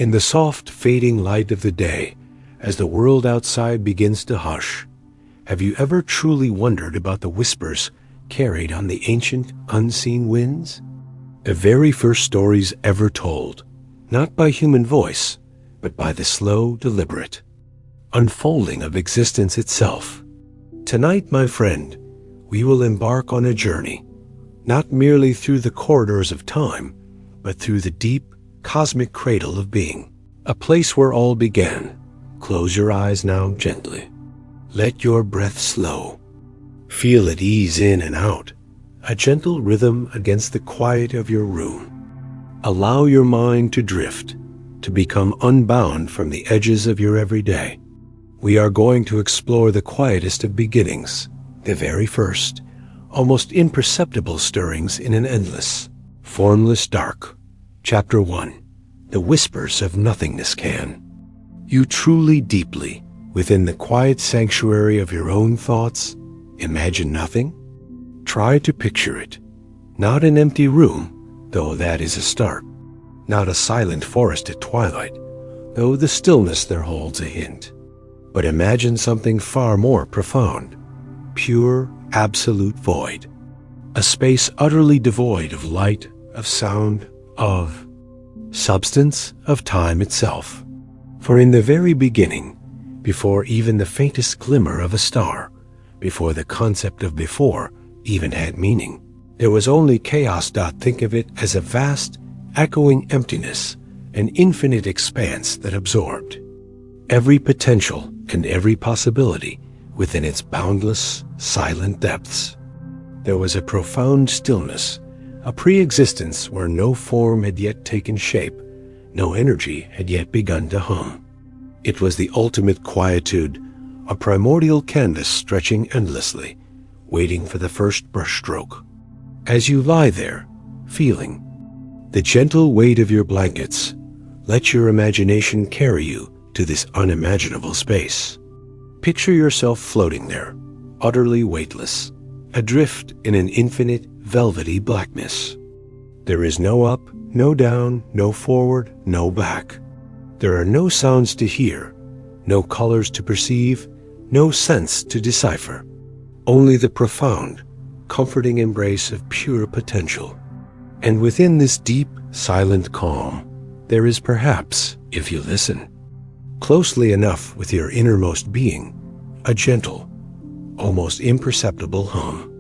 In the soft, fading light of the day, as the world outside begins to hush, have you ever truly wondered about the whispers carried on the ancient, unseen winds? The very first stories ever told, not by human voice, but by the slow, deliberate unfolding of existence itself. Tonight, my friend, we will embark on a journey, not merely through the corridors of time, but through the deep, cosmic cradle of being, a place where all began. Close your eyes now gently. Let your breath slow. Feel it ease in and out, a gentle rhythm against the quiet of your room. Allow your mind to drift, to become unbound from the edges of your everyday. We are going to explore the quietest of beginnings, the very first, almost imperceptible stirrings in an endless, formless dark. Chapter 1. The Whispers of Nothingness Can. You truly deeply, within the quiet sanctuary of your own thoughts, imagine nothing? Try to picture it. Not an empty room, though that is a start. Not a silent forest at twilight, though the stillness there holds a hint. But imagine something far more profound. Pure, absolute void. A space utterly devoid of light, of sound, of substance, of time itself. For in the very beginning, before even the faintest glimmer of a star, before the concept of before even had meaning, there was only chaos. Think of it as a vast, echoing emptiness, an infinite expanse that absorbed every potential and every possibility within its boundless, silent depths. There was a profound stillness, a pre-existence where no form had yet taken shape, no energy had yet begun to hum. It was the ultimate quietude, a primordial canvas stretching endlessly, waiting for the first brushstroke. As you lie there, feeling the gentle weight of your blankets, let your imagination carry you to this unimaginable space. Picture yourself floating there, utterly weightless, adrift in an infinite, velvety blackness. There is no up, no down, no forward, no back. There are no sounds to hear, no colors to perceive, no sense to decipher. Only the profound, comforting embrace of pure potential. And within this deep, silent calm, there is perhaps, if you listen closely enough with your innermost being, a gentle, almost imperceptible hum.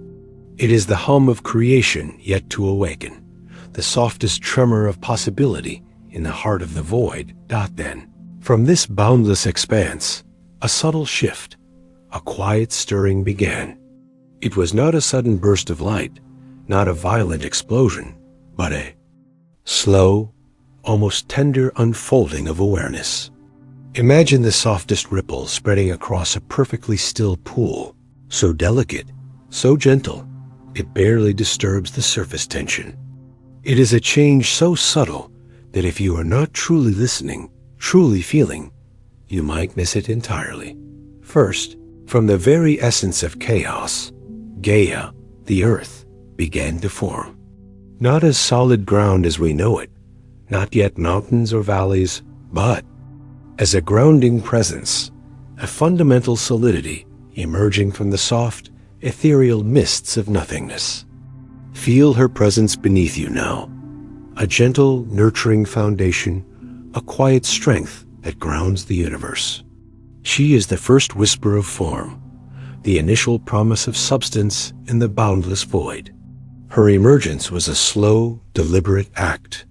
It is the hum of creation yet to awaken, the softest tremor of possibility in the heart of the void. Then, from this boundless expanse, a subtle shift, a quiet stirring began. It was not a sudden burst of light, not a violent explosion, but a slow, almost tender unfolding of awareness. Imagine the softest ripple spreading across a perfectly still pool, so delicate, so gentle, it barely disturbs the surface tension. It is a change so subtle that if you are not truly listening, truly feeling, you might miss it entirely. First, from the very essence of chaos, Gaia, the earth, began to form. Not as solid ground as we know it, not yet mountains or valleys, but as a grounding presence, a fundamental solidity emerging from the soft, ethereal mists of nothingness. Feel her presence beneath you now, a gentle, nurturing foundation, a quiet strength that grounds the universe. She is the first whisper of form, the initial promise of substance in the boundless void. Her emergence was a slow, deliberate act,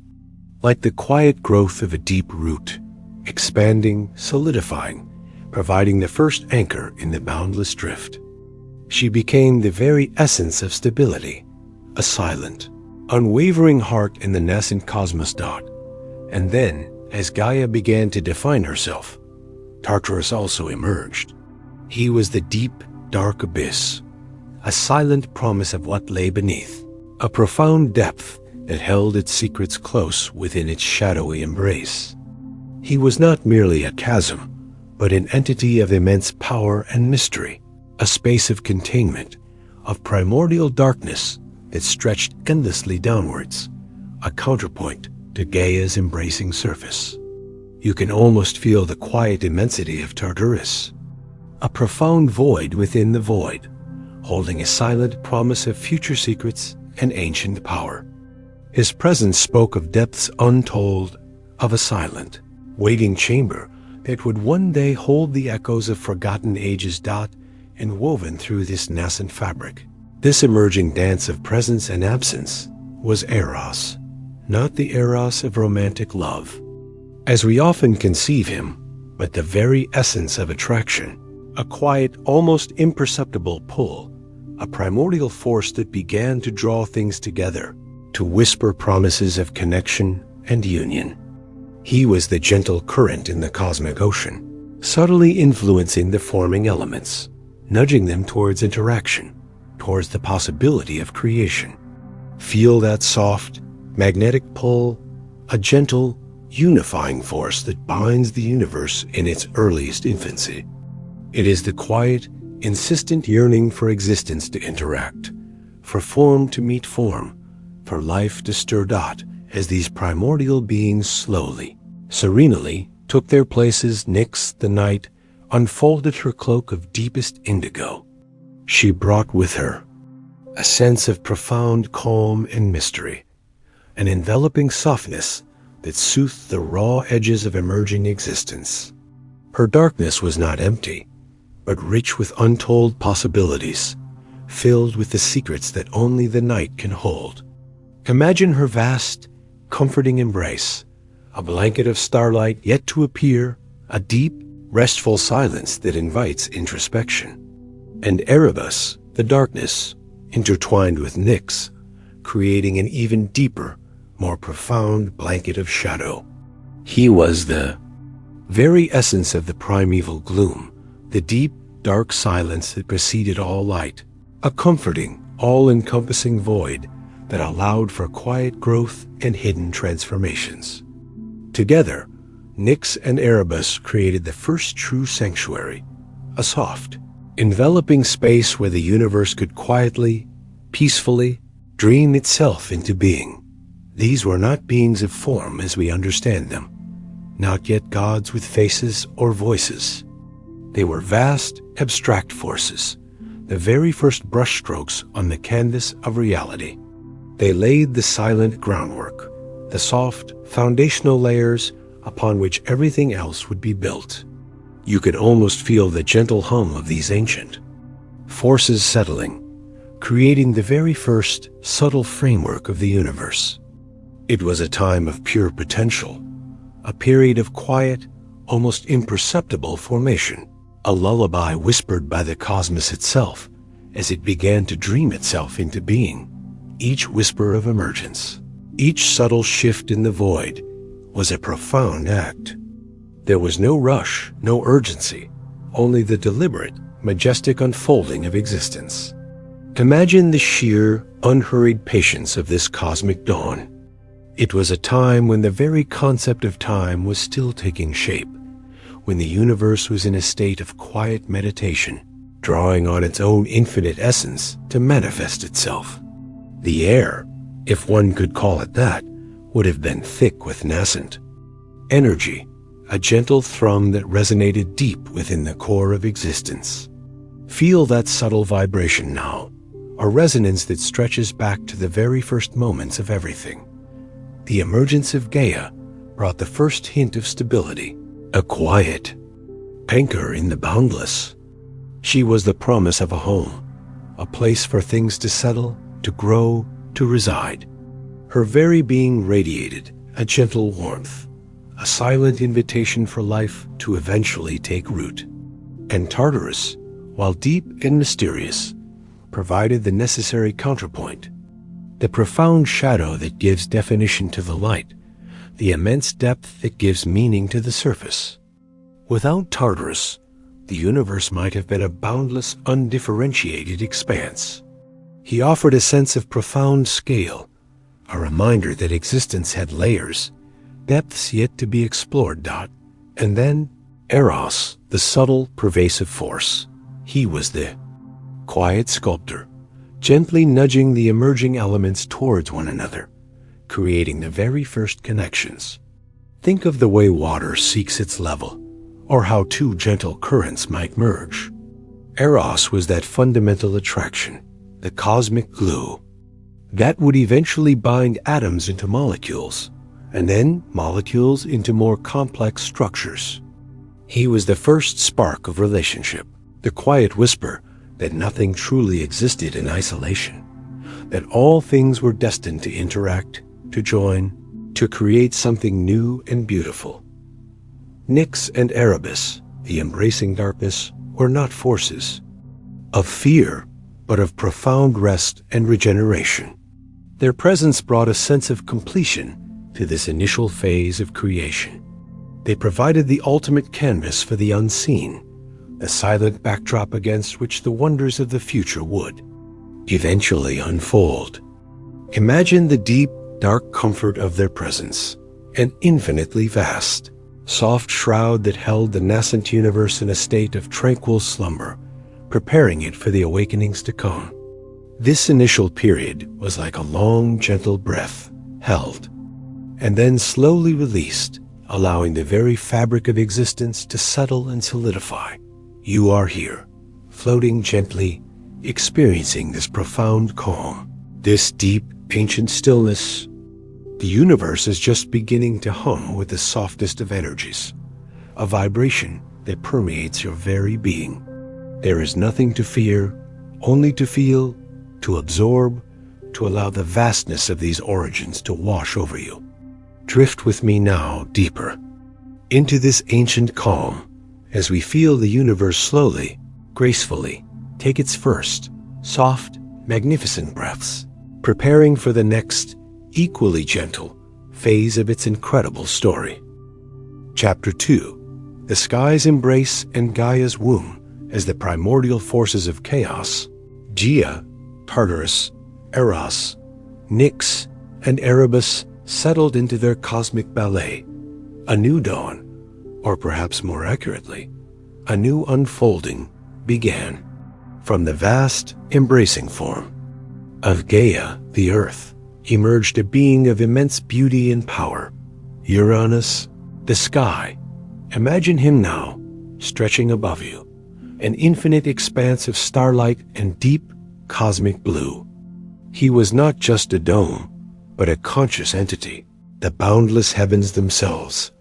like the quiet growth of a deep root, expanding, solidifying, providing the first anchor in the boundless drift. She became the very essence of stability, a silent, unwavering heart in the nascent cosmos. And then, as Gaia began to define herself, Tartarus also emerged. He was the deep, dark abyss, a silent promise of what lay beneath, a profound depth that held its secrets close within its shadowy embrace. He was not merely a chasm, but an entity of immense power and mystery, a space of containment, of primordial darkness that stretched endlessly downwards, a counterpoint to Gaia's embracing surface. You can almost feel the quiet immensity of Tartarus, a profound void within the void, holding a silent promise of future secrets and ancient power. His presence spoke of depths untold, of a silent, waiting chamber that would one day hold the echoes of forgotten ages and woven through this nascent fabric. This emerging dance of presence and absence was Eros, not the Eros of romantic love, as we often conceive him, but the very essence of attraction, a quiet, almost imperceptible pull, a primordial force that began to draw things together, to whisper promises of connection and union. He was the gentle current in the cosmic ocean, subtly influencing the forming elements, nudging them towards interaction, towards the possibility of creation. Feel that soft, magnetic pull, a gentle, unifying force that binds the universe in its earliest infancy. It is the quiet, insistent yearning for existence to interact, for form to meet form, for life to stir as these primordial beings slowly, serenely took their places. Nyx, the night, unfolded her cloak of deepest indigo. She brought with her a sense of profound calm and mystery, an enveloping softness that soothed the raw edges of emerging existence. Her darkness was not empty, but rich with untold possibilities, filled with the secrets that only the night can hold. Imagine her vast, comforting embrace, a blanket of starlight yet to appear, a deep, restful silence that invites introspection. And Erebus, the darkness, intertwined with Nyx, creating an even deeper, more profound blanket of shadow. He was the very essence of the primeval gloom, the deep, dark silence that preceded all light, a comforting, all-encompassing void that allowed for quiet growth and hidden transformations. Together, Nyx and Erebus created the first true sanctuary, a soft, enveloping space where the universe could quietly, peacefully, dream itself into being. These were not beings of form as we understand them, not yet gods with faces or voices. They were vast, abstract forces, the very first brushstrokes on the canvas of reality. They laid the silent groundwork, the soft, foundational layers upon which everything else would be built. You could almost feel the gentle hum of these ancient forces settling, creating the very first subtle framework of the universe. It was a time of pure potential, a period of quiet, almost imperceptible formation, a lullaby whispered by the cosmos itself as it began to dream itself into being. Each whisper of emergence, each subtle shift in the void, was a profound act. There was no rush, no urgency, only the deliberate, majestic unfolding of existence. Imagine the sheer, unhurried patience of this cosmic dawn. It was a time when the very concept of time was still taking shape, when the universe was in a state of quiet meditation, drawing on its own infinite essence to manifest itself. The air, if one could call it that, would have been thick with nascent energy, a gentle thrum that resonated deep within the core of existence. Feel that subtle vibration now, a resonance that stretches back to the very first moments of everything. The emergence of Gaia brought the first hint of stability, a quiet anchor in the boundless. She was the promise of a home, a place for things to settle, to grow, to reside. Her very being radiated a gentle warmth, a silent invitation for life to eventually take root. And Tartarus, while deep and mysterious, provided the necessary counterpoint, the profound shadow that gives definition to the light, the immense depth that gives meaning to the surface. Without Tartarus, the universe might have been a boundless, undifferentiated expanse. He offered a sense of profound scale, a reminder that existence had layers, depths yet to be explored. And then Eros, the subtle, pervasive force. He was the quiet sculptor, gently nudging the emerging elements towards one another, creating the very first connections. Think of the way water seeks its level, or how two gentle currents might merge. Eros was that fundamental attraction, the cosmic glue, that would eventually bind atoms into molecules, and then molecules into more complex structures. He was the first spark of relationship, the quiet whisper that nothing truly existed in isolation, that all things were destined to interact, to join, to create something new and beautiful. Nyx and Erebus, the embracing darkness, were not forces of fear, but of profound rest and regeneration. Their presence brought a sense of completion to this initial phase of creation. They provided the ultimate canvas for the unseen, the silent backdrop against which the wonders of the future would eventually unfold. Imagine the deep, dark comfort of their presence, an infinitely vast, soft shroud that held the nascent universe in a state of tranquil slumber, preparing it for the awakenings to come. This initial period was like a long, gentle breath, held, and then slowly released, allowing the very fabric of existence to settle and solidify. You are here, floating gently, experiencing this profound calm, this deep, ancient stillness. The universe is just beginning to hum with the softest of energies, a vibration that permeates your very being. There is nothing to fear, only to feel, to absorb, to allow the vastness of these origins to wash over you. Drift with me now deeper into this ancient calm as we feel the universe slowly, gracefully take its first, soft, magnificent breaths, preparing for the next, equally gentle, phase of its incredible story. Chapter 2. The sky's embrace and Gaia's womb as the primordial forces of chaos, Gaia, Tartarus, Eros, Nyx, and Erebus settled into their cosmic ballet. A new dawn, or perhaps more accurately, a new unfolding began. From the vast, embracing form of Gaia, the earth, emerged a being of immense beauty and power. Uranus, the sky. Imagine him now, stretching above you, an infinite expanse of starlight and deep, cosmic blue. He was not just a dome, but a conscious entity, the boundless heavens themselves,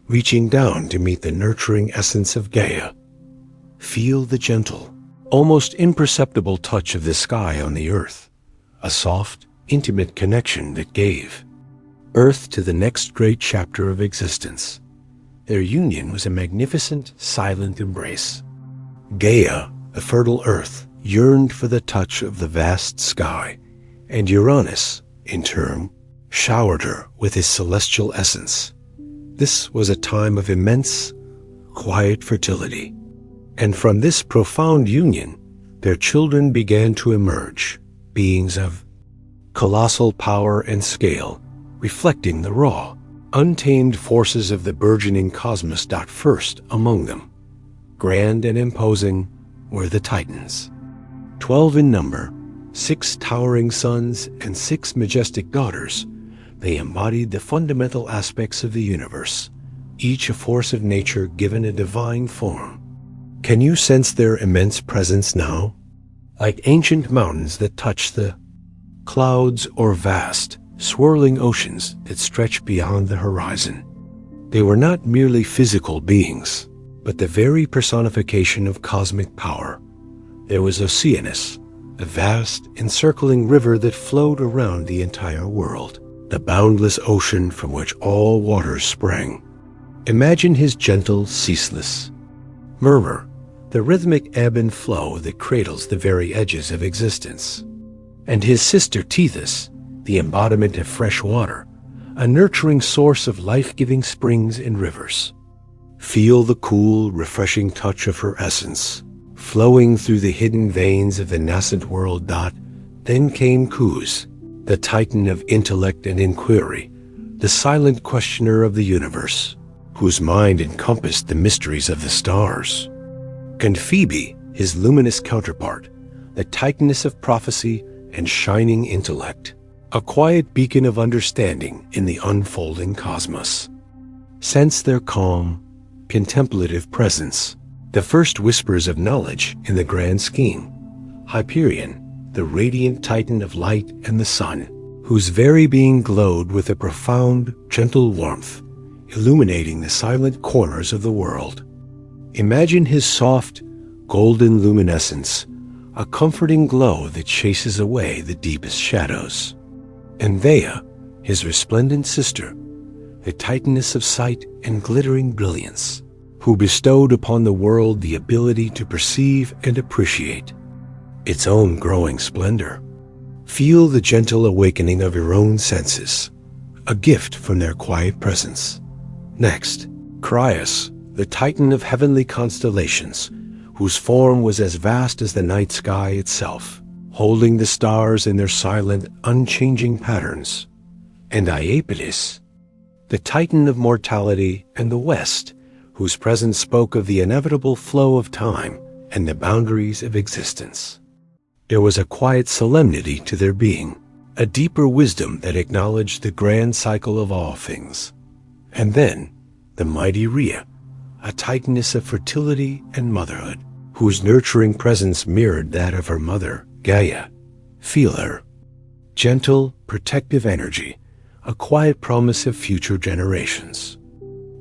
reaching down to meet the nurturing essence of Gaia. Feel the gentle, almost imperceptible touch of the sky on the earth, a soft, intimate connection that gave Earth to the next great chapter of existence. Their union was a magnificent, silent embrace. Gaia, the fertile earth, yearned for the touch of the vast sky, and Uranus, in turn, showered her with his celestial essence. This was a time of immense, quiet fertility, and from this profound union, their children began to emerge, beings of colossal power and scale, reflecting the raw, untamed forces of the burgeoning cosmos. First among them, grand and imposing, were the Titans. 12 in number, 6 towering sons and 6 majestic daughters. They embodied the fundamental aspects of the universe, each a force of nature given a divine form. Can you sense their immense presence now? Like ancient mountains that touch the clouds or vast, swirling oceans that stretch beyond the horizon. They were not merely physical beings, but the very personification of cosmic power. There was Oceanus, a vast, encircling river that flowed around the entire world, the boundless ocean from which all waters sprang. Imagine his gentle, ceaseless murmur, the rhythmic ebb and flow that cradles the very edges of existence. And his sister Theseus, the embodiment of fresh water, a nurturing source of life-giving springs and rivers. Feel the cool, refreshing touch of her essence, flowing through the hidden veins of the nascent world. Then came Kus, the titan of intellect and inquiry, the silent questioner of the universe, whose mind encompassed the mysteries of the stars. And Phoebe, his luminous counterpart, the titaness of prophecy and shining intellect, a quiet beacon of understanding in the unfolding cosmos. Sense their calm, contemplative presence. The first whispers of knowledge in the grand scheme. Hyperion, the radiant titan of light and the sun, whose very being glowed with a profound, gentle warmth, illuminating the silent corners of the world. Imagine his soft, golden luminescence, a comforting glow that chases away the deepest shadows. And Gaia, his resplendent sister, the titaness of sight and glittering brilliance, who bestowed upon the world the ability to perceive and appreciate its own growing splendor. Feel the gentle awakening of your own senses, a gift from their quiet presence. Next, Crius, the titan of heavenly constellations, whose form was as vast as the night sky itself, holding the stars in their silent, unchanging patterns. And Iapetus, the titan of mortality and the West, whose presence spoke of the inevitable flow of time and the boundaries of existence. There was a quiet solemnity to their being, a deeper wisdom that acknowledged the grand cycle of all things. And then, the mighty Rhea, a titaness of fertility and motherhood, whose nurturing presence mirrored that of her mother, Gaia. Feel her. Gentle, protective energy, a quiet promise of future generations.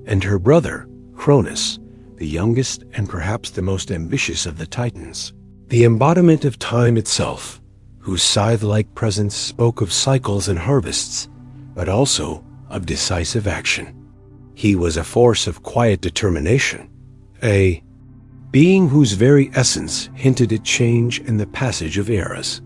And her brother, Cronus, the youngest and perhaps the most ambitious of the Titans, the embodiment of time itself, whose scythe-like presence spoke of cycles and harvests, but also of decisive action. He was a force of quiet determination, a being whose very essence hinted at change and the passage of eras.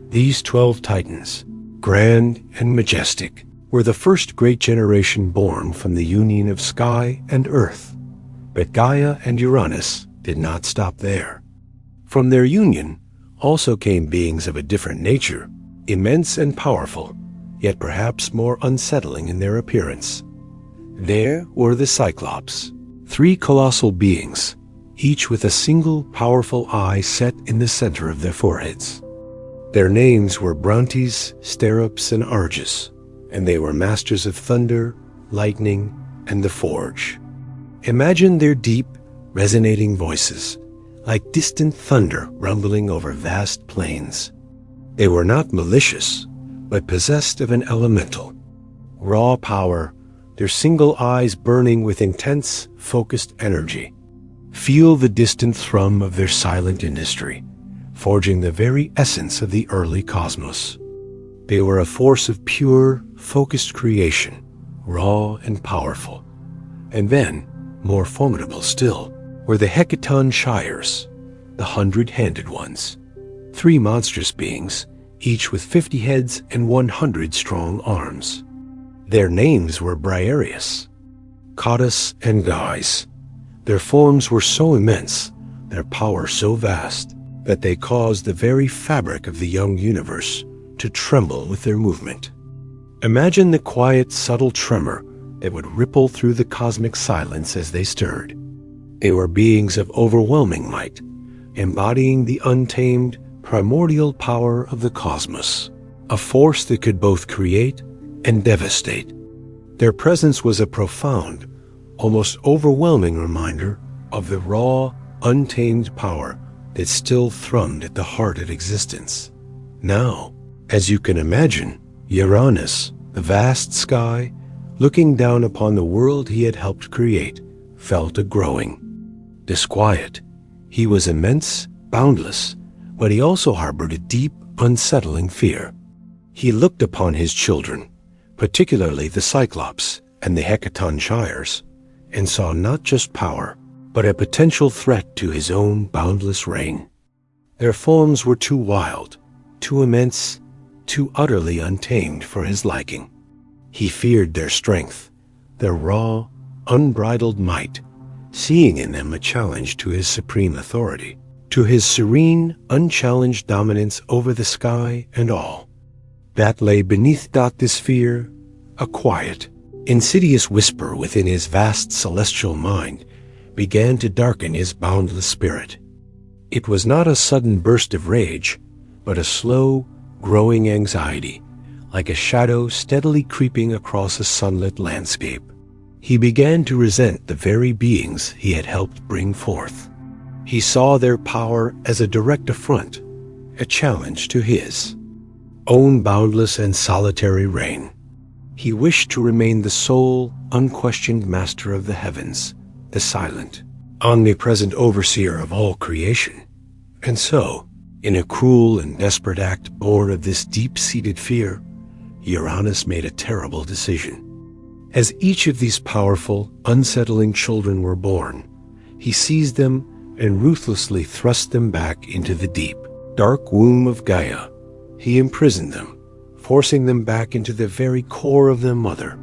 These 12 Titans, grand and majestic, were the first great generation born from the union of sky and earth. But Gaia and Uranus did not stop there. From their union also came beings of a different nature, immense and powerful, yet perhaps more unsettling in their appearance. There were the Cyclops, 3 colossal beings, each with a single powerful eye set in the center of their foreheads. Their names were Brontes, Sterops, and Argus, and they were masters of thunder, lightning, and the forge. Imagine their deep, resonating voices, like distant thunder rumbling over vast plains. They were not malicious, but possessed of an elemental, raw power, their single eyes burning with intense, focused energy. Feel the distant thrum of their silent industry, forging the very essence of the early cosmos. They were a force of pure, focused creation, raw and powerful. And then, more formidable still, were the Hecaton Shires, the 100-handed ones. 3 monstrous beings, each with 50 heads and 100 strong arms. Their names were Briareus, Cottus, and Guys. Their forms were so immense, their power so vast, that they caused the very fabric of the young universe to tremble with their movement. Imagine the quiet, subtle tremor that would ripple through the cosmic silence as they stirred. They were beings of overwhelming might, embodying the untamed, primordial power of the cosmos, a force that could both create and devastate. Their presence was a profound, almost overwhelming reminder of the raw, untamed power that still thrummed at the heart of existence. Now, as you can imagine, Uranus, the vast sky, looking down upon the world he had helped create, felt a growing disquiet. He was immense, boundless, but he also harbored a deep, unsettling fear. He looked upon his children, particularly the Cyclops and the Hecaton Shires, and saw not just power, but a potential threat to his own boundless reign. Their forms were too wild, too immense, too utterly untamed for his liking. He feared their strength, their raw, unbridled might, seeing in them a challenge to his supreme authority, to his serene, unchallenged dominance over the sky and all. That lay beneath this fear, a quiet, insidious whisper within his vast celestial mind began to darken his boundless spirit. It was not a sudden burst of rage, but a slow, growing anxiety, like a shadow steadily creeping across a sunlit landscape. He began to resent the very beings he had helped bring forth. He saw their power as a direct affront, a challenge to his own boundless and solitary reign. He wished to remain the sole, unquestioned master of the heavens, the silent, omnipresent overseer of all creation. And so, in a cruel and desperate act born of this deep-seated fear, Uranus made a terrible decision. As each of these powerful, unsettling children were born, he seized them and ruthlessly thrust them back into the deep, dark womb of Gaia. He imprisoned them, forcing them back into the very core of their mother,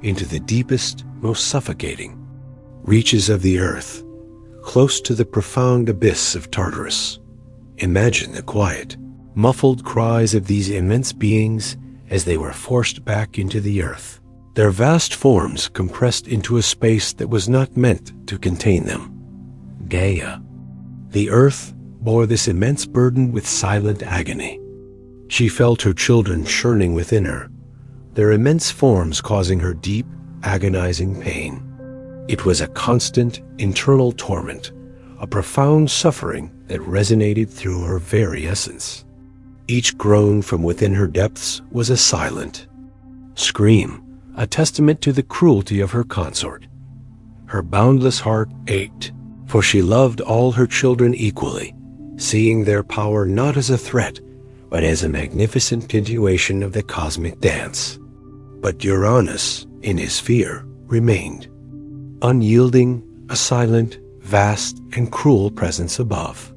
into the deepest, most suffocating reaches of the earth, close to the profound abyss of Tartarus. Imagine the quiet, muffled cries of these immense beings as they were forced back into the earth, their vast forms compressed into a space that was not meant to contain them. Gaia. The earth bore this immense burden with silent agony. She felt her children churning within her, their immense forms causing her deep, agonizing pain. It was a constant, internal torment, a profound suffering that resonated through her very essence. Each groan from within her depths was a silent scream, a testament to the cruelty of her consort. Her boundless heart ached, for she loved all her children equally, seeing their power not as a threat, but as a magnificent continuation of the cosmic dance. But Uranus, in his fear, remained, unyielding, a silent, vast, and cruel presence above.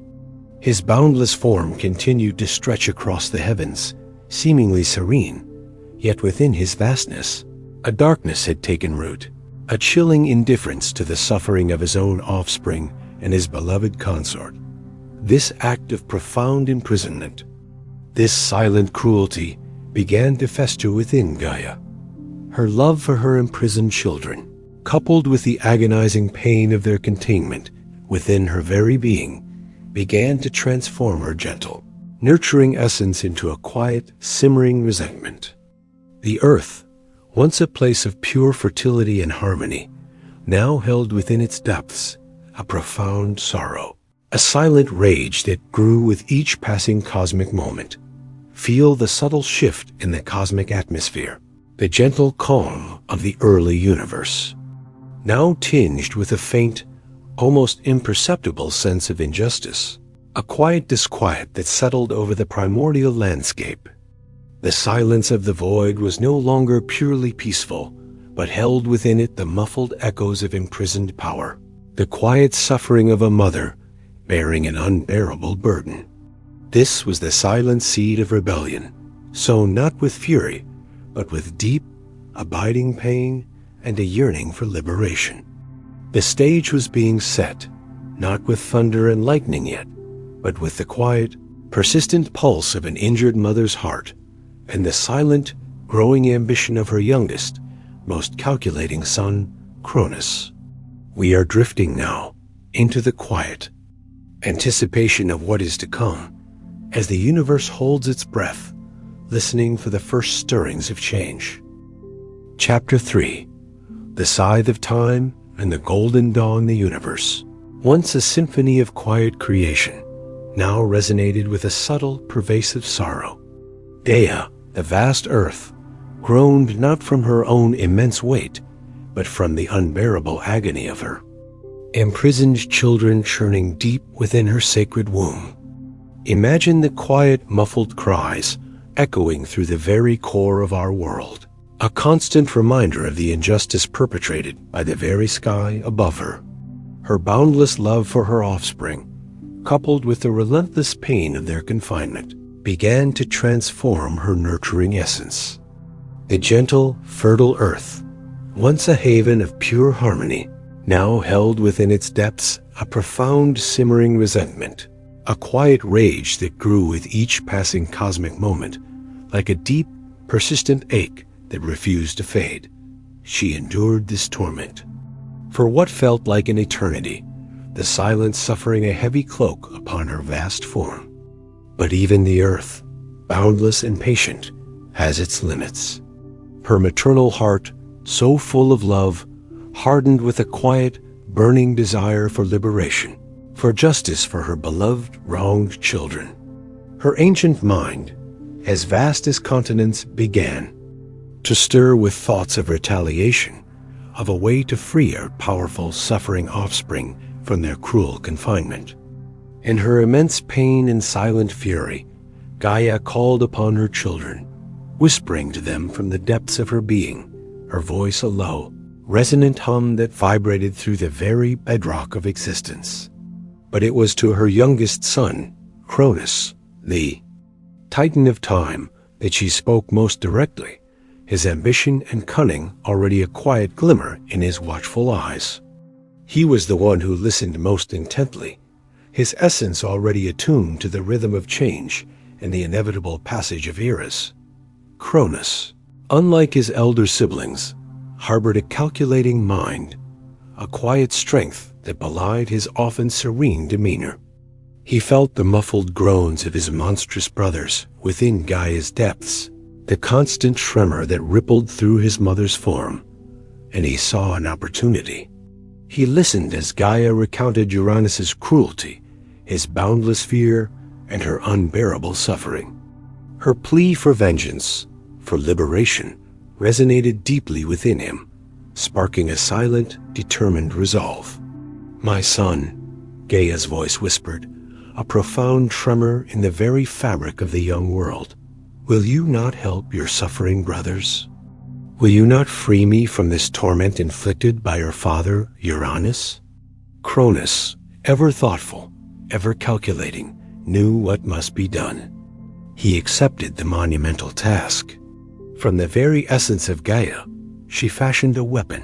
His boundless form continued to stretch across the heavens, seemingly serene, yet within his vastness, a darkness had taken root, a chilling indifference to the suffering of his own offspring and his beloved consort. This act of profound imprisonment, this silent cruelty, began to fester within Gaia. Her love for her imprisoned children, coupled with the agonizing pain of their containment within her very being, began to transform her gentle, nurturing essence into a quiet, simmering resentment. The earth, once a place of pure fertility and harmony, now held within its depths a profound sorrow, a silent rage that grew with each passing cosmic moment. Feel the subtle shift in the cosmic atmosphere, the gentle calm of the early universe, now tinged with a faint, almost imperceptible sense of injustice, a quiet disquiet that settled over the primordial landscape. The silence of the void was no longer purely peaceful, but held within it the muffled echoes of imprisoned power, the quiet suffering of a mother bearing an unbearable burden. This was the silent seed of rebellion, sown not with fury, but with deep, abiding pain and a yearning for liberation. The stage was being set, not with thunder and lightning yet, but with the quiet, persistent pulse of an injured mother's heart and the silent, growing ambition of her youngest, most calculating son, Cronus. We are drifting now into the quiet, anticipation of what is to come, as the universe holds its breath, listening for the first stirrings of change. Chapter 3. The Scythe of Time and the Golden Dawn the Universe. Once a symphony of quiet creation, now resonated with a subtle, pervasive sorrow. Gaia, the vast earth, groaned not from her own immense weight, but from the unbearable agony of her imprisoned children churning deep within her sacred womb. Imagine the quiet, muffled cries echoing through the very core of our world, a constant reminder of the injustice perpetrated by the very sky above her. Her boundless love for her offspring, coupled with the relentless pain of their confinement, began to transform her nurturing essence. The gentle, fertile earth, once a haven of pure harmony, now held within its depths a profound simmering resentment, a quiet rage that grew with each passing cosmic moment, like a deep, persistent ache that refused to fade. She endured this torment for what felt like an eternity, the silence suffering a heavy cloak upon her vast form. But even the earth, boundless and patient, has its limits. Her maternal heart, so full of love, hardened with a quiet, burning desire for liberation, for justice for her beloved, wronged children. Her ancient mind, as vast as continents, began to stir with thoughts of retaliation, of a way to free her powerful, suffering offspring from their cruel confinement. In her immense pain and silent fury, Gaia called upon her children, whispering to them from the depths of her being, her voice a low, resonant hum that vibrated through the very bedrock of existence. But it was to her youngest son, Cronus, the Titan of time, that she spoke most directly, his ambition and cunning already a quiet glimmer in his watchful eyes. He was the one who listened most intently, his essence already attuned to the rhythm of change and the inevitable passage of eras. Cronus, unlike his elder siblings, harbored a calculating mind, a quiet strength that belied his often serene demeanor. He felt the muffled groans of his monstrous brothers within Gaia's depths, the constant tremor that rippled through his mother's form, and he saw an opportunity. He listened as Gaia recounted Uranus's cruelty, his boundless fear, and her unbearable suffering. Her plea for vengeance, for liberation, resonated deeply within him, sparking a silent, determined resolve. "My son," Gaia's voice whispered, a profound tremor in the very fabric of the young world, "will you not help your suffering brothers? Will you not free me from this torment inflicted by your father, Uranus?" Cronus, ever thoughtful, ever calculating, knew what must be done. He accepted the monumental task. From the very essence of Gaia, she fashioned a weapon,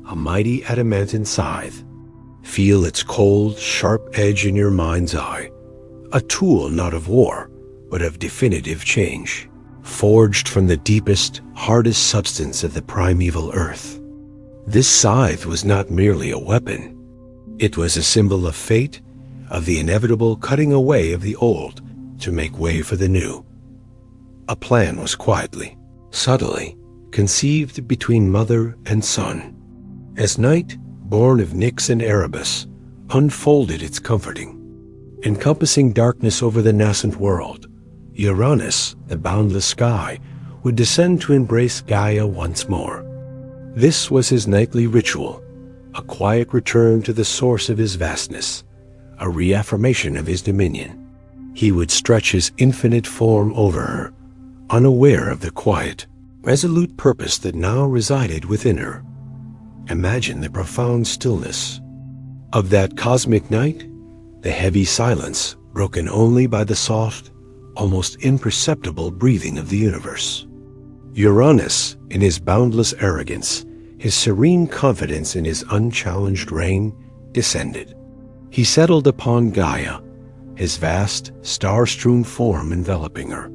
a mighty adamantine scythe. Feel its cold, sharp edge in your mind's eye, a tool not of war, but of definitive change, forged from the deepest, hardest substance of the primeval earth. This scythe was not merely a weapon. It was a symbol of fate, of the inevitable cutting away of the old to make way for the new. A plan was quietly, subtly, conceived between mother and son. As night, born of Nyx and Erebus, unfolded its comforting, encompassing darkness over the nascent world, Uranus, the boundless sky, would descend to embrace Gaia once more. This was his nightly ritual, a quiet return to the source of his vastness, a reaffirmation of his dominion. He would stretch his infinite form over her, unaware of the quiet, resolute purpose that now resided within her. Imagine the profound stillness of that cosmic night, the heavy silence broken only by the soft, almost imperceptible breathing of the universe. Uranus, in his boundless arrogance, his serene confidence in his unchallenged reign, descended. He settled upon Gaia, his vast, star-strewn form enveloping her,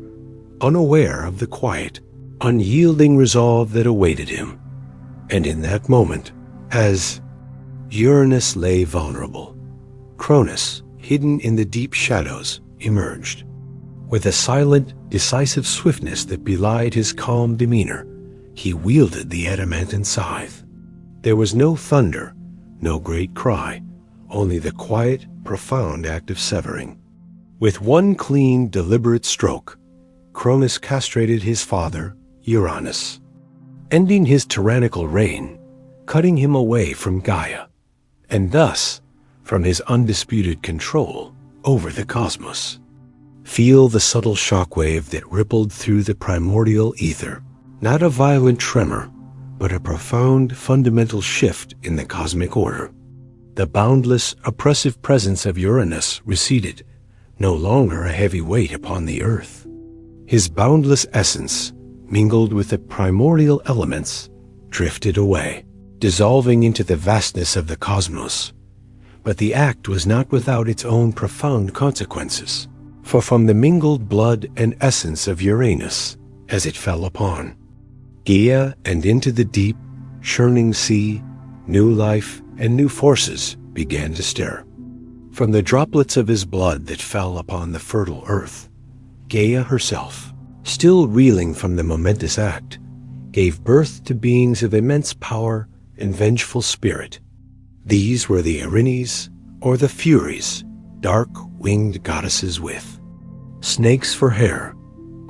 unaware of the quiet, unyielding resolve that awaited him. And in that moment, as Uranus lay vulnerable, Cronus, hidden in the deep shadows, emerged. With a silent, decisive swiftness that belied his calm demeanor, he wielded the adamantine scythe. There was no thunder, no great cry, only the quiet, profound act of severing. With one clean, deliberate stroke, Cronus castrated his father, Uranus, ending his tyrannical reign, cutting him away from Gaia, and thus from his undisputed control over the cosmos. Feel the subtle shockwave that rippled through the primordial ether, not a violent tremor, but a profound, fundamental shift in the cosmic order. The boundless, oppressive presence of Uranus receded, no longer a heavy weight upon the earth. His boundless essence, mingled with the primordial elements, drifted away, dissolving into the vastness of the cosmos. But the act was not without its own profound consequences, for from the mingled blood and essence of Uranus, as it fell upon Gaia and into the deep, churning sea, new life and new forces began to stir. From the droplets of his blood that fell upon the fertile earth, Gaia herself, still reeling from the momentous act, gave birth to beings of immense power and vengeful spirit. These were the Erinyes, or the Furies, dark-winged goddesses with snakes for hair,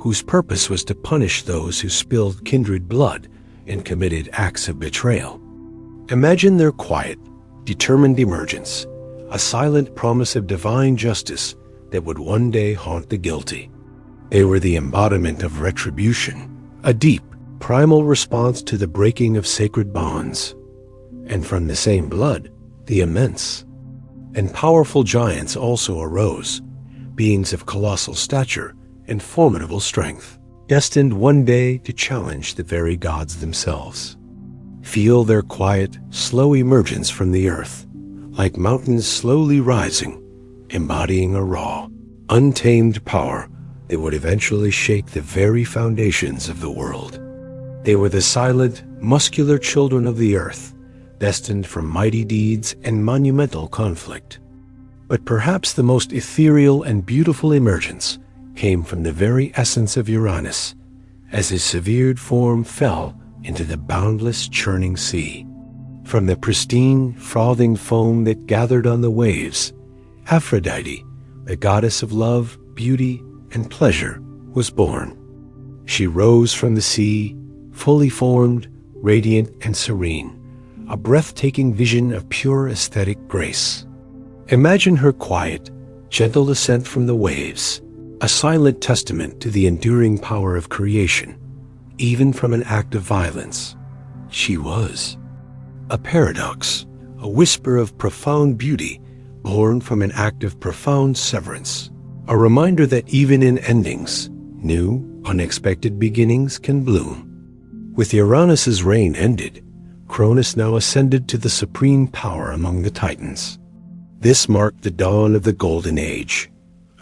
whose purpose was to punish those who spilled kindred blood and committed acts of betrayal. Imagine their quiet, determined emergence, a silent promise of divine justice that would one day haunt the guilty. They were the embodiment of retribution, a deep, primal response to the breaking of sacred bonds. And from the same blood, the immense and powerful giants also arose, beings of colossal stature and formidable strength, destined one day to challenge the very gods themselves. Feel their quiet, slow emergence from the earth, like mountains slowly rising, embodying a raw, untamed power that would eventually shake the very foundations of the world. They were the silent, muscular children of the earth, destined for mighty deeds and monumental conflict. But perhaps the most ethereal and beautiful emergence came from the very essence of Uranus, as his severed form fell into the boundless churning sea. From the pristine, frothing foam that gathered on the waves, Aphrodite, the goddess of love, beauty, and pleasure, was born. She rose from the sea, fully formed, radiant, and serene, a breathtaking vision of pure aesthetic grace. Imagine her quiet, gentle ascent from the waves, a silent testament to the enduring power of creation, even from an act of violence. She was a paradox, a whisper of profound beauty born from an act of profound severance, a reminder that even in endings, new, unexpected beginnings can bloom. With Uranus's reign ended, Cronus now ascended to the supreme power among the Titans. This marked the dawn of the Golden Age,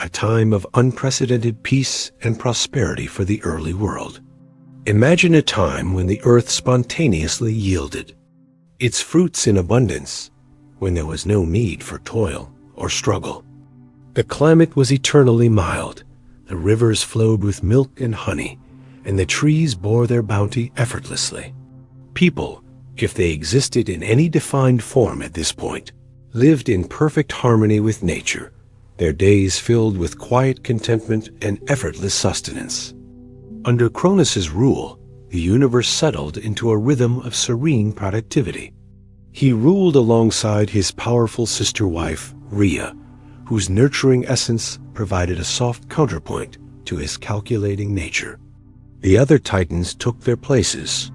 a time of unprecedented peace and prosperity for the early world. Imagine a time when the earth spontaneously yielded, its fruits in abundance, when there was no need for toil or struggle. The climate was eternally mild, the rivers flowed with milk and honey, and the trees bore their bounty effortlessly. People, if they existed in any defined form at this point, lived in perfect harmony with nature, their days filled with quiet contentment and effortless sustenance. Under Cronus's rule, the universe settled into a rhythm of serene productivity. He ruled alongside his powerful sister wife, Rhea, whose nurturing essence provided a soft counterpoint to his calculating nature. The other Titans took their places,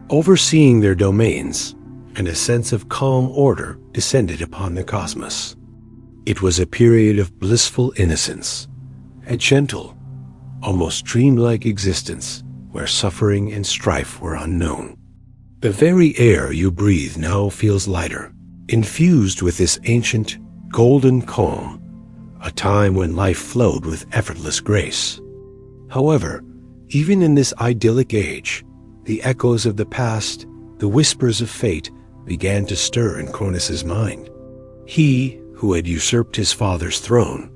overseeing their domains, and a sense of calm order descended upon the cosmos. It was a period of blissful innocence, a gentle, almost dreamlike existence where suffering and strife were unknown. The very air you breathe now feels lighter, infused with this ancient, golden calm, a time when life flowed with effortless grace. However, even in this idyllic age, the echoes of the past, the whispers of fate, began to stir in Cronus's mind. He, who had usurped his father's throne,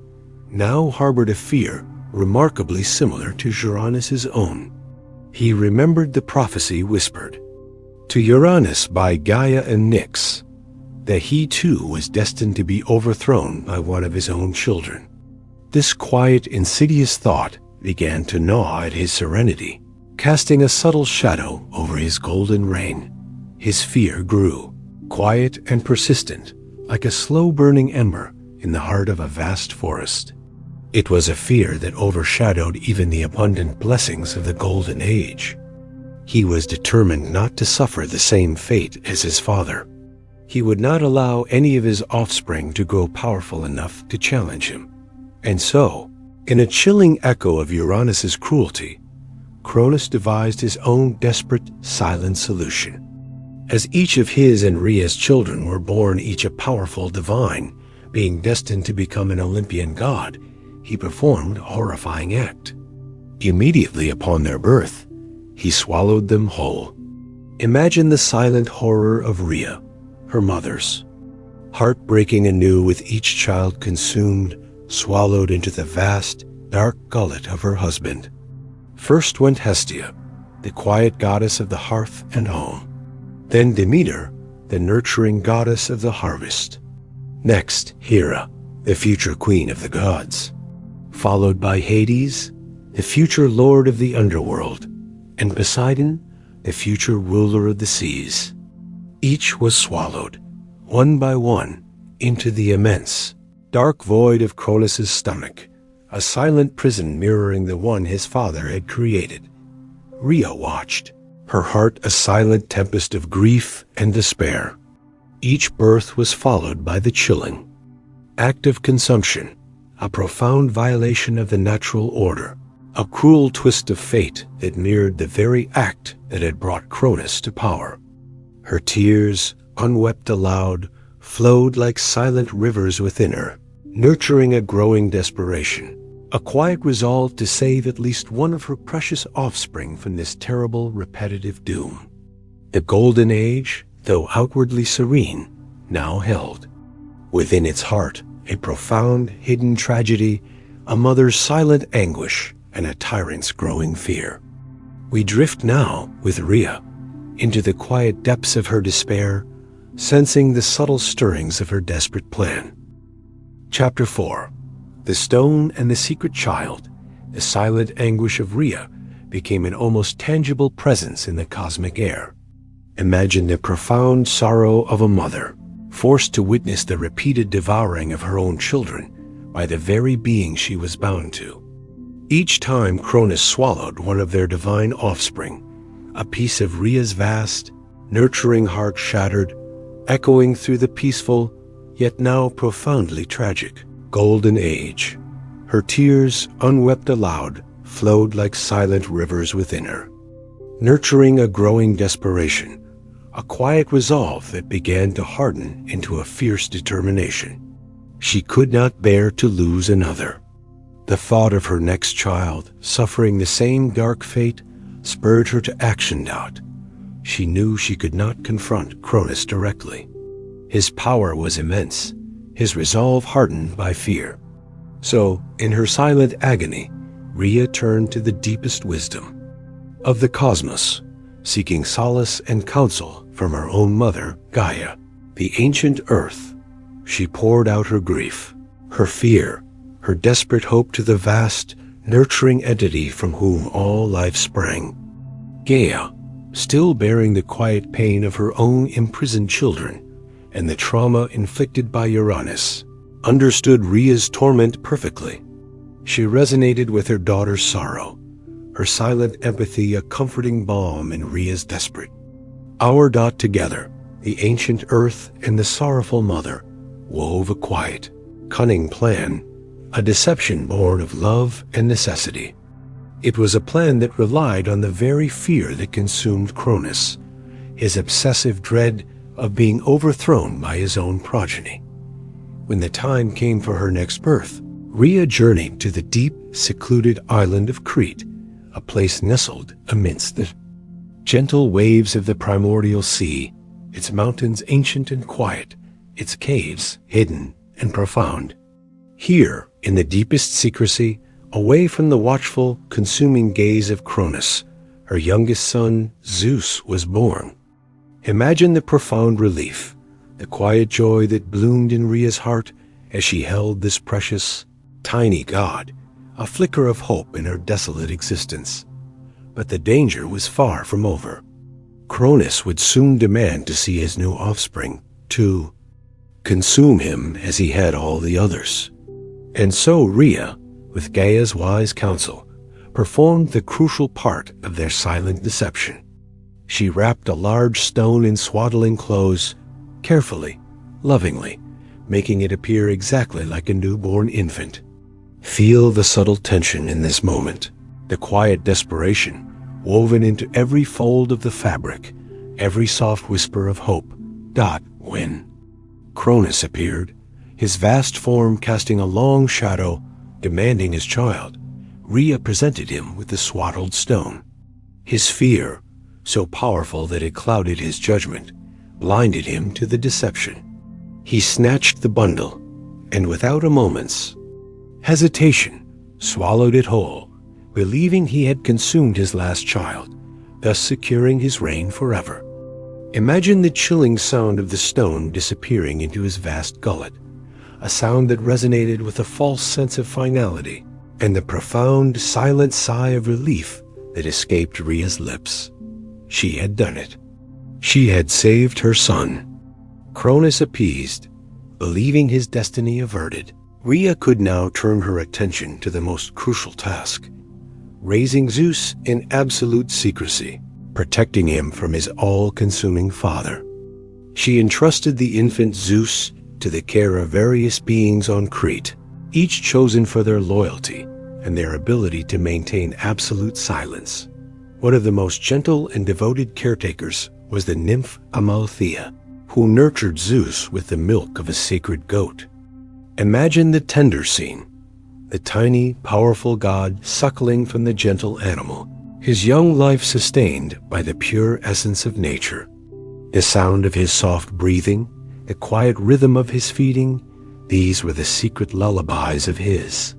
now harbored a fear remarkably similar to Uranus's own. He remembered the prophecy whispered to Uranus by Gaia and Nyx, that he too was destined to be overthrown by one of his own children. This quiet, insidious thought began to gnaw at his serenity, casting a subtle shadow over his golden reign. His fear grew, quiet and persistent, like a slow-burning ember in the heart of a vast forest. It was a fear that overshadowed even the abundant blessings of the Golden Age. He was determined not to suffer the same fate as his father. He would not allow any of his offspring to grow powerful enough to challenge him. And so, in a chilling echo of Uranus's cruelty, Cronus devised his own desperate, silent solution. As each of his and Rhea's children were born each a powerful divine, being destined to become an Olympian god, he performed a horrifying act. Immediately upon their birth, he swallowed them whole. Imagine the silent horror of Rhea, her mother's, heartbreaking anew with each child consumed, swallowed into the vast, dark gullet of her husband. First went Hestia, the quiet goddess of the hearth and home. then Demeter, the nurturing goddess of the harvest. Next, Hera, the future queen of the gods, followed by Hades, the future lord of the underworld, and Poseidon, the future ruler of the seas. Each was swallowed, one by one, into the immense, dark void of Cronus' stomach, a silent prison mirroring the one his father had created. Rhea watched, her heart a silent tempest of grief and despair. Each birth was followed by the chilling act of consumption, a profound violation of the natural order, a cruel twist of fate that mirrored the very act that had brought Cronus to power. Her tears, unwept aloud, flowed like silent rivers within her, nurturing a growing desperation, a quiet resolve to save at least one of her precious offspring from this terrible, repetitive doom. The Golden Age, though outwardly serene, now held within its heart a profound, hidden tragedy, a mother's silent anguish, and a tyrant's growing fear. We drift now, with Rhea, into the quiet depths of her despair, sensing the subtle stirrings of her desperate plan. Chapter 4. The Stone and the Secret Child, the silent anguish of Rhea, became an almost tangible presence in the cosmic air. Imagine the profound sorrow of a mother, forced to witness the repeated devouring of her own children by the very being she was bound to. Each time Cronus swallowed one of their divine offspring, a piece of Rhea's vast, nurturing heart shattered, echoing through the peaceful, yet now profoundly tragic, Golden Age. Her tears, unwept aloud, flowed like silent rivers within her, nurturing a growing desperation, a quiet resolve that began to harden into a fierce determination. She could not bear to lose another. The thought of her next child, suffering the same dark fate, spurred her to action doubt. She knew she could not confront Cronus directly. His power was immense, his resolve hardened by fear. So, in her silent agony, Rhea turned to the deepest wisdom of the cosmos, seeking solace and counsel from her own mother, Gaia, the ancient earth. She poured out her grief, her fear, her desperate hope to the vast, nurturing entity from whom all life sprang. Gaia, still bearing the quiet pain of her own imprisoned children and the trauma inflicted by Uranus, understood Rhea's torment perfectly. She resonated with her daughter's sorrow, her silent empathy a comforting balm in Rhea's desperate hour. Together, the ancient earth and the sorrowful mother wove a quiet, cunning plan, a deception born of love and necessity. It was a plan that relied on the very fear that consumed Cronus, his obsessive dread of being overthrown by his own progeny. When the time came for her next birth, Rhea journeyed to the deep, secluded island of Crete, a place nestled amidst the gentle waves of the primordial sea, its mountains ancient and quiet, its caves hidden and profound. Here, in the deepest secrecy, away from the watchful, consuming gaze of Cronus, her youngest son, Zeus, was born. Imagine the profound relief, the quiet joy that bloomed in Rhea's heart as she held this precious, tiny god, a flicker of hope in her desolate existence. But the danger was far from over. Cronus would soon demand to see his new offspring, to consume him as he had all the others. And so Rhea, with Gaia's wise counsel, performed the crucial part of their silent deception. She wrapped a large stone in swaddling clothes, carefully, lovingly, making it appear exactly like a newborn infant. Feel the subtle tension in this moment, the quiet desperation woven into every fold of the fabric, every soft whisper of hope. When Cronus appeared, his vast form casting a long shadow, demanding his child, Rhea presented him with the swaddled stone. His fear, so powerful that it clouded his judgment, blinded him to the deception. He snatched the bundle, and without a moment's hesitation, swallowed it whole, believing he had consumed his last child, thus securing his reign forever. Imagine the chilling sound of the stone disappearing into his vast gullet, a sound that resonated with a false sense of finality, and the profound, silent sigh of relief that escaped Rhea's lips. She had done it. She had saved her son. Cronus appeased, believing his destiny averted. Rhea could now turn her attention to the most crucial task, raising Zeus in absolute secrecy, protecting him from his all-consuming father. She entrusted the infant Zeus to the care of various beings on Crete, each chosen for their loyalty and their ability to maintain absolute silence. One of the most gentle and devoted caretakers was the nymph Amalthea, who nurtured Zeus with the milk of a sacred goat. Imagine the tender scene, the tiny, powerful god suckling from the gentle animal, his young life sustained by the pure essence of nature. The sound of his soft breathing, the quiet rhythm of his feeding, these were the secret lullabies of his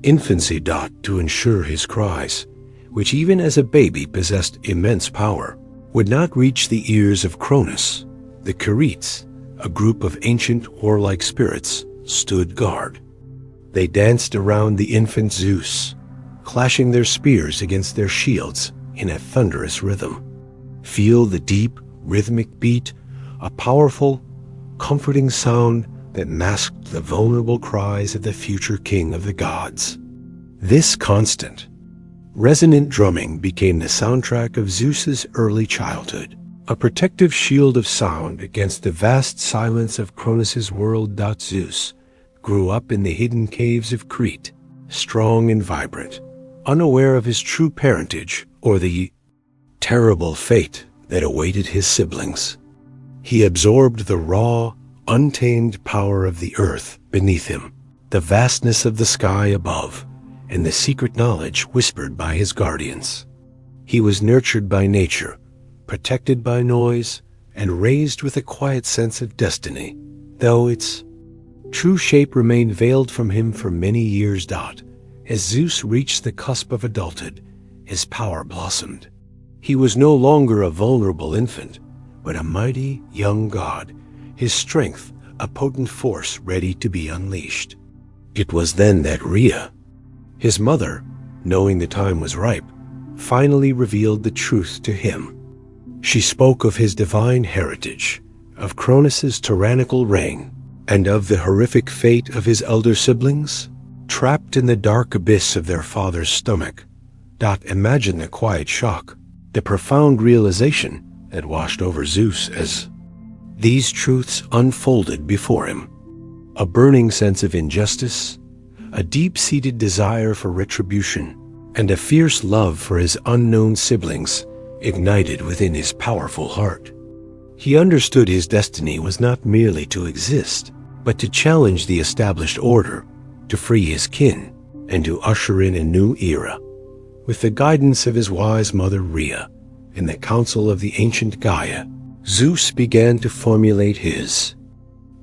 infancy. To ensure his cries, which even as a baby possessed immense power, would not reach the ears of Cronus. The Curetes, a group of ancient warlike spirits, stood guard. They danced around the infant Zeus, clashing their spears against their shields in a thunderous rhythm. Feel the deep, rhythmic beat, a powerful, comforting sound that masked the vulnerable cries of the future king of the gods. This constant, resonant drumming became the soundtrack of Zeus's early childhood, a protective shield of sound against the vast silence of Cronus's world. Zeus grew up in the hidden caves of Crete, strong and vibrant, unaware of his true parentage or the terrible fate that awaited his siblings. He absorbed the raw, untamed power of the earth beneath him, the vastness of the sky above, and the secret knowledge whispered by his guardians. He was nurtured by nature, protected by noise, and raised with a quiet sense of destiny, though its true shape remained veiled from him for many years. As Zeus reached the cusp of adulthood, his power blossomed. He was no longer a vulnerable infant, but a mighty young god, his strength a potent force ready to be unleashed. It was then that Rhea, his mother, knowing the time was ripe, finally revealed the truth to him. She spoke of his divine heritage, of Cronus's tyrannical reign, and of the horrific fate of his elder siblings, trapped in the dark abyss of their father's stomach. Imagine the quiet shock, the profound realization that washed over Zeus as these truths unfolded before him. A burning sense of injustice, a deep-seated desire for retribution, and a fierce love for his unknown siblings ignited within his powerful heart. He understood his destiny was not merely to exist, but to challenge the established order, to free his kin, and to usher in a new era. With the guidance of his wise mother Rhea and the counsel of the ancient Gaia, Zeus began to formulate his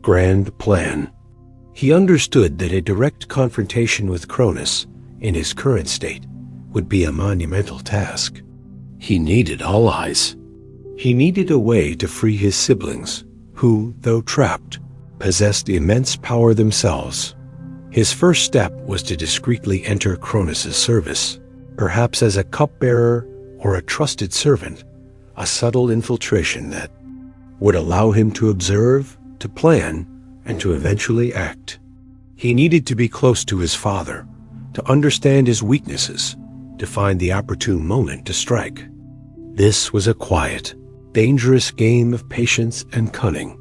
grand plan. He understood that a direct confrontation with Cronus in his current state would be a monumental task. He needed allies. He needed a way to free his siblings, who, though trapped, possessed immense power themselves. His first step was to discreetly enter Cronus's service, perhaps as a cupbearer or a trusted servant, a subtle infiltration that would allow him to observe, to plan, and to eventually act. He needed to be close to his father, to understand his weaknesses, to find the opportune moment to strike. This was a quiet, dangerous game of patience and cunning.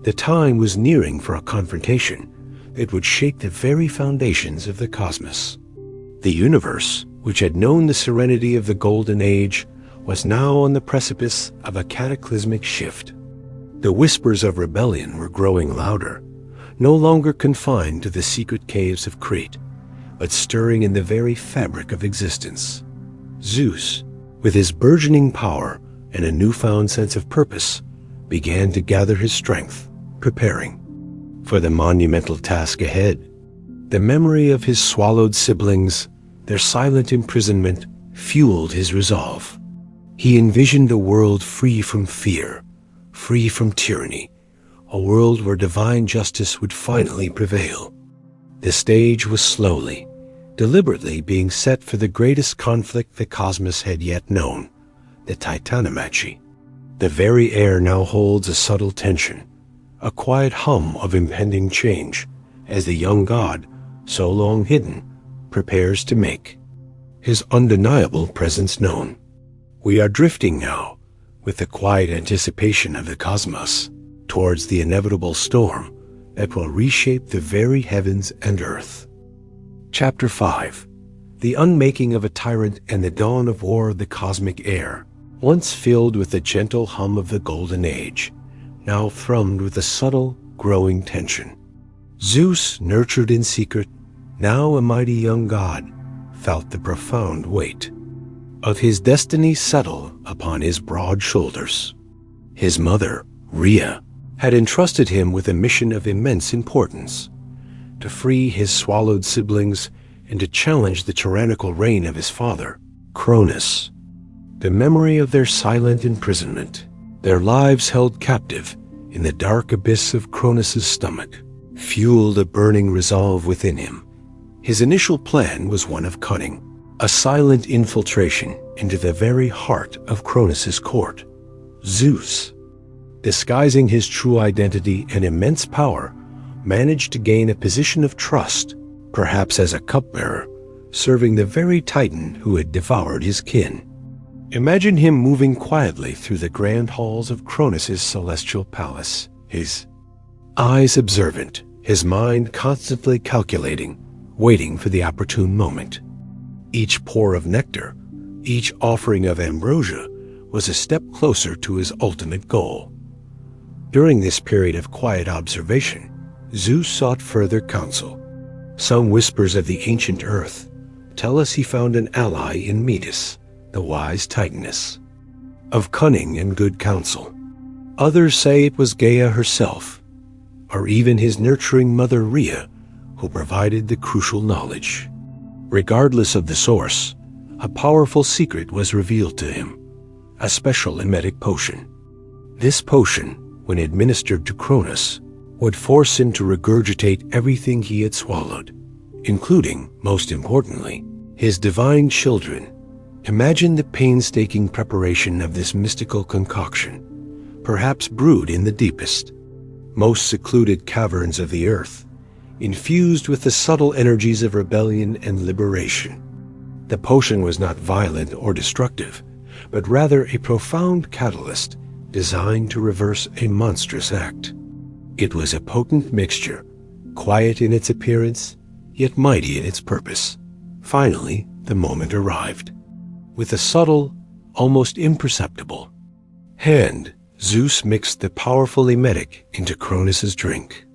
The time was nearing for a confrontation that would shake the very foundations of the cosmos. The universe, which had known the serenity of the Golden Age, was now on the precipice of a cataclysmic shift. The whispers of rebellion were growing louder, no longer confined to the secret caves of Crete, but stirring in the very fabric of existence. Zeus, with his burgeoning power and a newfound sense of purpose, began to gather his strength, preparing for the monumental task ahead. The memory of his swallowed siblings, their silent imprisonment, fueled his resolve. He envisioned a world free from fear, free from tyranny, a world where divine justice would finally prevail. The stage was slowly, deliberately being set for the greatest conflict the cosmos had yet known, the Titanomachy. The very air now holds a subtle tension, a quiet hum of impending change, as the young god, so long hidden, prepares to make his undeniable presence known. We are drifting now, with the quiet anticipation of the cosmos, towards the inevitable storm that will reshape the very heavens and earth. Chapter 5. The Unmaking of a Tyrant and the Dawn of War of the Cosmic Air, once filled with the gentle hum of the Golden Age, now thrummed with a subtle, growing tension. Zeus, nurtured in secret, now a mighty young god, felt the profound weight of his destiny settle upon his broad shoulders. His mother, Rhea, had entrusted him with a mission of immense importance, to free his swallowed siblings and to challenge the tyrannical reign of his father, Cronus. The memory of their silent imprisonment, their lives held captive in the dark abyss of Cronus's stomach, fueled a burning resolve within him. His initial plan was one of cunning, a silent infiltration into the very heart of Cronus's court. Zeus, disguising his true identity and immense power, managed to gain a position of trust, perhaps as a cupbearer, serving the very Titan who had devoured his kin. Imagine him moving quietly through the grand halls of Cronus's celestial palace, his eyes observant, his mind constantly calculating, waiting for the opportune moment. Each pour of nectar, each offering of ambrosia, was a step closer to his ultimate goal. During this period of quiet observation, Zeus sought further counsel. Some whispers of the ancient earth tell us he found an ally in Metis, the wise Titaness, of cunning and good counsel. Others say it was Gaia herself, or even his nurturing mother Rhea, who provided the crucial knowledge. Regardless of the source, a powerful secret was revealed to him, a special emetic potion. This potion, when administered to Cronus, would force him to regurgitate everything he had swallowed, including, most importantly, his divine children. Imagine the painstaking preparation of this mystical concoction, perhaps brewed in the deepest, most secluded caverns of the earth, infused with the subtle energies of rebellion and liberation. The potion was not violent or destructive, but rather a profound catalyst designed to reverse a monstrous act. It was a potent mixture, quiet in its appearance, yet mighty in its purpose. Finally, the moment arrived. With a subtle, almost imperceptible hand, Zeus mixed the powerful emetic into Cronus's drink.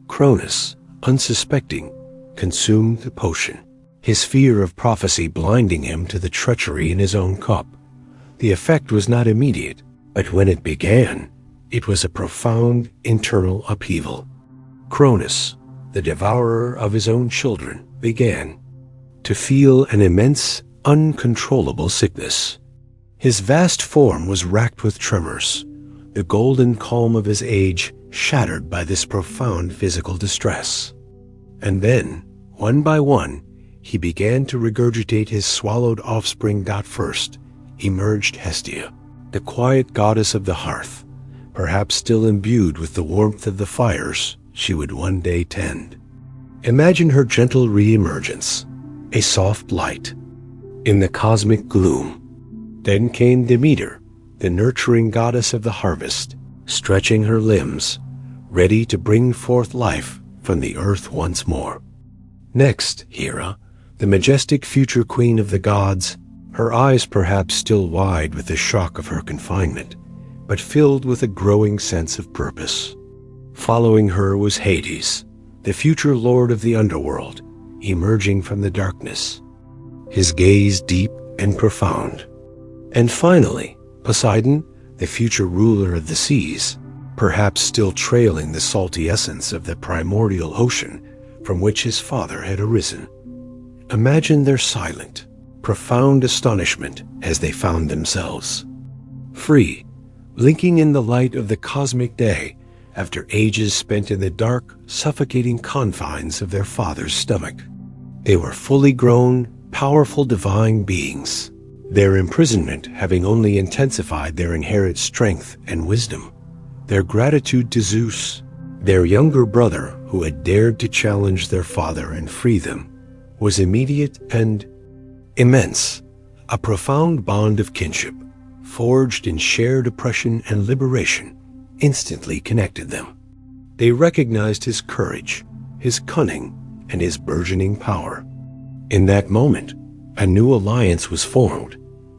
Cronus, unsuspecting, consumed the potion, his fear of prophecy blinding him to the treachery in his own cup. The effect was not immediate, but when it began, it was a profound internal upheaval. Cronus, the devourer of his own children, began to feel an immense, uncontrollable sickness. His vast form was racked with tremors, the golden calm of his age shattered by this profound physical distress. And then, one by one, he began to regurgitate his swallowed offspring. First emerged Hestia, the quiet goddess of the hearth, perhaps still imbued with the warmth of the fires she would one day tend. Imagine her gentle re-emergence, a soft light in the cosmic gloom. Then came Demeter, the nurturing goddess of the harvest, stretching her limbs, ready to bring forth life from the earth once more. Next, Hera, the majestic future queen of the gods, her eyes perhaps still wide with the shock of her confinement, but filled with a growing sense of purpose. Following her was Hades, the future lord of the underworld, emerging from the darkness, his gaze deep and profound. And finally, Poseidon, the future ruler of the seas, perhaps still trailing the salty essence of the primordial ocean from which his father had arisen. Imagine their silent, profound astonishment as they found themselves free, blinking in the light of the cosmic day after ages spent in the dark, suffocating confines of their father's stomach. They were fully grown, powerful divine beings, their imprisonment having only intensified their inherent strength and wisdom. Their gratitude to Zeus, their younger brother who had dared to challenge their father and free them, was immediate and immense. A profound bond of kinship, forged in shared oppression and liberation, instantly connected them. They recognized his courage, his cunning, and his burgeoning power. In that moment, a new alliance was formed,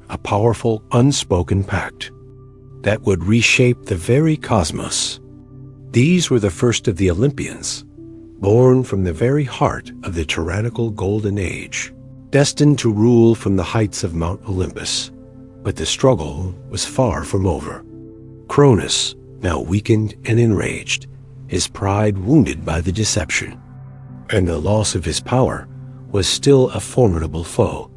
a powerful, unspoken pact that would reshape the very cosmos. These were the first of the Olympians, born from the very heart of the tyrannical Golden Age, destined to rule from the heights of Mount Olympus. But the struggle was far from over. Cronus, now weakened and enraged, his pride wounded by the deception, and the loss of his power, was still a formidable foe.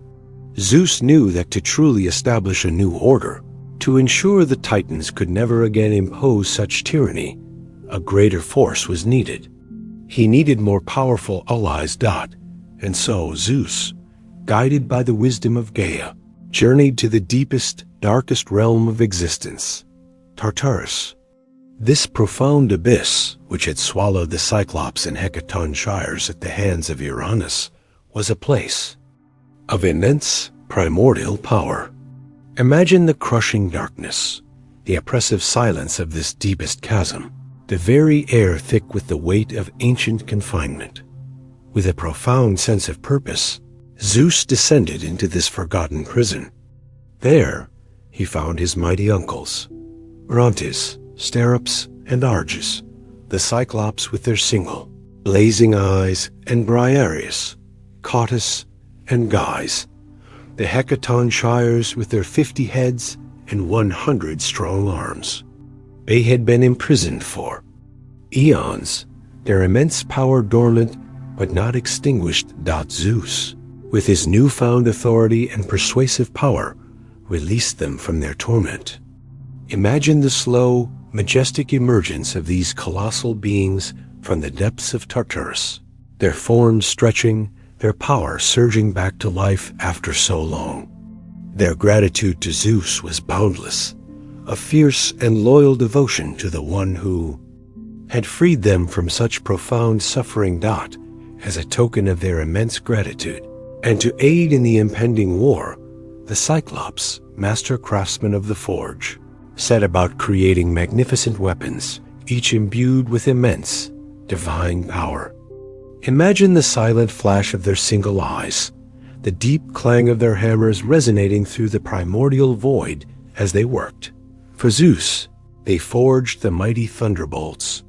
Zeus knew that to truly establish a new order, to ensure the Titans could never again impose such tyranny, a greater force was needed. He needed more powerful allies. And so Zeus, guided by the wisdom of Gaia, journeyed to the deepest, darkest realm of existence, Tartarus. This profound abyss, which had swallowed the Cyclops and Hecaton shires at the hands of Uranus, was a place of immense primordial power. Imagine the crushing darkness, the oppressive silence of this deepest chasm, the very air thick with the weight of ancient confinement. With a profound sense of purpose, Zeus descended into this forgotten prison. There, he found his mighty uncles, Orontes, Sterops, and Argus, the Cyclops with their single, blazing eyes, and Briareus, Cottus, and Guys, the Hecaton shires with their 50 heads and 100 strong arms. They had been imprisoned for eons, their immense power dormant but not extinguished. Zeus, with his newfound authority and persuasive power, released them from their torment. Imagine the slow, majestic emergence of these colossal beings from the depths of Tartarus, their forms stretching, their power surging back to life after so long. Their gratitude to Zeus was boundless, a fierce and loyal devotion to the one who had freed them from such profound suffering. As a token of their immense gratitude, and to aid in the impending war, the Cyclops, master craftsmen of the forge, set about creating magnificent weapons, each imbued with immense, divine power. Imagine the silent flash of their single eyes, the deep clang of their hammers resonating through the primordial void as they worked. For Zeus, they forged the mighty thunderbolts,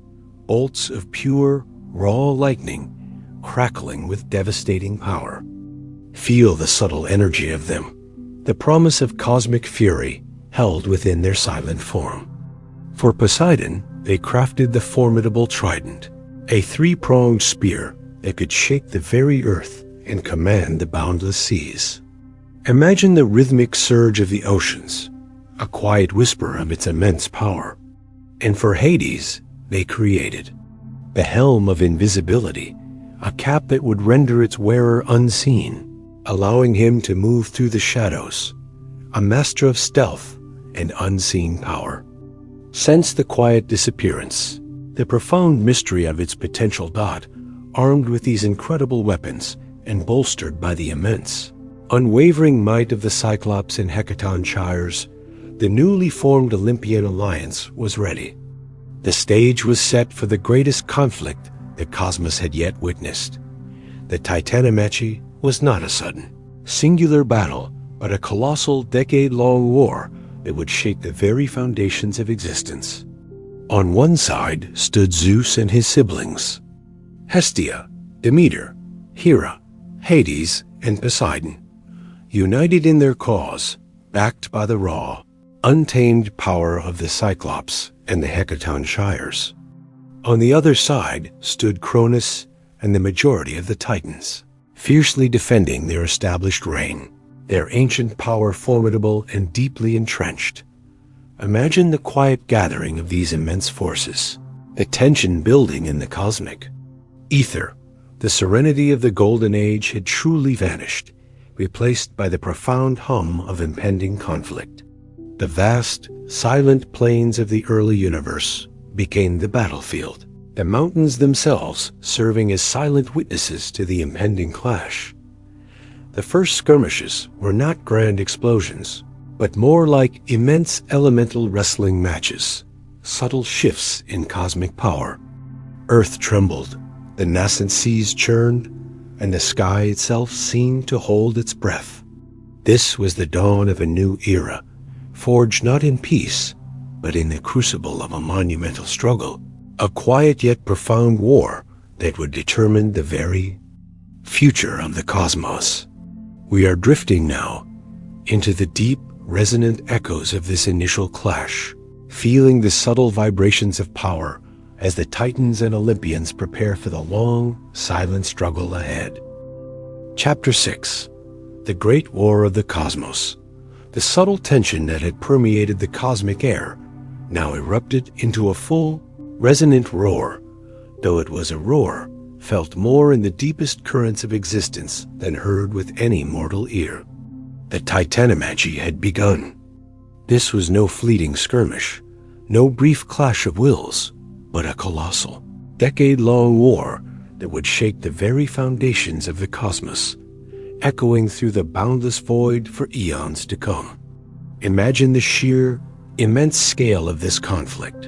bolts of pure, raw lightning, crackling with devastating power. Feel the subtle energy of them, the promise of cosmic fury held within their silent form. For Poseidon, they crafted the formidable Trident, a three-pronged spear that could shake the very earth and command the boundless seas. Imagine the rhythmic surge of the oceans, a quiet whisper of its immense power. And for Hades, they created the helm of invisibility, a cap that would render its wearer unseen, allowing him to move through the shadows, a master of stealth and unseen power. Sense the quiet disappearance, the profound mystery of its potential. Armed with these incredible weapons and bolstered by the immense, unwavering might of the Cyclops and Hecaton shires, the newly formed Olympian alliance was ready. The stage was set for the greatest conflict the cosmos had yet witnessed. The Titanomachy was not a sudden, singular battle, but a colossal decade-long war that would shake the very foundations of existence. On one side stood Zeus and his siblings, Hestia, Demeter, Hera, Hades, and Poseidon, united in their cause, backed by the raw, untamed power of the Cyclops and the Hecaton shires. On the other side stood Cronus and the majority of the Titans, fiercely defending their established reign, their ancient power formidable and deeply entrenched. Imagine the quiet gathering of these immense forces, the tension building in the cosmic ether. The serenity of the Golden Age had truly vanished, replaced by the profound hum of impending conflict. The vast, silent plains of the early universe became the battlefield, the mountains themselves serving as silent witnesses to the impending clash. The first skirmishes were not grand explosions, but more like immense elemental wrestling matches, subtle shifts in cosmic power. Earth trembled, the nascent seas churned, and the sky itself seemed to hold its breath. This was the dawn of a new era, forged not in peace, but in the crucible of a monumental struggle, a quiet yet profound war that would determine the very future of the cosmos. We are drifting now into the deep, resonant echoes of this initial clash, feeling the subtle vibrations of power as the Titans and Olympians prepare for the long, silent struggle ahead. Chapter 6. The Great War of the Cosmos. The subtle tension that had permeated the cosmic air now erupted into a full, resonant roar, though it was a roar felt more in the deepest currents of existence than heard with any mortal ear. The titanomagy had begun. This was no fleeting skirmish, no brief clash of wills, but a colossal, decade-long war that would shake the very foundations of the cosmos, echoing through the boundless void for eons to come. Imagine the sheer, immense scale of this conflict,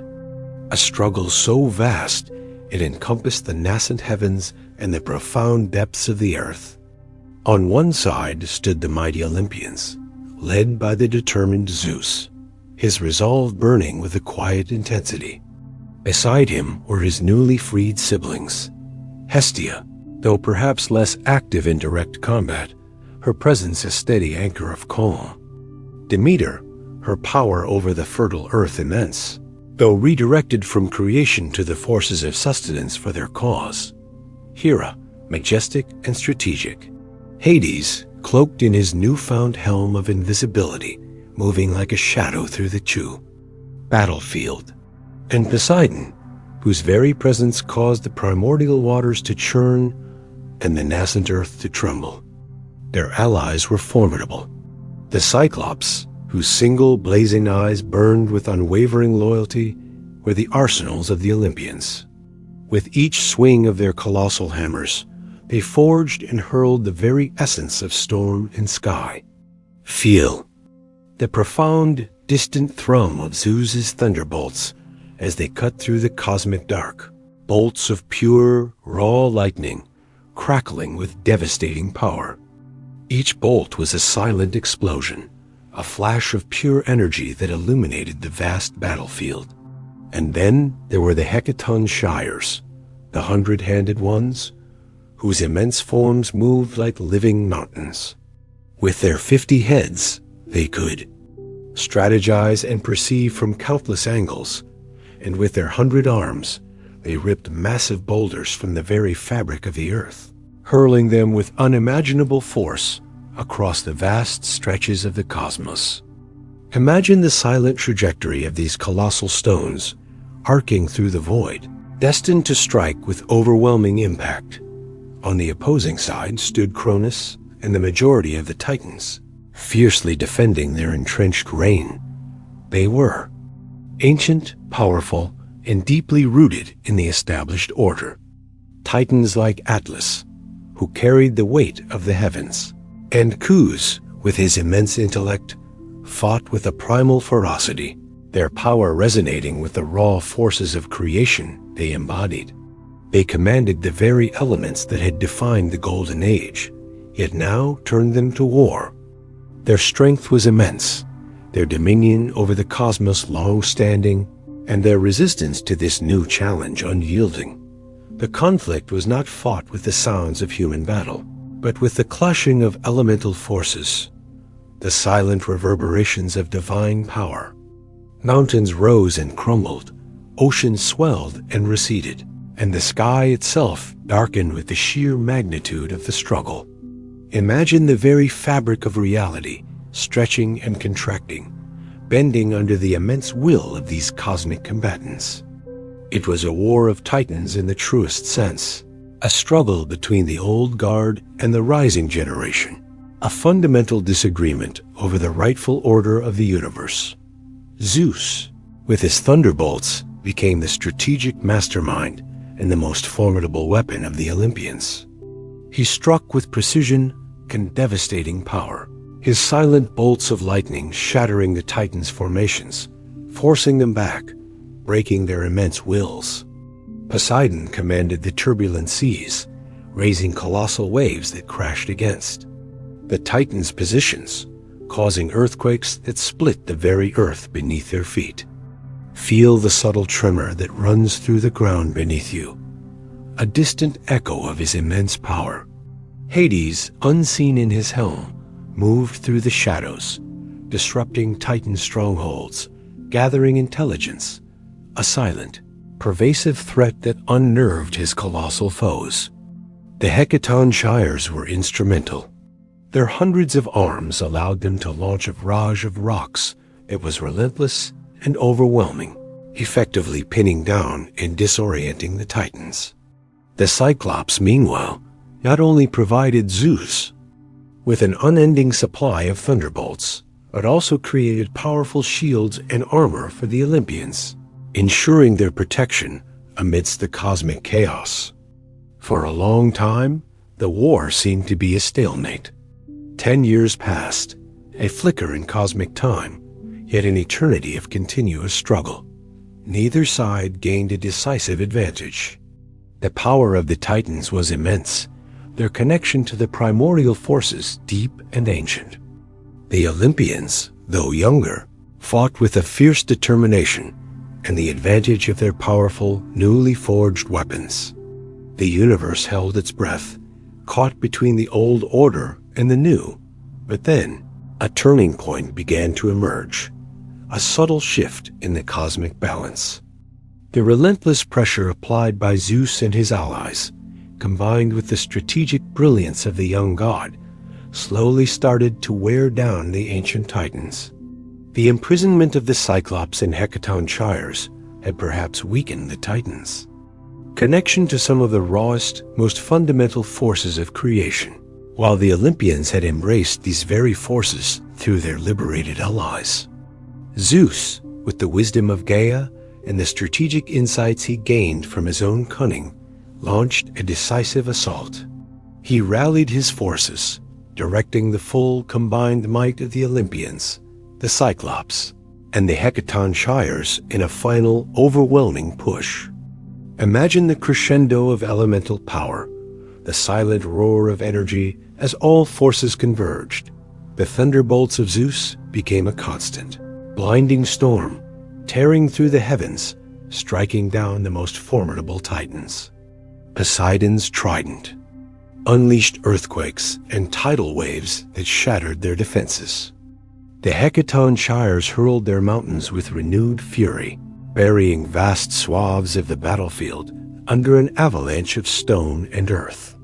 a struggle so vast it encompassed the nascent heavens and the profound depths of the earth. On one side stood the mighty Olympians, led by the determined Zeus, his resolve burning with a quiet intensity. Beside him were his newly freed siblings. Hestia, though perhaps less active in direct combat, her presence a steady anchor of calm. Demeter, her power over the fertile earth immense, though redirected from creation to the forces of sustenance for their cause. Hera, majestic and strategic. Hades, cloaked in his newfound helm of invisibility, moving like a shadow through the battlefield. And Poseidon, whose very presence caused the primordial waters to churn and the nascent earth to tremble. Their allies were formidable. The Cyclops, whose single blazing eyes burned with unwavering loyalty, were the arsenals of the Olympians. With each swing of their colossal hammers, they forged and hurled the very essence of storm and sky. Feel the profound, distant thrum of Zeus's thunderbolts as they cut through the cosmic dark, bolts of pure, raw lightning, crackling with devastating power. Each bolt was a silent explosion, a flash of pure energy that illuminated the vast battlefield. And then there were the Hecaton Shires, the 100-handed ones, whose immense forms moved like living mountains. With their 50 heads, they could strategize and perceive from countless angles, and with their 100 arms, they ripped massive boulders from the very fabric of the earth, hurling them with unimaginable force across the vast stretches of the cosmos. Imagine the silent trajectory of these colossal stones, arcing through the void, destined to strike with overwhelming impact. On the opposing side stood Cronus and the majority of the Titans, fiercely defending their entrenched reign. They were ancient, powerful, and deeply rooted in the established order. Titans like Atlas, who carried the weight of the heavens, and Zeus, with his immense intellect, fought with a primal ferocity, their power resonating with the raw forces of creation they embodied. They commanded the very elements that had defined the Golden Age, yet now turned them to war. Their strength was immense, their dominion over the cosmos long-standing, and their resistance to this new challenge unyielding. The conflict was not fought with the sounds of human battle, but with the clashing of elemental forces, the silent reverberations of divine power. Mountains rose and crumbled, oceans swelled and receded, and the sky itself darkened with the sheer magnitude of the struggle. Imagine the very fabric of reality stretching and contracting, bending under the immense will of these cosmic combatants. It was a war of titans in the truest sense, a struggle between the old guard and the rising generation, a fundamental disagreement over the rightful order of the universe. Zeus, with his thunderbolts, became the strategic mastermind and the most formidable weapon of the Olympians. He struck with precision and devastating power, his silent bolts of lightning shattering the Titans' formations, forcing them back, breaking their immense wills. Poseidon commanded the turbulent seas, raising colossal waves that crashed against the Titans' positions, causing earthquakes that split the very earth beneath their feet. Feel the subtle tremor that runs through the ground beneath you, a distant echo of his immense power. Hades, unseen in his helm, moved through the shadows, disrupting Titan strongholds, gathering intelligence, a silent, pervasive threat that unnerved his colossal foes. The Hecaton Shires were instrumental. Their hundreds of arms allowed them to launch a barrage of rocks. It was relentless and overwhelming, effectively pinning down and disorienting the Titans. The Cyclops, meanwhile, not only provided Zeus with an unending supply of thunderbolts, but also created powerful shields and armor for the Olympians, ensuring their protection amidst the cosmic chaos. For a long time, the war seemed to be a stalemate. 10 years passed, a flicker in cosmic time, yet an eternity of continuous struggle. Neither side gained a decisive advantage. The power of the Titans was immense, their connection to the primordial forces deep and ancient. The Olympians, though younger, fought with a fierce determination and the advantage of their powerful, newly forged weapons. The universe held its breath, caught between the old order and the new. But then, a turning point began to emerge, a subtle shift in the cosmic balance. The relentless pressure applied by Zeus and his allies, combined with the strategic brilliance of the young god, slowly started to wear down the ancient Titans. The imprisonment of the Cyclops in Hecaton Shires had perhaps weakened the Titans. Connection to some of the rawest, most fundamental forces of creation, while the Olympians had embraced these very forces through their liberated allies. Zeus, with the wisdom of Gaia and the strategic insights he gained from his own cunning, launched a decisive assault. He rallied his forces, directing the full combined might of the Olympians, the Cyclops, and the Hecaton Shires in a final, overwhelming push. Imagine the crescendo of elemental power, the silent roar of energy as all forces converged. The thunderbolts of Zeus became a constant, blinding storm, tearing through the heavens, striking down the most formidable Titans. Poseidon's trident unleashed earthquakes and tidal waves that shattered their defenses. The Hecaton Shires hurled their mountains with renewed fury, burying vast swaths of the battlefield under an avalanche of stone and earth.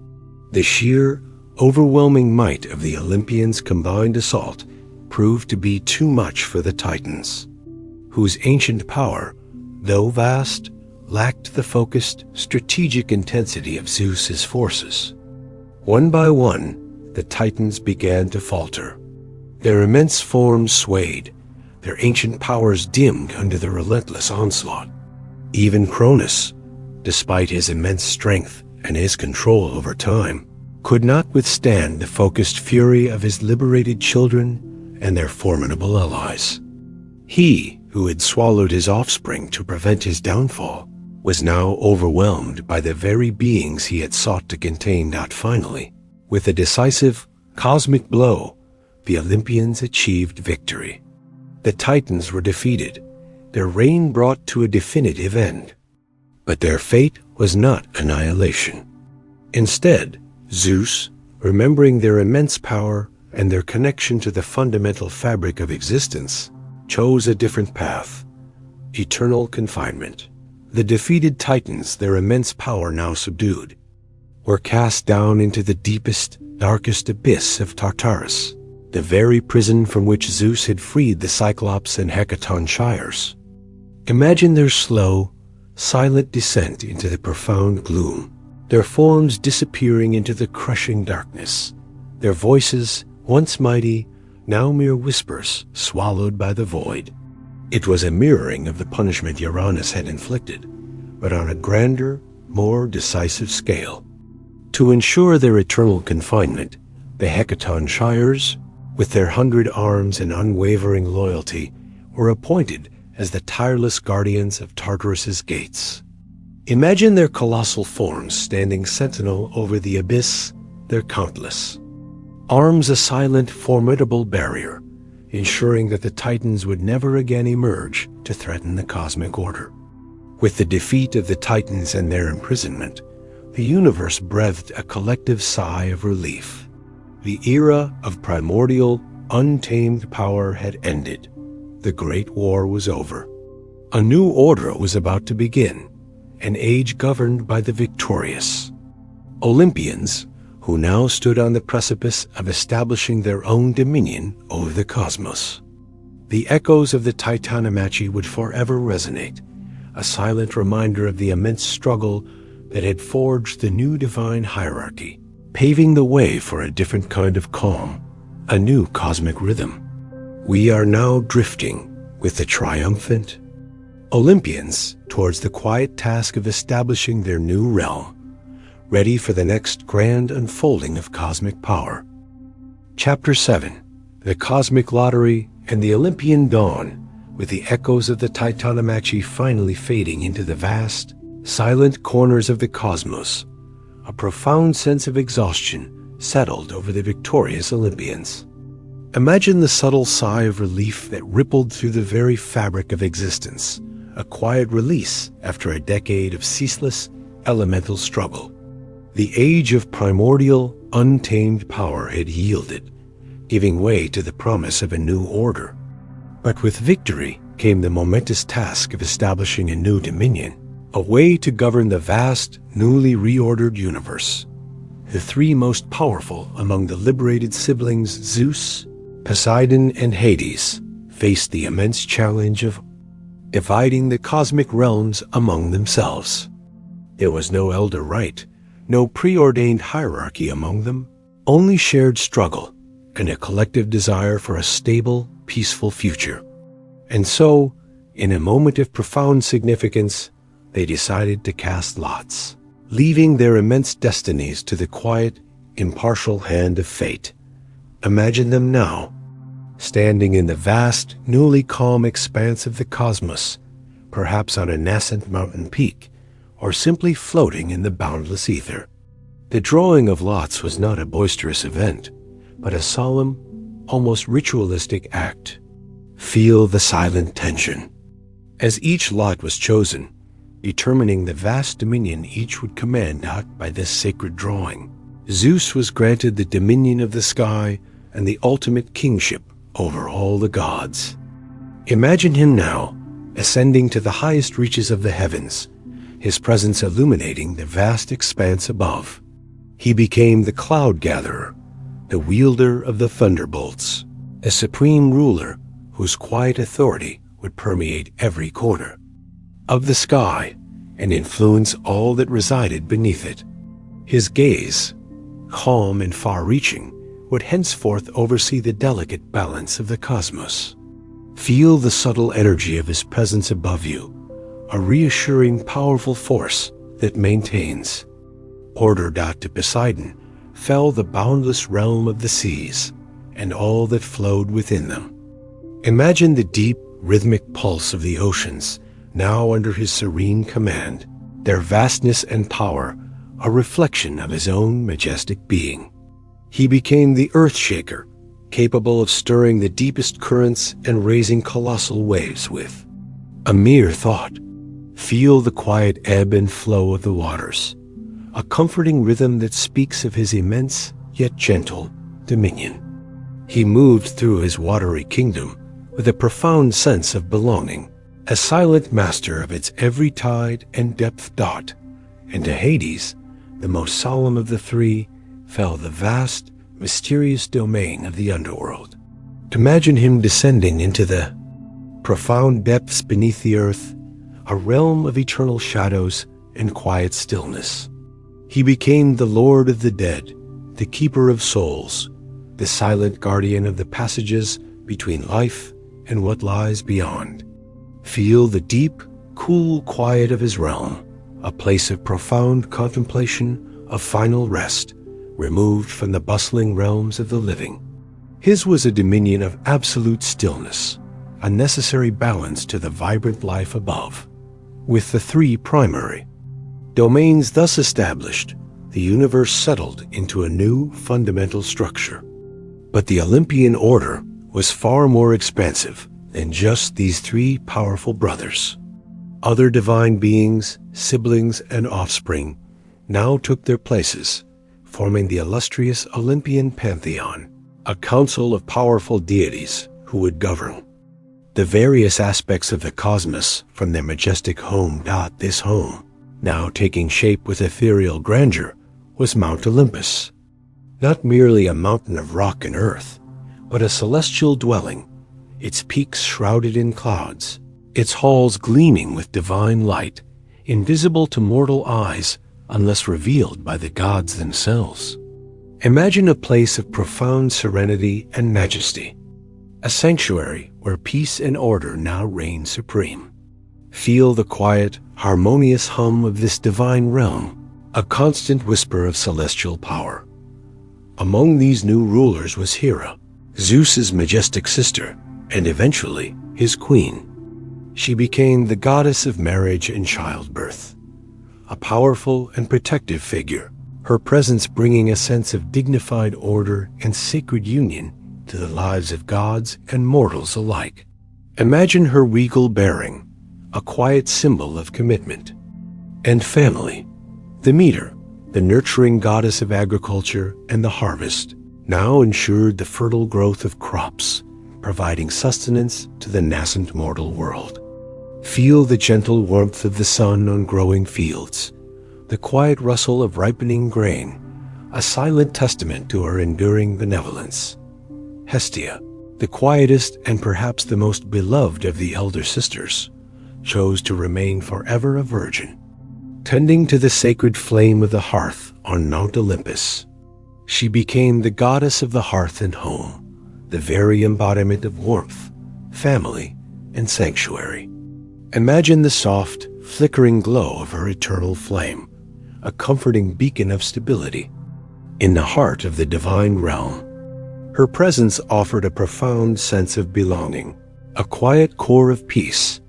The sheer, overwhelming might of the Olympians' combined assault proved to be too much for the Titans, whose ancient power, though vast, lacked the focused, strategic intensity of Zeus's forces. One by one, the Titans began to falter. Their immense forms swayed, their ancient powers dimmed under the relentless onslaught. Even Cronus, despite his immense strength and his control over time, could not withstand the focused fury of his liberated children and their formidable allies. He, who had swallowed his offspring to prevent his downfall, was now overwhelmed by the very beings he had sought to contain. Finally, with a decisive, cosmic blow, the Olympians achieved victory. The Titans were defeated, their reign brought to a definitive end. But their fate was not annihilation. Instead, Zeus, remembering their immense power and their connection to the fundamental fabric of existence, chose a different path: eternal confinement. The defeated Titans, their immense power now subdued, were cast down into the deepest, darkest abyss of Tartarus, the very prison from which Zeus had freed the Cyclops and Hecaton Shires. Imagine their slow, silent descent into the profound gloom, their forms disappearing into the crushing darkness, their voices, once mighty, now mere whispers swallowed by the void. It was a mirroring of the punishment Uranus had inflicted, but on a grander, more decisive scale. To ensure their eternal confinement, the Hecaton Shires, with their 100 arms and unwavering loyalty, were appointed as the tireless guardians of Tartarus's gates. Imagine their colossal forms standing sentinel over the abyss, their countless. Arms a silent, formidable barrier, ensuring that the Titans would never again emerge to threaten the cosmic order. With the defeat of the Titans and their imprisonment, the universe breathed a collective sigh of relief. The era of primordial, untamed power had ended. The Great War was over. A new order was about to begin, an age governed by the victorious. Olympians, who now stood on the precipice of establishing their own dominion over the cosmos. The echoes of the Titanomachy would forever resonate, a silent reminder of the immense struggle that had forged the new divine hierarchy, paving the way for a different kind of calm, a new cosmic rhythm. We are now drifting with the triumphant Olympians towards the quiet task of establishing their new realm, ready for the next grand unfolding of cosmic power. Chapter 7. The Cosmic Lottery and the Olympian Dawn, with the echoes of the Titanomachy finally fading into the vast, silent corners of the cosmos. A profound sense of exhaustion settled over the victorious Olympians. Imagine the subtle sigh of relief that rippled through the very fabric of existence, a quiet release after a decade of ceaseless, elemental struggle. The age of primordial, untamed power had yielded, giving way to the promise of a new order. But with victory came the momentous task of establishing a new dominion, a way to govern the vast, newly reordered universe. The three most powerful among the liberated siblings Zeus, Poseidon, and Hades faced the immense challenge of dividing the cosmic realms among themselves. There was no elder right, no preordained hierarchy among them, only shared struggle and a collective desire for a stable, peaceful future. And so, in a moment of profound significance, they decided to cast lots, leaving their immense destinies to the quiet, impartial hand of fate. Imagine them now, standing in the vast, newly calm expanse of the cosmos, perhaps on a nascent mountain peak, or simply floating in the boundless ether. The drawing of lots was not a boisterous event, but a solemn, almost ritualistic act. Feel the silent tension. As each lot was chosen, determining the vast dominion each would command out by this sacred drawing, Zeus was granted the dominion of the sky and the ultimate kingship over all the gods. Imagine him now, ascending to the highest reaches of the heavens, his presence illuminating the vast expanse above. He became the cloud gatherer, the wielder of the thunderbolts, a supreme ruler whose quiet authority would permeate every corner of the sky and influence all that resided beneath it. His gaze, calm and far-reaching, would henceforth oversee the delicate balance of the cosmos. Feel the subtle energy of his presence above you, a reassuring, powerful force that maintains. Ordered out to Poseidon fell the boundless realm of the seas and all that flowed within them. Imagine the deep, rhythmic pulse of the oceans, now under his serene command, their vastness and power a reflection of his own majestic being. He became the earth shaker, capable of stirring the deepest currents and raising colossal waves with a mere thought. Feel the quiet ebb and flow of the waters, a comforting rhythm that speaks of his immense, yet gentle, dominion. He moved through his watery kingdom with a profound sense of belonging, a silent master of its every tide and depth dot, and to Hades, the most solemn of the three, fell the vast, mysterious domain of the underworld. Imagine him descending into the profound depths beneath the earth, a realm of eternal shadows and quiet stillness. He became the Lord of the dead, the keeper of souls, the silent guardian of the passages between life and what lies beyond. Feel the deep, cool quiet of his realm, a place of profound contemplation, of final rest, removed from the bustling realms of the living. His was a dominion of absolute stillness, a necessary balance to the vibrant life above. With the three primary domains thus established, the universe settled into a new fundamental structure. But the Olympian order was far more expansive than just these three powerful brothers. Other divine beings, siblings, and offspring now took their places, forming the illustrious Olympian pantheon, a council of powerful deities who would govern the various aspects of the cosmos from their majestic home. This home, now taking shape with ethereal grandeur, was Mount Olympus. Not merely a mountain of rock and earth, but a celestial dwelling, its peaks shrouded in clouds, its halls gleaming with divine light, invisible to mortal eyes unless revealed by the gods themselves. Imagine a place of profound serenity and majesty, a sanctuary where peace and order now reign supreme. Feel the quiet, harmonious hum of this divine realm, a constant whisper of celestial power. Among these new rulers was Hera, Zeus's majestic sister, and eventually his queen. She became the goddess of marriage and childbirth, a powerful and protective figure, her presence bringing a sense of dignified order and sacred union to the lives of gods and mortals alike. Imagine her regal bearing, a quiet symbol of commitment. And family, the meter, the nurturing goddess of agriculture and the harvest, now ensured the fertile growth of crops, providing sustenance to the nascent mortal world. Feel the gentle warmth of the sun on growing fields, the quiet rustle of ripening grain, a silent testament to her enduring benevolence. Hestia, the quietest and perhaps the most beloved of the elder sisters, chose to remain forever a virgin, tending to the sacred flame of the hearth on Mount Olympus. She became the goddess of the hearth and home, the very embodiment of warmth, family, and sanctuary. Imagine the soft, flickering glow of her eternal flame, a comforting beacon of stability. In the heart of the divine realm, her presence offered a profound sense of belonging, a quiet core of peace.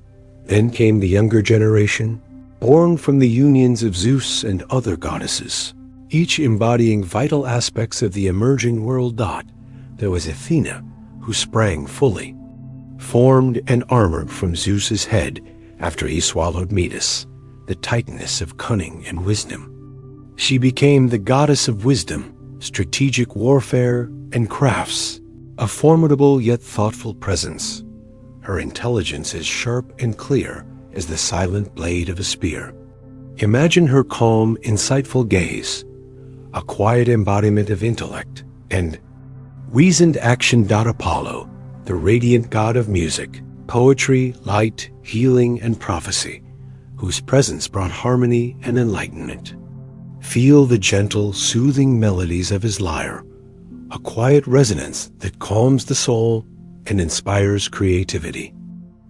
Then came the younger generation, born from the unions of Zeus and other goddesses, each embodying vital aspects of the emerging world. There was Athena, who sprang fully, formed and armored from Zeus's head after he swallowed Metis, the titaness of cunning and wisdom. She became the goddess of wisdom, strategic warfare, and crafts, a formidable yet thoughtful presence. Her intelligence as sharp and clear as the silent blade of a spear. Imagine her calm, insightful gaze, a quiet embodiment of intellect, and reasoned action. Apollo, the radiant god of music, poetry, light, healing, and prophecy, whose presence brought harmony and enlightenment. Feel the gentle, soothing melodies of his lyre, a quiet resonance that calms the soul and inspires creativity.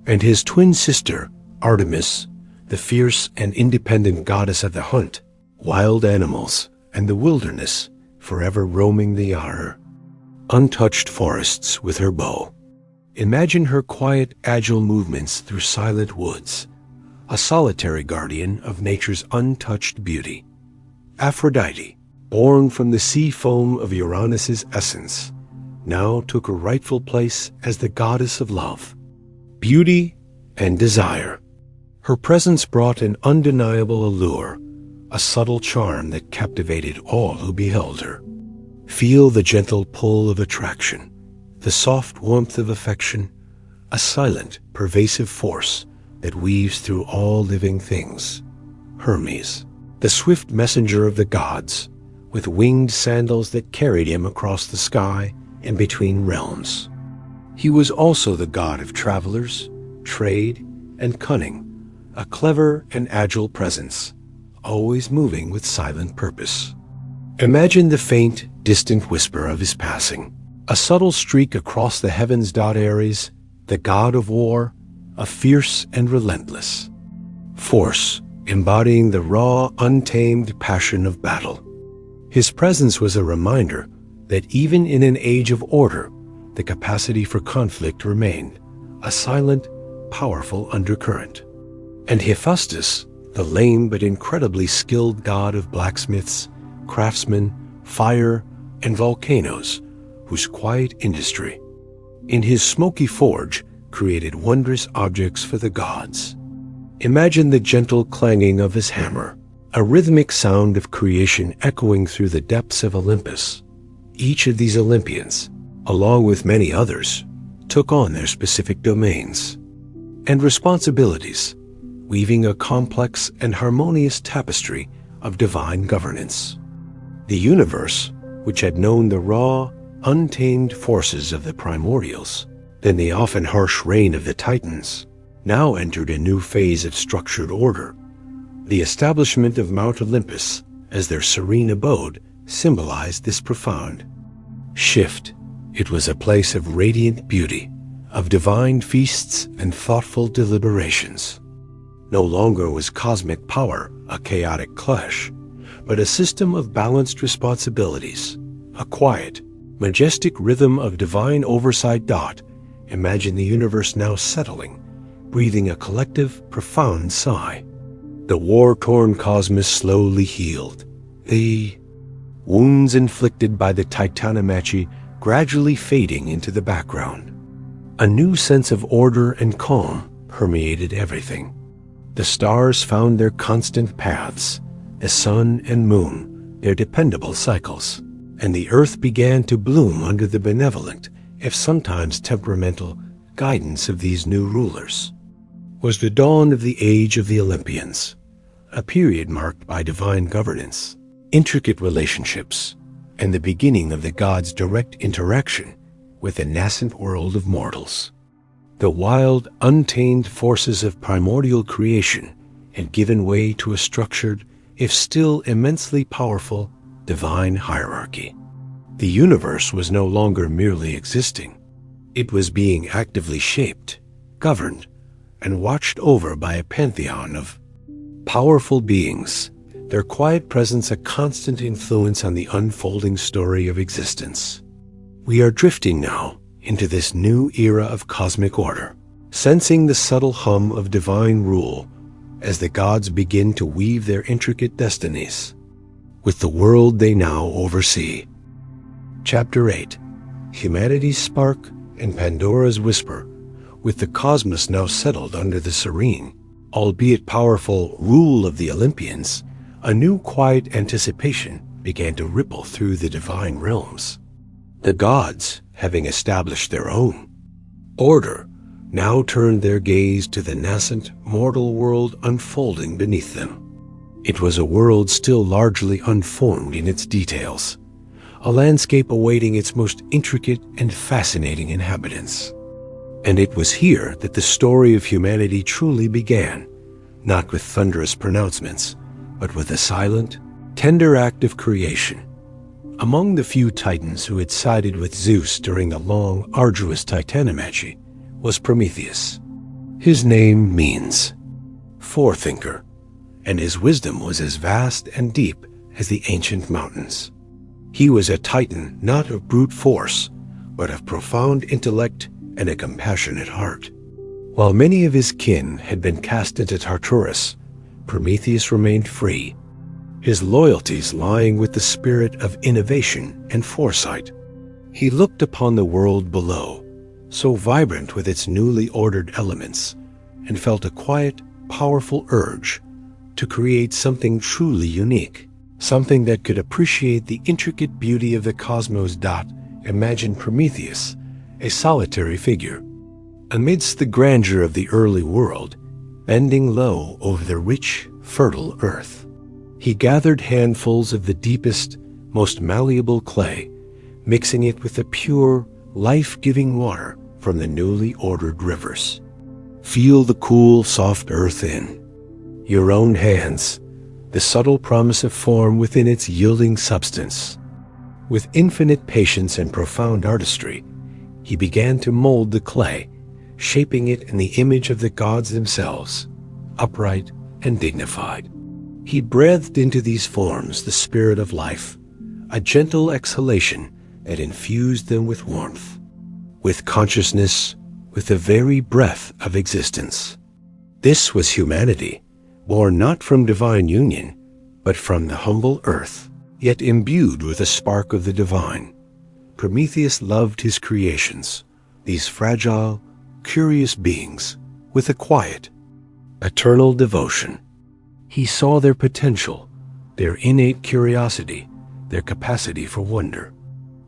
And his twin sister, Artemis, the fierce and independent goddess of the hunt, wild animals, and the wilderness, forever roaming the untouched forests with her bow. Imagine her quiet, agile movements through silent woods, a solitary guardian of nature's untouched beauty. Aphrodite, born from the sea foam of Uranus's essence, now took a rightful place as the goddess of love, beauty, and desire. Her presence brought an undeniable allure, a subtle charm that captivated all who beheld her. Feel the gentle pull of attraction, the soft warmth of affection, a silent, pervasive force that weaves through all living things. Hermes, the swift messenger of the gods, with winged sandals that carried him across the sky and between realms. He was also the god of travelers, trade, and cunning, a clever and agile presence, always moving with silent purpose. Imagine the faint, distant whisper of his passing, a subtle streak across the heavens. Ares, the god of war, a fierce and relentless force, embodying the raw, untamed passion of battle. His presence was a reminder that even in an age of order, the capacity for conflict remained, a silent, powerful undercurrent. And Hephaestus, the lame but incredibly skilled god of blacksmiths, craftsmen, fire, and volcanoes, whose quiet industry, in his smoky forge, created wondrous objects for the gods. Imagine the gentle clanging of his hammer, a rhythmic sound of creation echoing through the depths of Olympus. Each of these Olympians, along with many others, took on their specific domains and responsibilities, weaving a complex and harmonious tapestry of divine governance. The universe, which had known the raw, untamed forces of the primordials, then the often harsh reign of the Titans, now entered a new phase of structured order. The establishment of Mount Olympus as their serene abode symbolized this profound shift. It was a place of radiant beauty, of divine feasts and thoughtful deliberations. No longer was cosmic power a chaotic clash, but a system of balanced responsibilities, a quiet, majestic rhythm of divine oversight. Imagine the universe now settling, breathing a collective, profound sigh. The war-torn cosmos slowly healed, the wounds inflicted by the Titanomachy gradually fading into the background. A new sense of order and calm permeated everything. The stars found their constant paths, the sun and moon their dependable cycles, and the earth began to bloom under the benevolent, if sometimes temperamental, guidance of these new rulers. Was the dawn of the age of the Olympians, a period marked by divine governance, intricate relationships, and the beginning of the gods' direct interaction with the nascent world of mortals. The wild, untamed forces of primordial creation had given way to a structured, if still immensely powerful, divine hierarchy. The universe was no longer merely existing. It was being actively shaped, governed, and watched over by a pantheon of powerful beings, their quiet presence a constant influence on the unfolding story of existence. We are drifting now into this new era of cosmic order, sensing the subtle hum of divine rule as the gods begin to weave their intricate destinies with the world they now oversee. Chapter 8. Humanity's Spark and Pandora's Whisper. With the cosmos now settled under the serene, albeit powerful, rule of the Olympians, a new quiet anticipation began to ripple through the divine realms. The gods, having established their own order, now turned their gaze to the nascent, mortal world unfolding beneath them. It was a world still largely unformed in its details, a landscape awaiting its most intricate and fascinating inhabitants. And it was here that the story of humanity truly began, not with thunderous pronouncements, but with a silent, tender act of creation. Among the few Titans who had sided with Zeus during the long, arduous Titanomachy was Prometheus. His name means forethinker, and his wisdom was as vast and deep as the ancient mountains. He was a Titan not of brute force, but of profound intellect and a compassionate heart. While many of his kin had been cast into Tartarus, Prometheus remained free, his loyalties lying with the spirit of innovation and foresight. He looked upon the world below, so vibrant with its newly ordered elements, and felt a quiet, powerful urge to create something truly unique, something that could appreciate the intricate beauty of the cosmos. Imagine Prometheus, a solitary figure, amidst the grandeur of the early world, bending low over the rich, fertile earth. He gathered handfuls of the deepest, most malleable clay, mixing it with the pure, life-giving water from the newly ordered rivers. Feel the cool, soft earth in your own hands, the subtle promise of form within its yielding substance. With infinite patience and profound artistry, he began to mold the clay, shaping it in the image of the gods themselves, upright and dignified. He breathed into these forms the spirit of life, a gentle exhalation that infused them with warmth, with consciousness, with the very breath of existence. This was humanity, born not from divine union, but from the humble earth, yet imbued with a spark of the divine. Prometheus loved his creations, these fragile, curious beings, with a quiet, eternal devotion. He saw their potential, their innate curiosity, their capacity for wonder.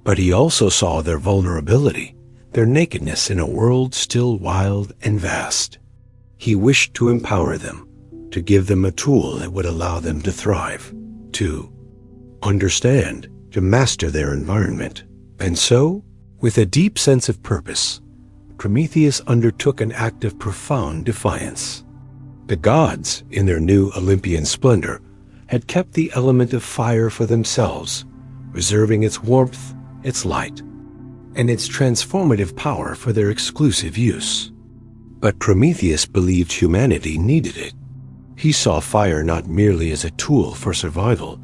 But he also saw their vulnerability, their nakedness in a world still wild and vast. He wished to empower them, to give them a tool that would allow them to thrive, to understand, to master their environment. And so, with a deep sense of purpose, Prometheus undertook an act of profound defiance. The gods, in their new Olympian splendor, had kept the element of fire for themselves, reserving its warmth, its light, and its transformative power for their exclusive use. But Prometheus believed humanity needed it. He saw fire not merely as a tool for survival,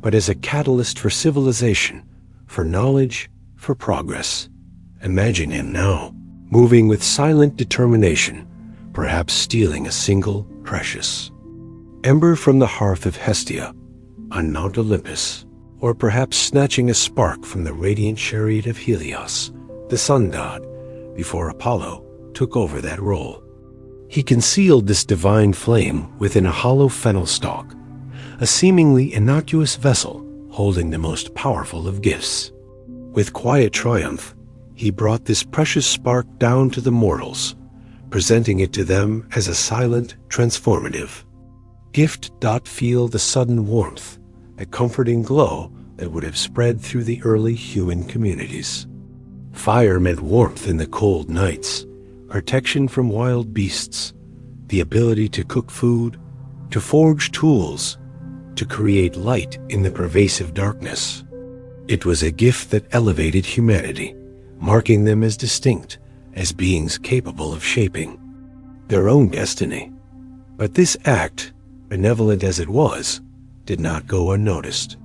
but as a catalyst for civilization, for knowledge, for progress. Imagine him now, moving with silent determination, perhaps stealing a single precious ember from the hearth of Hestia on Mount Olympus, or perhaps snatching a spark from the radiant chariot of Helios, the sun god, before Apollo took over that role. He concealed this divine flame within a hollow fennel stalk, a seemingly innocuous vessel holding the most powerful of gifts. With quiet triumph, he brought this precious spark down to the mortals, presenting it to them as a silent, transformative gift. Feel the sudden warmth, a comforting glow that would have spread through the early human communities. Fire meant warmth in the cold nights, protection from wild beasts, the ability to cook food, to forge tools, to create light in the pervasive darkness. It was a gift that elevated humanity, marking them as distinct, as beings capable of shaping their own destiny. But this act, benevolent as it was, did not go unnoticed.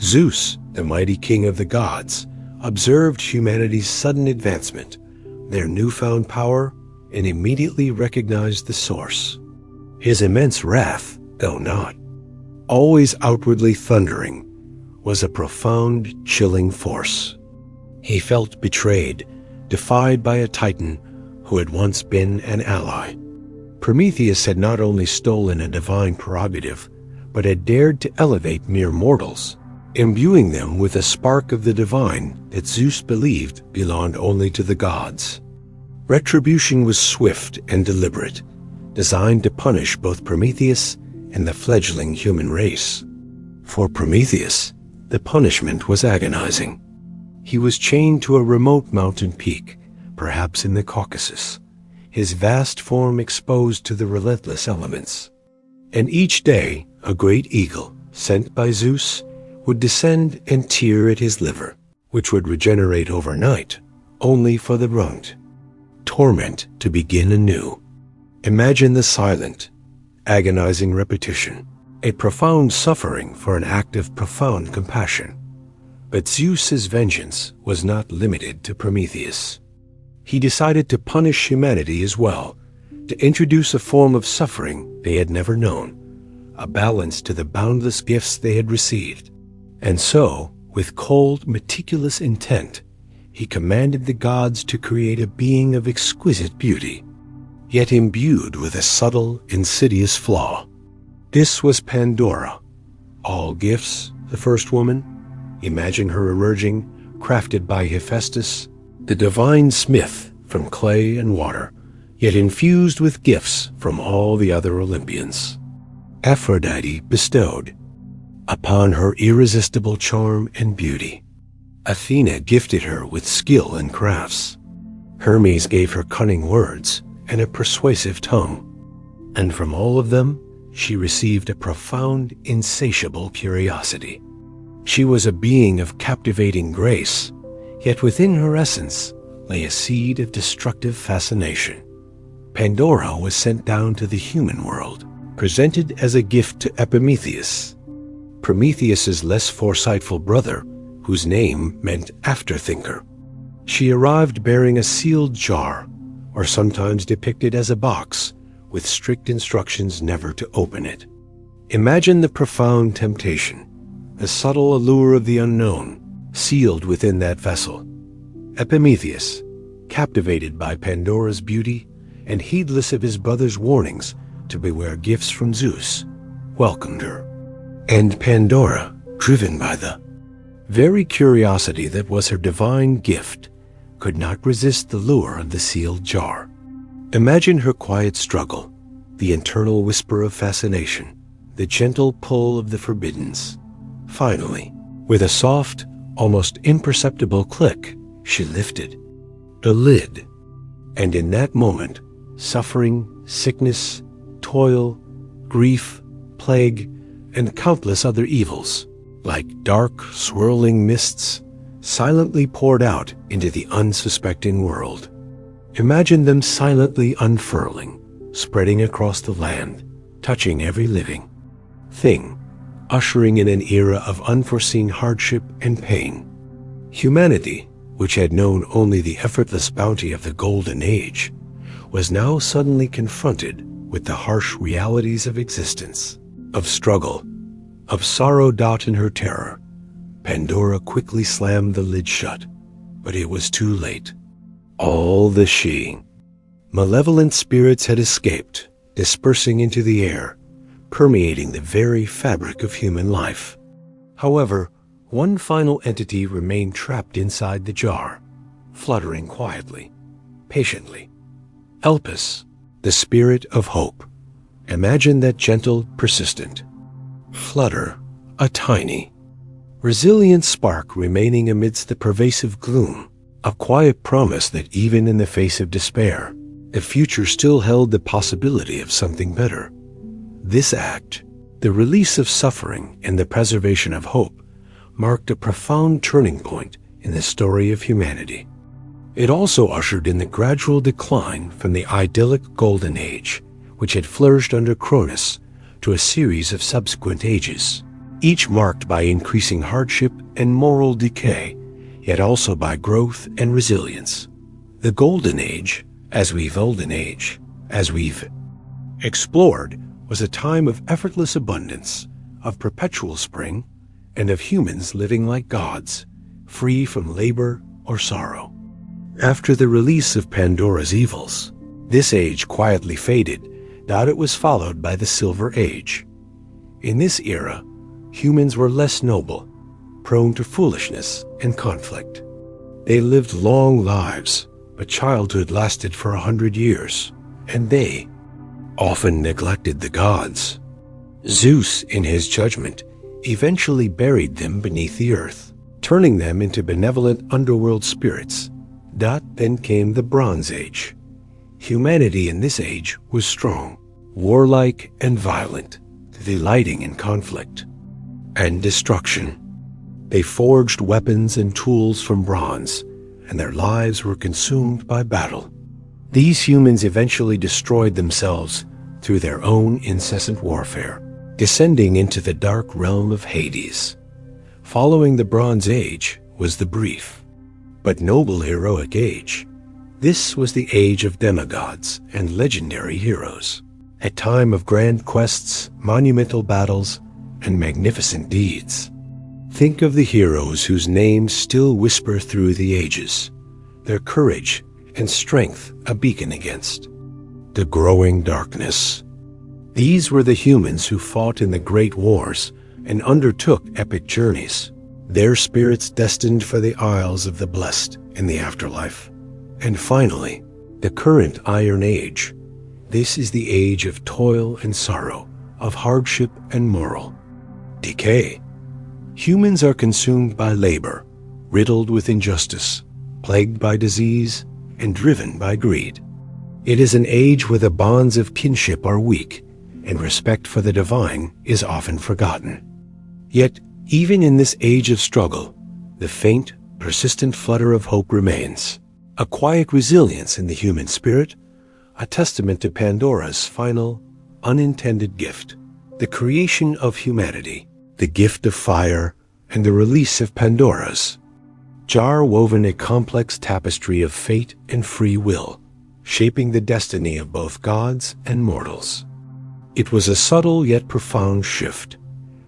Zeus, the mighty king of the gods, observed humanity's sudden advancement, their newfound power, and immediately recognized the source. His immense wrath, though not always outwardly thundering, was a profound, chilling force. He felt betrayed, defied by a titan who had once been an ally. Prometheus had not only stolen a divine prerogative, but had dared to elevate mere mortals, imbuing them with a spark of the divine that Zeus believed belonged only to the gods. Retribution was swift and deliberate, designed to punish both Prometheus and the fledgling human race. For Prometheus, the punishment was agonizing. He was chained to a remote mountain peak, perhaps in the Caucasus, his vast form exposed to the relentless elements. And each day, a great eagle, sent by Zeus, would descend and tear at his liver, which would regenerate overnight, only for the ruined torment to begin anew. Imagine the silent, agonizing repetition, a profound suffering for an act of profound compassion. But Zeus's vengeance was not limited to Prometheus. He decided to punish humanity as well, to introduce a form of suffering they had never known, a balance to the boundless gifts they had received. And so, with cold, meticulous intent, he commanded the gods to create a being of exquisite beauty, yet imbued with a subtle, insidious flaw. This was Pandora, all gifts, the first woman. Imagine her emerging, crafted by Hephaestus, the divine smith, from clay and water, yet infused with gifts from all the other Olympians. Aphrodite bestowed upon her irresistible charm and beauty. Athena gifted her with skill and crafts. Hermes gave her cunning words and a persuasive tongue. And from all of them, she received a profound, insatiable curiosity. She was a being of captivating grace, yet within her essence lay a seed of destructive fascination. Pandora was sent down to the human world, presented as a gift to Epimetheus, Prometheus's less foresightful brother, whose name meant afterthinker. She arrived bearing a sealed jar, or sometimes depicted as a box, with strict instructions never to open it. Imagine the profound temptation, the subtle allure of the unknown, sealed within that vessel. Epimetheus, captivated by Pandora's beauty and heedless of his brother's warnings to beware gifts from Zeus, welcomed her. And Pandora, driven by the very curiosity that was her divine gift, could not resist the lure of the sealed jar. Imagine her quiet struggle, the internal whisper of fascination, the gentle pull of the forbiddens. Finally, with a soft, almost imperceptible click, she lifted the lid. And in that moment, suffering, sickness, toil, grief, plague, and countless other evils, like dark, swirling mists, silently poured out into the unsuspecting world. Imagine them silently unfurling, spreading across the land, touching every living thing, ushering in an era of unforeseen hardship and pain. Humanity, which had known only the effortless bounty of the Golden Age, was now suddenly confronted with the harsh realities of existence, of struggle, of sorrow. In her terror, Pandora quickly slammed the lid shut, but it was too late. All the malevolent spirits had escaped, dispersing into the air, permeating the very fabric of human life. However, one final entity remained trapped inside the jar, fluttering quietly, patiently. Olympus, the spirit of hope. Imagine that gentle, persistent flutter, a tiny, resilient spark remaining amidst the pervasive gloom, a quiet promise that even in the face of despair, the future still held the possibility of something better. This act, the release of suffering and the preservation of hope, marked a profound turning point in the story of humanity. It also ushered in the gradual decline from the idyllic Golden Age, which had flourished under Cronus, to a series of subsequent ages, each marked by increasing hardship and moral decay, yet also by growth and resilience. The Golden Age, as we've explored, was a time of effortless abundance, of perpetual spring, and of humans living like gods, free from labor or sorrow. After the release of Pandora's evils, this age quietly faded. It was followed by the Silver Age. In this era, humans were less noble, prone to foolishness and conflict. They lived long lives, but childhood lasted for 100 years, and they often neglected the gods. Zeus, in his judgment, eventually buried them beneath the earth, turning them into benevolent underworld spirits. Then came the Bronze Age. Humanity in this age was strong, warlike, and violent, delighting in conflict and destruction. They forged weapons and tools from bronze, and their lives were consumed by battle. These humans eventually destroyed themselves through their own incessant warfare, descending into the dark realm of Hades. Following the Bronze Age was the brief but noble heroic age. This was the age of demigods and legendary heroes, a time of grand quests, monumental battles, and magnificent deeds. Think of the heroes whose names still whisper through the ages, their courage and strength a beacon against the growing darkness. These were the humans who fought in the great wars and undertook epic journeys, their spirits destined for the Isles of the Blessed in the afterlife. And finally, the current Iron Age. This is the age of toil and sorrow, of hardship and moral. decay. Humans are consumed by labor, riddled with injustice, plagued by disease, and driven by greed. It is an age where the bonds of kinship are weak, and respect for the divine is often forgotten. Yet, even in this age of struggle, the faint, persistent flutter of hope remains, a quiet resilience in the human spirit, a testament to Pandora's final, unintended gift, the creation of humanity, the gift of fire, and the release of Pandora's jar, woven a complex tapestry of fate and free will, shaping the destiny of both gods and mortals. It was a subtle yet profound shift,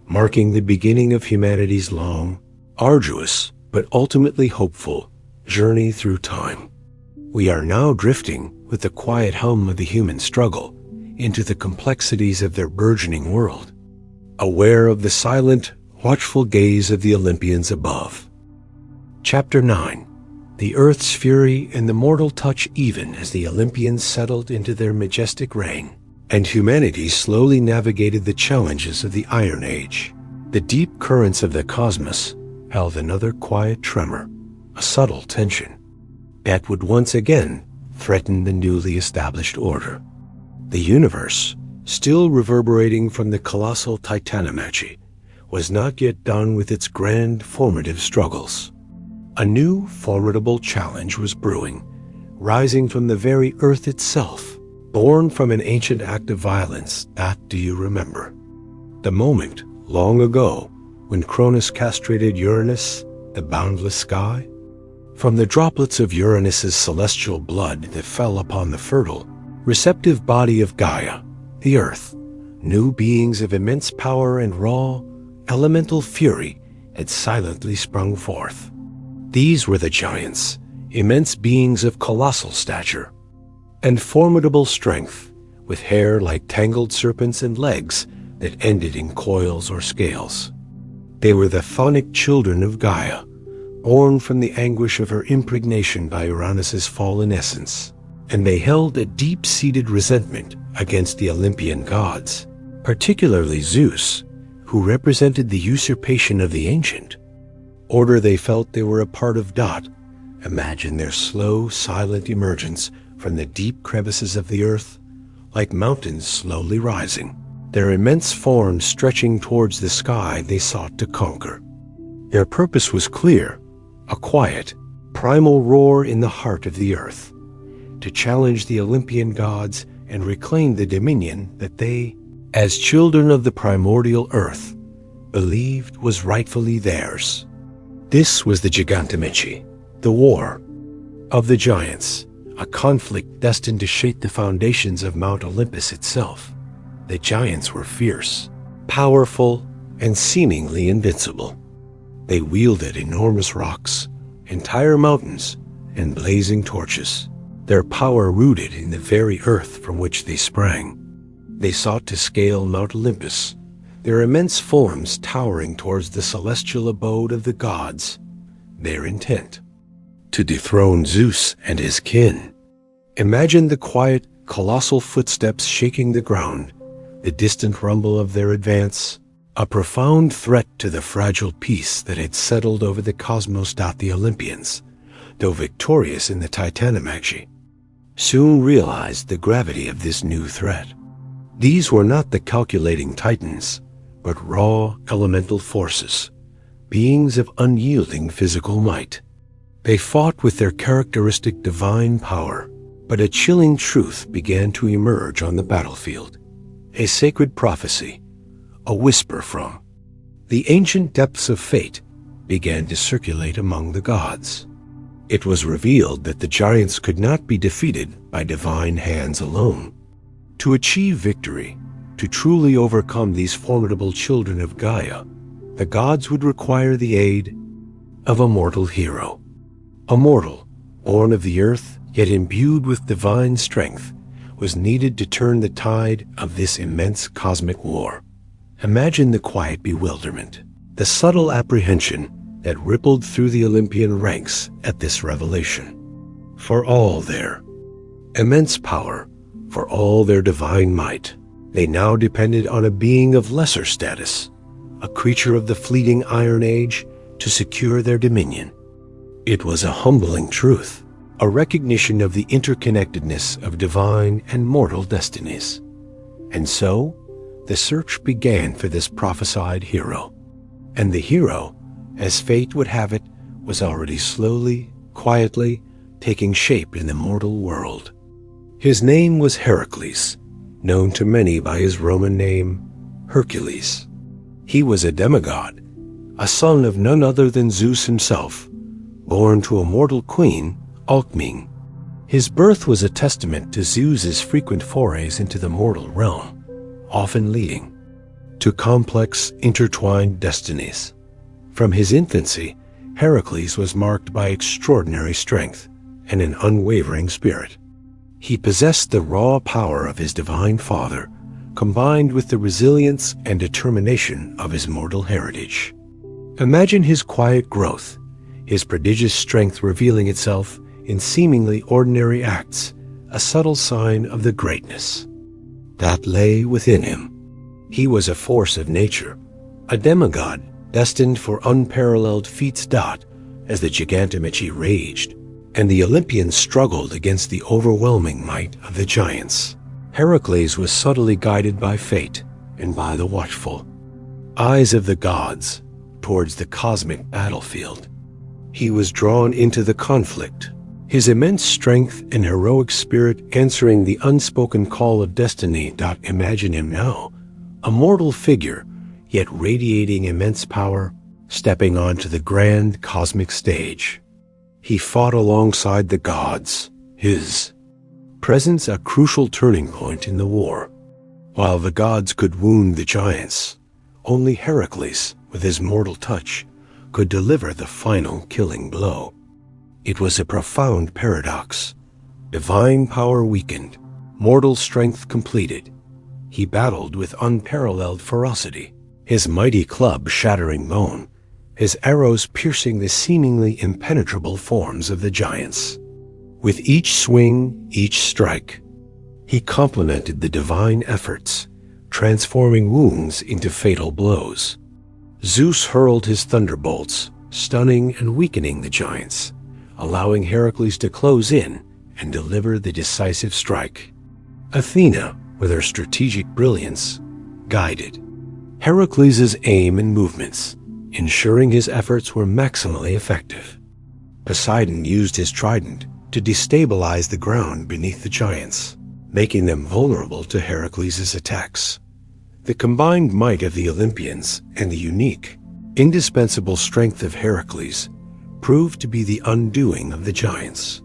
marking the beginning of humanity's long, arduous, but ultimately hopeful journey through time. We are now drifting with the quiet hum of the human struggle into the complexities of their burgeoning world, aware of the silent, watchful gaze of the Olympians above. Chapter 9. The Earth's fury and the mortal touch even as the Olympians settled into their majestic reign, and humanity slowly navigated the challenges of the Iron Age. The deep currents of the cosmos held another quiet tremor, a subtle tension, that would once again threaten the newly established order. The universe, still reverberating from the colossal titanomachi, was not yet done with its grand, formative struggles. A new, formidable challenge was brewing, rising from the very earth itself, born from an ancient act of violence that do you remember. The moment, long ago, when Cronus castrated Uranus, the boundless sky? From the droplets of Uranus's celestial blood that fell upon the fertile, receptive body of Gaia, the earth, new beings of immense power and raw, elemental fury had silently sprung forth. These were the giants, immense beings of colossal stature and formidable strength, with hair like tangled serpents and legs that ended in coils or scales. They were the chthonic children of Gaia, born from the anguish of her impregnation by Uranus's fallen essence, and they held a deep-seated resentment against the Olympian gods, particularly Zeus, who represented the usurpation of the ancient order they felt they were a part of. Imagine their slow, silent emergence from the deep crevices of the earth, like mountains slowly rising, their immense forms stretching towards the sky they sought to conquer. Their purpose was clear, a quiet, primal roar in the heart of the earth, to challenge the Olympian gods and reclaim the dominion that they, as children of the primordial earth, believed was rightfully theirs. This was the Gigantomachy, the war of the giants, a conflict destined to shake the foundations of Mount Olympus itself. The giants were fierce, powerful, and seemingly invincible. They wielded enormous rocks, entire mountains, and blazing torches, their power rooted in the very earth from which they sprang. They sought to scale Mount Olympus, their immense forms towering towards the celestial abode of the gods, their intent to dethrone Zeus and his kin. Imagine the quiet, colossal footsteps shaking the ground, the distant rumble of their advance, a profound threat to the fragile peace that had settled over the cosmos. The Olympians, though victorious in the titanomachi, soon realized the gravity of this new threat. These were not the calculating titans, but raw, elemental forces, beings of unyielding physical might. They fought with their characteristic divine power, but a chilling truth began to emerge on the battlefield, a sacred prophecy, a whisper from the ancient depths of fate began to circulate among the gods. It was revealed that the giants could not be defeated by divine hands alone. To achieve victory, to truly overcome these formidable children of Gaia, the gods would require the aid of a mortal hero. A mortal, born of the earth, yet imbued with divine strength, was needed to turn the tide of this immense cosmic war. Imagine the quiet bewilderment, the subtle apprehension that rippled through the Olympian ranks at this revelation. For all their immense power, for all their divine might, they now depended on a being of lesser status, a creature of the fleeting Iron Age, to secure their dominion. It was a humbling truth, a recognition of the interconnectedness of divine and mortal destinies. And so, the search began for this prophesied hero. And the hero, as fate would have it, was already slowly, quietly, taking shape in the mortal world. His name was Heracles, known to many by his Roman name, Hercules. He was a demigod, a son of none other than Zeus himself, born to a mortal queen, Alcmene. His birth was a testament to Zeus's frequent forays into the mortal realm, often leading to complex, intertwined destinies. From his infancy, Heracles was marked by extraordinary strength and an unwavering spirit. He possessed the raw power of his divine father, combined with the resilience and determination of his mortal heritage. Imagine his quiet growth, his prodigious strength revealing itself in seemingly ordinary acts, a subtle sign of the greatness that lay within him. He was a force of nature, a demigod destined for unparalleled feats as the gigantomachy raged, and the Olympians struggled against the overwhelming might of the giants. Heracles was subtly guided by fate and by the watchful eyes of the gods towards the cosmic battlefield. He was drawn into the conflict, his immense strength and heroic spirit answering the unspoken call of destiny. Imagine him now, a mortal figure, yet radiating immense power, stepping onto the grand cosmic stage. He fought alongside the gods, his presence a crucial turning point in the war. While the gods could wound the giants, only Heracles, with his mortal touch, could deliver the final killing blow. It was a profound paradox. Divine power weakened, mortal strength completed. He battled with unparalleled ferocity, his mighty club shattering bone, his arrows piercing the seemingly impenetrable forms of the giants. With each swing, each strike, he complemented the divine efforts, transforming wounds into fatal blows. Zeus hurled his thunderbolts, stunning and weakening the giants, allowing Heracles to close in and deliver the decisive strike. Athena, with her strategic brilliance, guided Heracles' aim and movements, ensuring his efforts were maximally effective. Poseidon used his trident to destabilize the ground beneath the giants, making them vulnerable to Heracles' attacks. The combined might of the Olympians and the unique, indispensable strength of Heracles proved to be the undoing of the giants.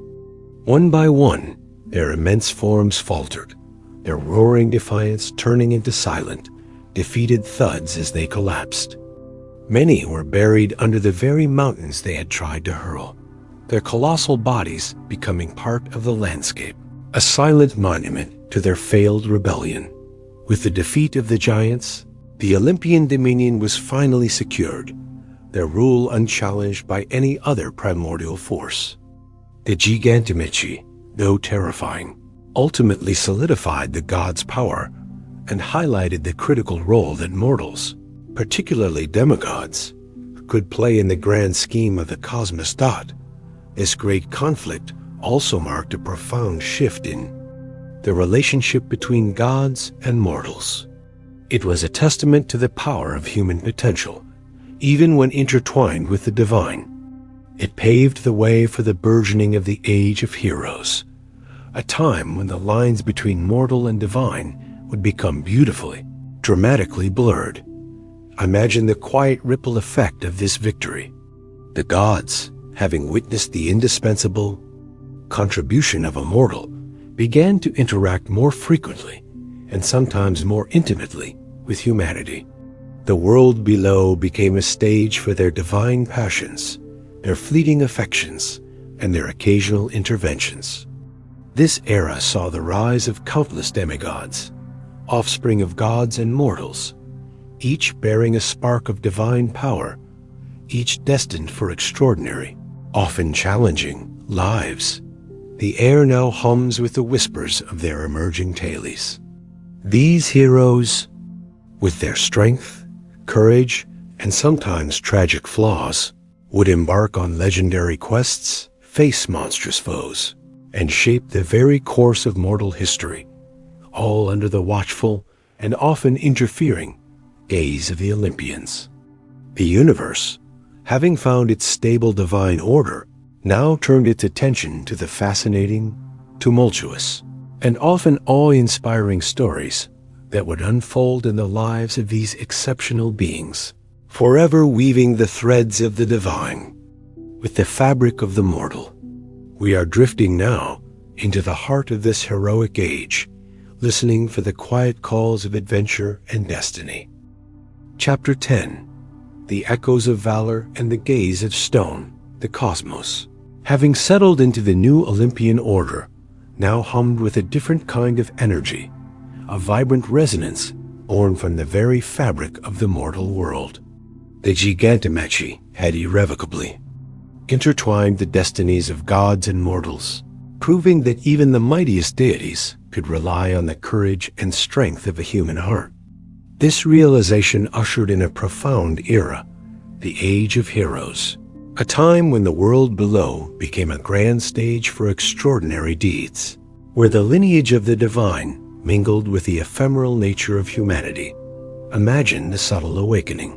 One by one, their immense forms faltered, their roaring defiance turning into silent, defeated thuds as they collapsed. Many were buried under the very mountains they had tried to hurl, their colossal bodies becoming part of the landscape, a silent monument to their failed rebellion. With the defeat of the giants, the Olympian dominion was finally secured, their rule unchallenged by any other primordial force. The gigantomachy, though terrifying, ultimately solidified the gods' power and highlighted the critical role that mortals, particularly demigods, could play in the grand scheme of the cosmos. This great conflict also marked a profound shift in the relationship between gods and mortals. It was a testament to the power of human potential, even when intertwined with the divine. It paved the way for the burgeoning of the Age of Heroes, a time when the lines between mortal and divine would become beautifully, dramatically blurred. Imagine the quiet ripple effect of this victory. The gods, having witnessed the indispensable contribution of a mortal, began to interact more frequently and sometimes more intimately with humanity. The world below became a stage for their divine passions, their fleeting affections, and their occasional interventions. This era saw the rise of countless demigods, offspring of gods and mortals, each bearing a spark of divine power, each destined for extraordinary, often challenging, lives. The air now hums with the whispers of their emerging tales. These heroes, with their strength, courage, and sometimes tragic flaws, would embark on legendary quests, face monstrous foes, and shape the very course of mortal history, all under the watchful and often interfering gaze of the Olympians. The universe, having found its stable divine order, now turned its attention to the fascinating, tumultuous, and often awe-inspiring stories that would unfold in the lives of these exceptional beings, forever weaving the threads of the divine with the fabric of the mortal. We are drifting now into the heart of this heroic age, listening for the quiet calls of adventure and destiny. Chapter 10. The Echoes of Valor and the Gaze of Stone, the Cosmos. Having settled into the new Olympian order, now hummed with a different kind of energy, a vibrant resonance born from the very fabric of the mortal world. The Gigantomachy had irrevocably intertwined the destinies of gods and mortals, proving that even the mightiest deities could rely on the courage and strength of a human heart. This realization ushered in a profound era, the Age of Heroes, a time when the world below became a grand stage for extraordinary deeds, where the lineage of the divine mingled with the ephemeral nature of humanity. Imagine the subtle awakening.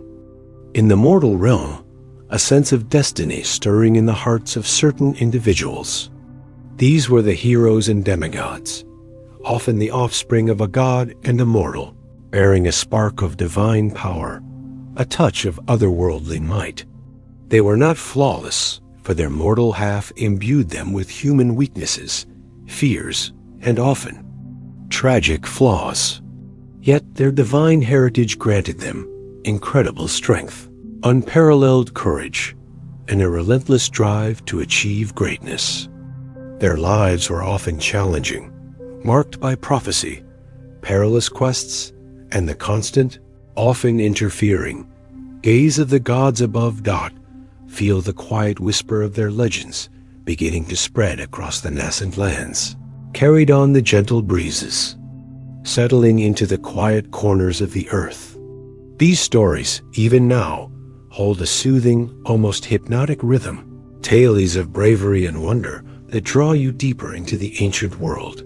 In the mortal realm, a sense of destiny stirring in the hearts of certain individuals. These were the heroes and demigods, often the offspring of a god and a mortal, bearing a spark of divine power, a touch of otherworldly might. They were not flawless, for their mortal half imbued them with human weaknesses, fears, and often tragic flaws. Yet their divine heritage granted them incredible strength, unparalleled courage, and a relentless drive to achieve greatness. Their lives were often challenging, marked by prophecy, perilous quests, and the constant, often interfering, gaze of the gods above. Feel the quiet whisper of their legends beginning to spread across the nascent lands, carried on the gentle breezes, settling into the quiet corners of the earth. These stories, even now, hold a soothing, almost hypnotic rhythm, tales of bravery and wonder that draw you deeper into the ancient world.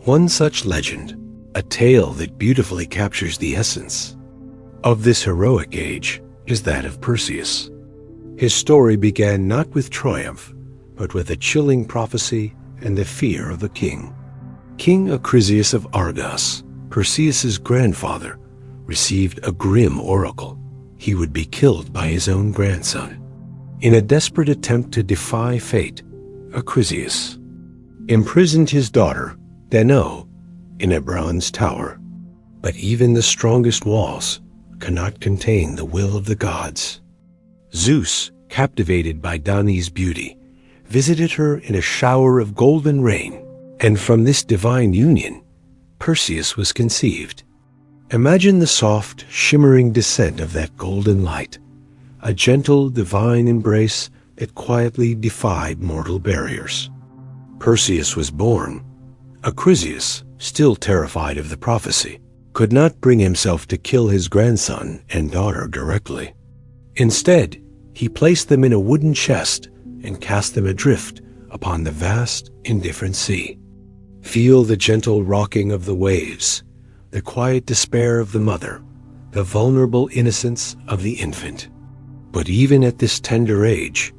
One such legend, a tale that beautifully captures the essence of this heroic age, is that of Perseus. His story began not with triumph, but with a chilling prophecy and the fear of a king. King Odysseus of Argos, Perseus's grandfather, received a grim oracle. He would be killed by his own grandson. In a desperate attempt to defy fate, Odysseus imprisoned his daughter, Danae, in a bronze tower. But even the strongest walls cannot contain the will of the gods. Zeus, captivated by Danae's beauty, visited her in a shower of golden rain, and from this divine union, Perseus was conceived. Imagine the soft, shimmering descent of that golden light, a gentle, divine embrace that quietly defied mortal barriers. Perseus was born. Odysseus, still terrified of the prophecy, could not bring himself to kill his grandson and daughter directly. Instead, he placed them in a wooden chest and cast them adrift upon the vast, indifferent sea. Feel the gentle rocking of the waves, the quiet despair of the mother, the vulnerable innocence of the infant. But even at this tender age,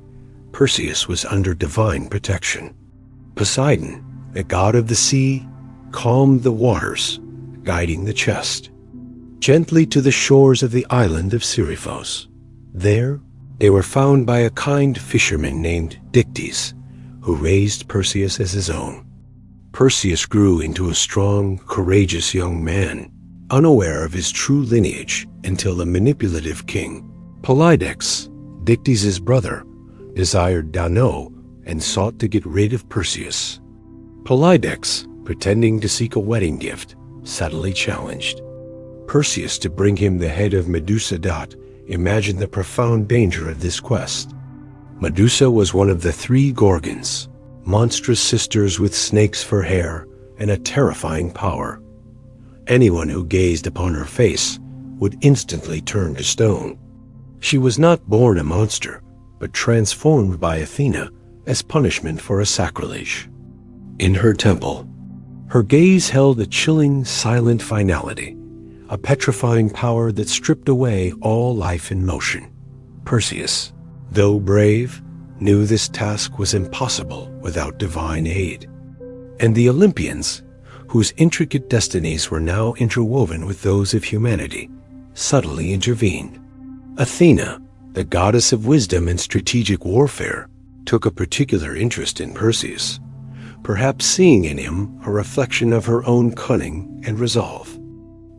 Perseus was under divine protection. Poseidon, the god of the sea, calmed the waters, guiding the chest gently to the shores of the island of Seriphos. There, they were found by a kind fisherman named deities, who raised Perseus as his own. Perseus grew into a strong, courageous young man, unaware of his true lineage until the manipulative king, Polydex, Deities' brother, desired Danae and sought to get rid of Perseus. Polydex, pretending to seek a wedding gift, subtly challenged Perseus to bring him the head of Medusa. Imagine the profound danger of this quest. Medusa was one of the three Gorgons, monstrous sisters with snakes for hair and a terrifying power. Anyone who gazed upon her face would instantly turn to stone. She was not born a monster, but transformed by Athena as punishment for a sacrilege. In her temple, her gaze held a chilling, silent finality, a petrifying power that stripped away all life in motion. Perseus, though brave, knew this task was impossible without divine aid. And the Olympians, whose intricate destinies were now interwoven with those of humanity, subtly intervened. Athena, the goddess of wisdom and strategic warfare, took a particular interest in Perseus, perhaps seeing in him a reflection of her own cunning and resolve.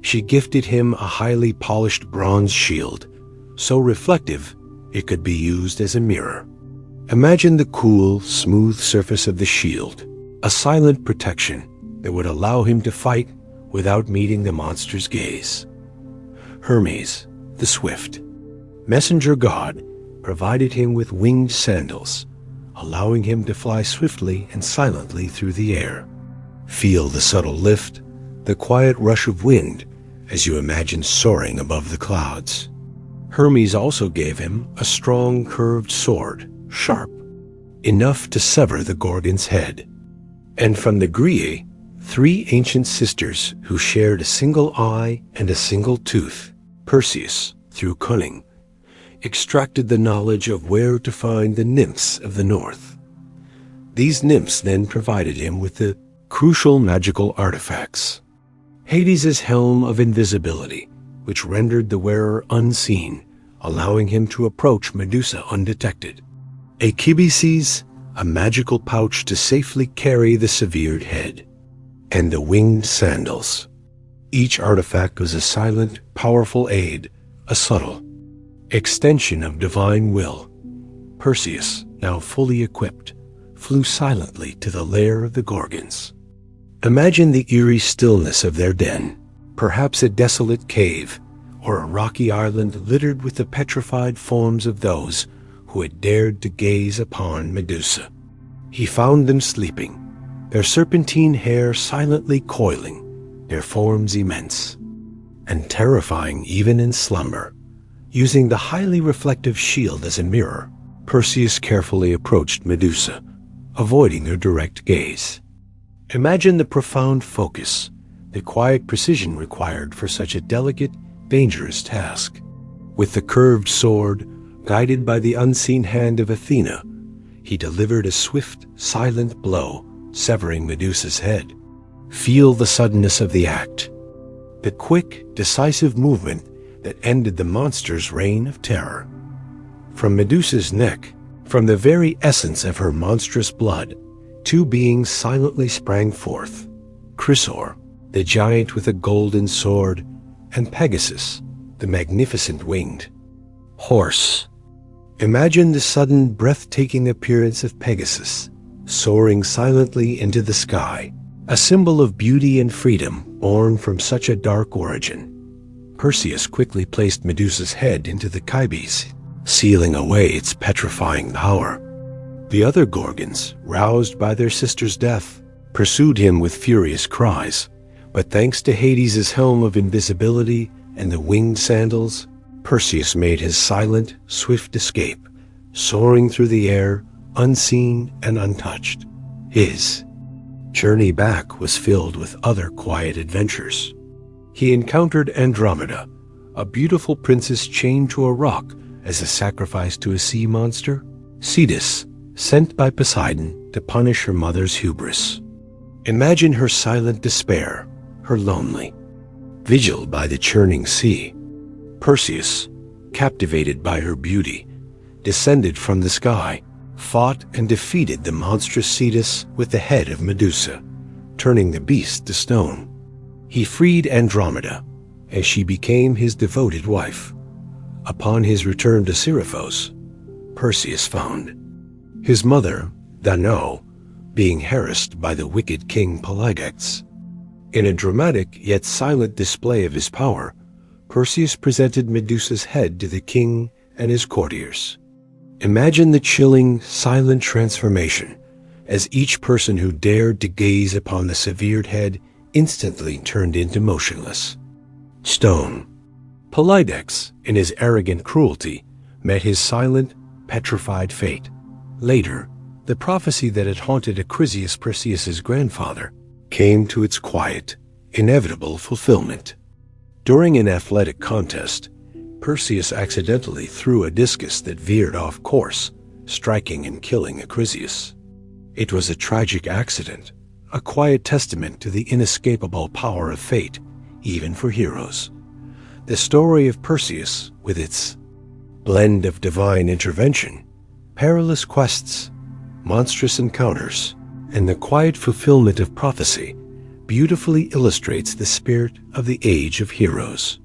She gifted him a highly polished bronze shield, so reflective it could be used as a mirror. Imagine the cool, smooth surface of the shield, a silent protection that would allow him to fight without meeting the monster's gaze. Hermes, the swift, messenger god, provided him with winged sandals, allowing him to fly swiftly and silently through the air. Feel the subtle lift, the quiet rush of wind as you imagine soaring above the clouds. Hermes also gave him a strong curved sword, sharp, enough to sever the Gorgon's head. And from the Graeae, 3 ancient sisters who shared a single eye and a single tooth, Perseus, through cunning, extracted the knowledge of where to find the nymphs of the north. These nymphs then provided him with the crucial magical artifacts. Hades' helm of invisibility, which rendered the wearer unseen, allowing him to approach Medusa undetected. Achebeses, a magical pouch to safely carry the severed head. And the winged sandals. Each artifact was a silent, powerful aid, a subtle extension of divine will. Perseus, now fully equipped, flew silently to the lair of the Gorgons. Imagine the eerie stillness of their den, perhaps a desolate cave, or a rocky island littered with the petrified forms of those who had dared to gaze upon Medusa. He found them sleeping, their serpentine hair silently coiling, their forms immense and terrifying even in slumber. Using the highly reflective shield as a mirror, Perseus carefully approached Medusa, avoiding her direct gaze. Imagine the profound focus, the quiet precision required for such a delicate, dangerous task. With the curved sword, guided by the unseen hand of Athena, he delivered a swift, silent blow, severing Medusa's head. Feel the suddenness of the act, the quick, decisive movement that ended the monster's reign of terror. From Medusa's neck, from the very essence of her monstrous blood, 2 beings silently sprang forth: Chrysaor, the giant with a golden sword, and Pegasus, the magnificent winged horse. Imagine the sudden, breathtaking appearance of Pegasus, soaring silently into the sky, a symbol of beauty and freedom born from such a dark origin. Perseus quickly placed Medusa's head into the kybes, sealing away its petrifying power. The other Gorgons, roused by their sister's death, pursued him with furious cries, but thanks to Hades' helm of invisibility and the winged sandals, Perseus made his silent, swift escape, soaring through the air, unseen and untouched. His journey back was filled with other quiet adventures. He encountered Andromeda, a beautiful princess chained to a rock as a sacrifice to a sea monster. Scythe, sent by Poseidon to punish her mother's hubris. Imagine her silent despair, her lonely vigil by the churning sea. Perseus, captivated by her beauty, descended from the sky, fought and defeated the monstrous Scythe with the head of Medusa, turning the beast to stone. He freed Andromeda, as she became his devoted wife. Upon his return to Seriphos, Perseus found his mother, Danae, being harassed by the wicked king Polydex. In a dramatic yet silent display of his power, Perseus presented Medusa's head to the king and his courtiers. Imagine the chilling, silent transformation, as each person who dared to gaze upon the severed head instantly turned into motionless stone. Polydex, in his arrogant cruelty, met his silent, petrified fate. Later, the prophecy that had haunted Acrisius, Perseus's grandfather, came to its quiet, inevitable fulfillment. During an athletic contest, Perseus accidentally threw a discus that veered off course, striking and killing Acrisius. It was a tragic accident, a quiet testament to the inescapable power of fate, even for heroes. The story of Perseus, with its blend of divine intervention, perilous quests, monstrous encounters, and the quiet fulfillment of prophecy, beautifully illustrates the spirit of the age of heroes.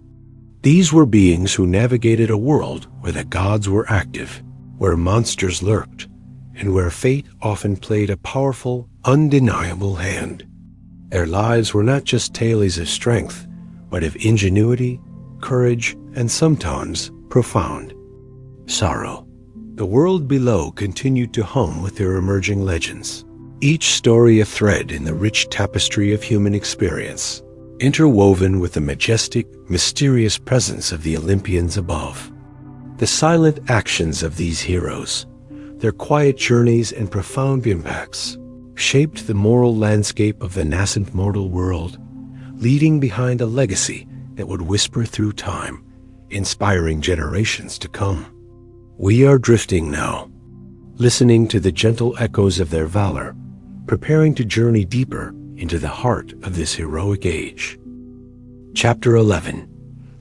These were beings who navigated a world where the gods were active, where monsters lurked, and where fate often played a powerful, undeniable hand. Their lives were not just tales of strength, but of ingenuity, courage, and sometimes profound sorrow. The world below continued to hum with their emerging legends, each story a thread in the rich tapestry of human experience, interwoven with the majestic, mysterious presence of the Olympians above. The silent actions of these heroes, their quiet journeys and profound impacts, shaped the moral landscape of the nascent mortal world, leaving behind a legacy that would whisper through time, inspiring generations to come. We are drifting now, listening to the gentle echoes of their valor, preparing to journey deeper into the heart of this heroic age. Chapter 11.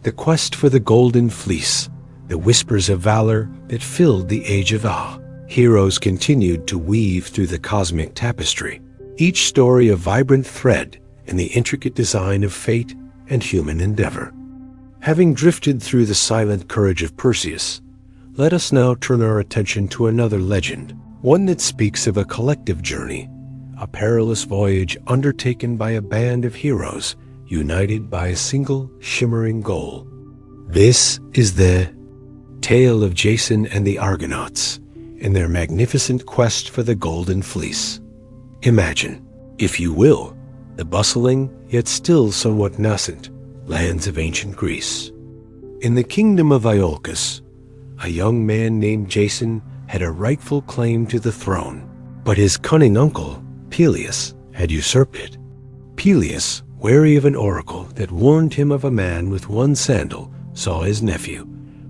The Quest for the Golden Fleece, the whispers of valor that filled the Age of Ah. Heroes continued to weave through the cosmic tapestry, each story a vibrant thread in the intricate design of fate and human endeavor. Having drifted through the silent courage of Perseus, let us now turn our attention to another legend, one that speaks of a collective journey, a perilous voyage undertaken by a band of heroes united by a single shimmering goal. This is the tale of Jason and the Argonauts in their magnificent quest for the Golden Fleece. Imagine, if you will, the bustling, yet still somewhat nascent, lands of ancient Greece. In the kingdom of Iolcus, a young man named Jason had a rightful claim to the throne, but his cunning uncle, Peleus, had usurped it. Peleus, wary of an oracle that warned him of a man with one sandal, saw his nephew,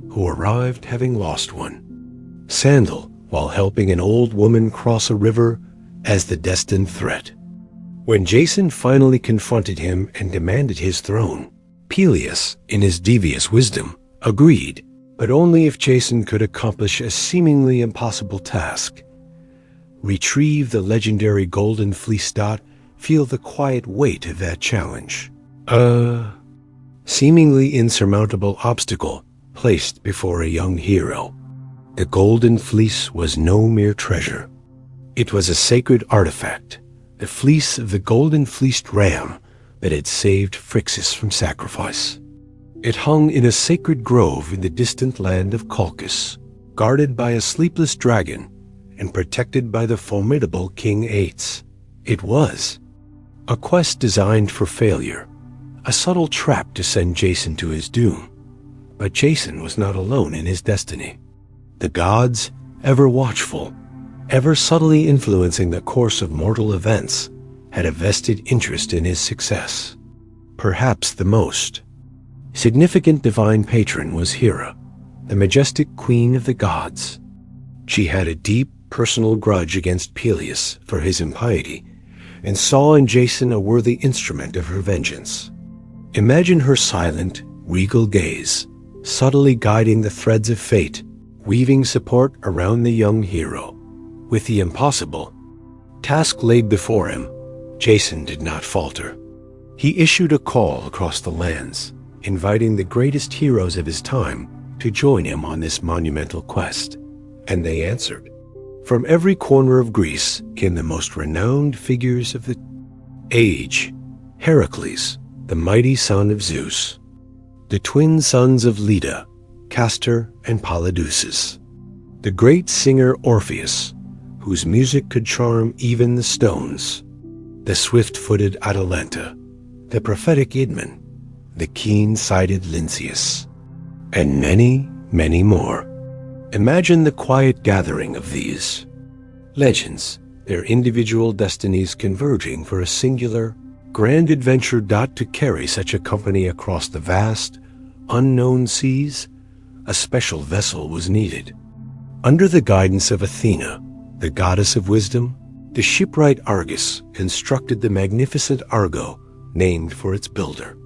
who arrived having lost one. Sandal, while helping an old woman cross a river, as the destined threat. When Jason finally confronted him and demanded his throne, Peleus, in his devious wisdom, agreed, but only if Jason could accomplish a seemingly impossible task. Retrieve the legendary Golden Fleece. Feel the quiet weight of that challenge. A seemingly insurmountable obstacle placed before a young hero. The Golden Fleece was no mere treasure. It was a sacred artifact, the fleece of the golden-fleeced ram that had saved Phrixus from sacrifice. It hung in a sacred grove in the distant land of Colchis, guarded by a sleepless dragon and protected by the formidable King Ates. It was a quest designed for failure, a subtle trap to send Jason to his doom. But Jason was not alone in his destiny. The gods, ever watchful, ever subtly influencing the course of mortal events, had a vested interest in his success. Perhaps the most significant divine patron was Hera, the majestic queen of the gods. She had a deep personal grudge against Peleus for his impiety, and saw in Jason a worthy instrument of her vengeance. Imagine her silent, regal gaze, subtly guiding the threads of fate, weaving support around the young hero. With the impossible task laid before him, Jason did not falter. He issued a call across the lands, inviting the greatest heroes of his time to join him on this monumental quest. And they answered. From every corner of Greece came the most renowned figures of the age. Heracles, the mighty son of Zeus, the twin sons of Leda, Castor and Polydeuces, the great singer Orpheus, whose music could charm even the stones, the swift-footed Atalanta, the prophetic Idmon, the keen-sighted Lynceus, and many, many more. Imagine the quiet gathering of these legends, their individual destinies converging for a singular, grand adventure. To carry such a company across the vast, unknown seas, a special vessel was needed. Under the guidance of Athena, the goddess of wisdom, the shipwright Argus constructed the magnificent Argo, named for its builder.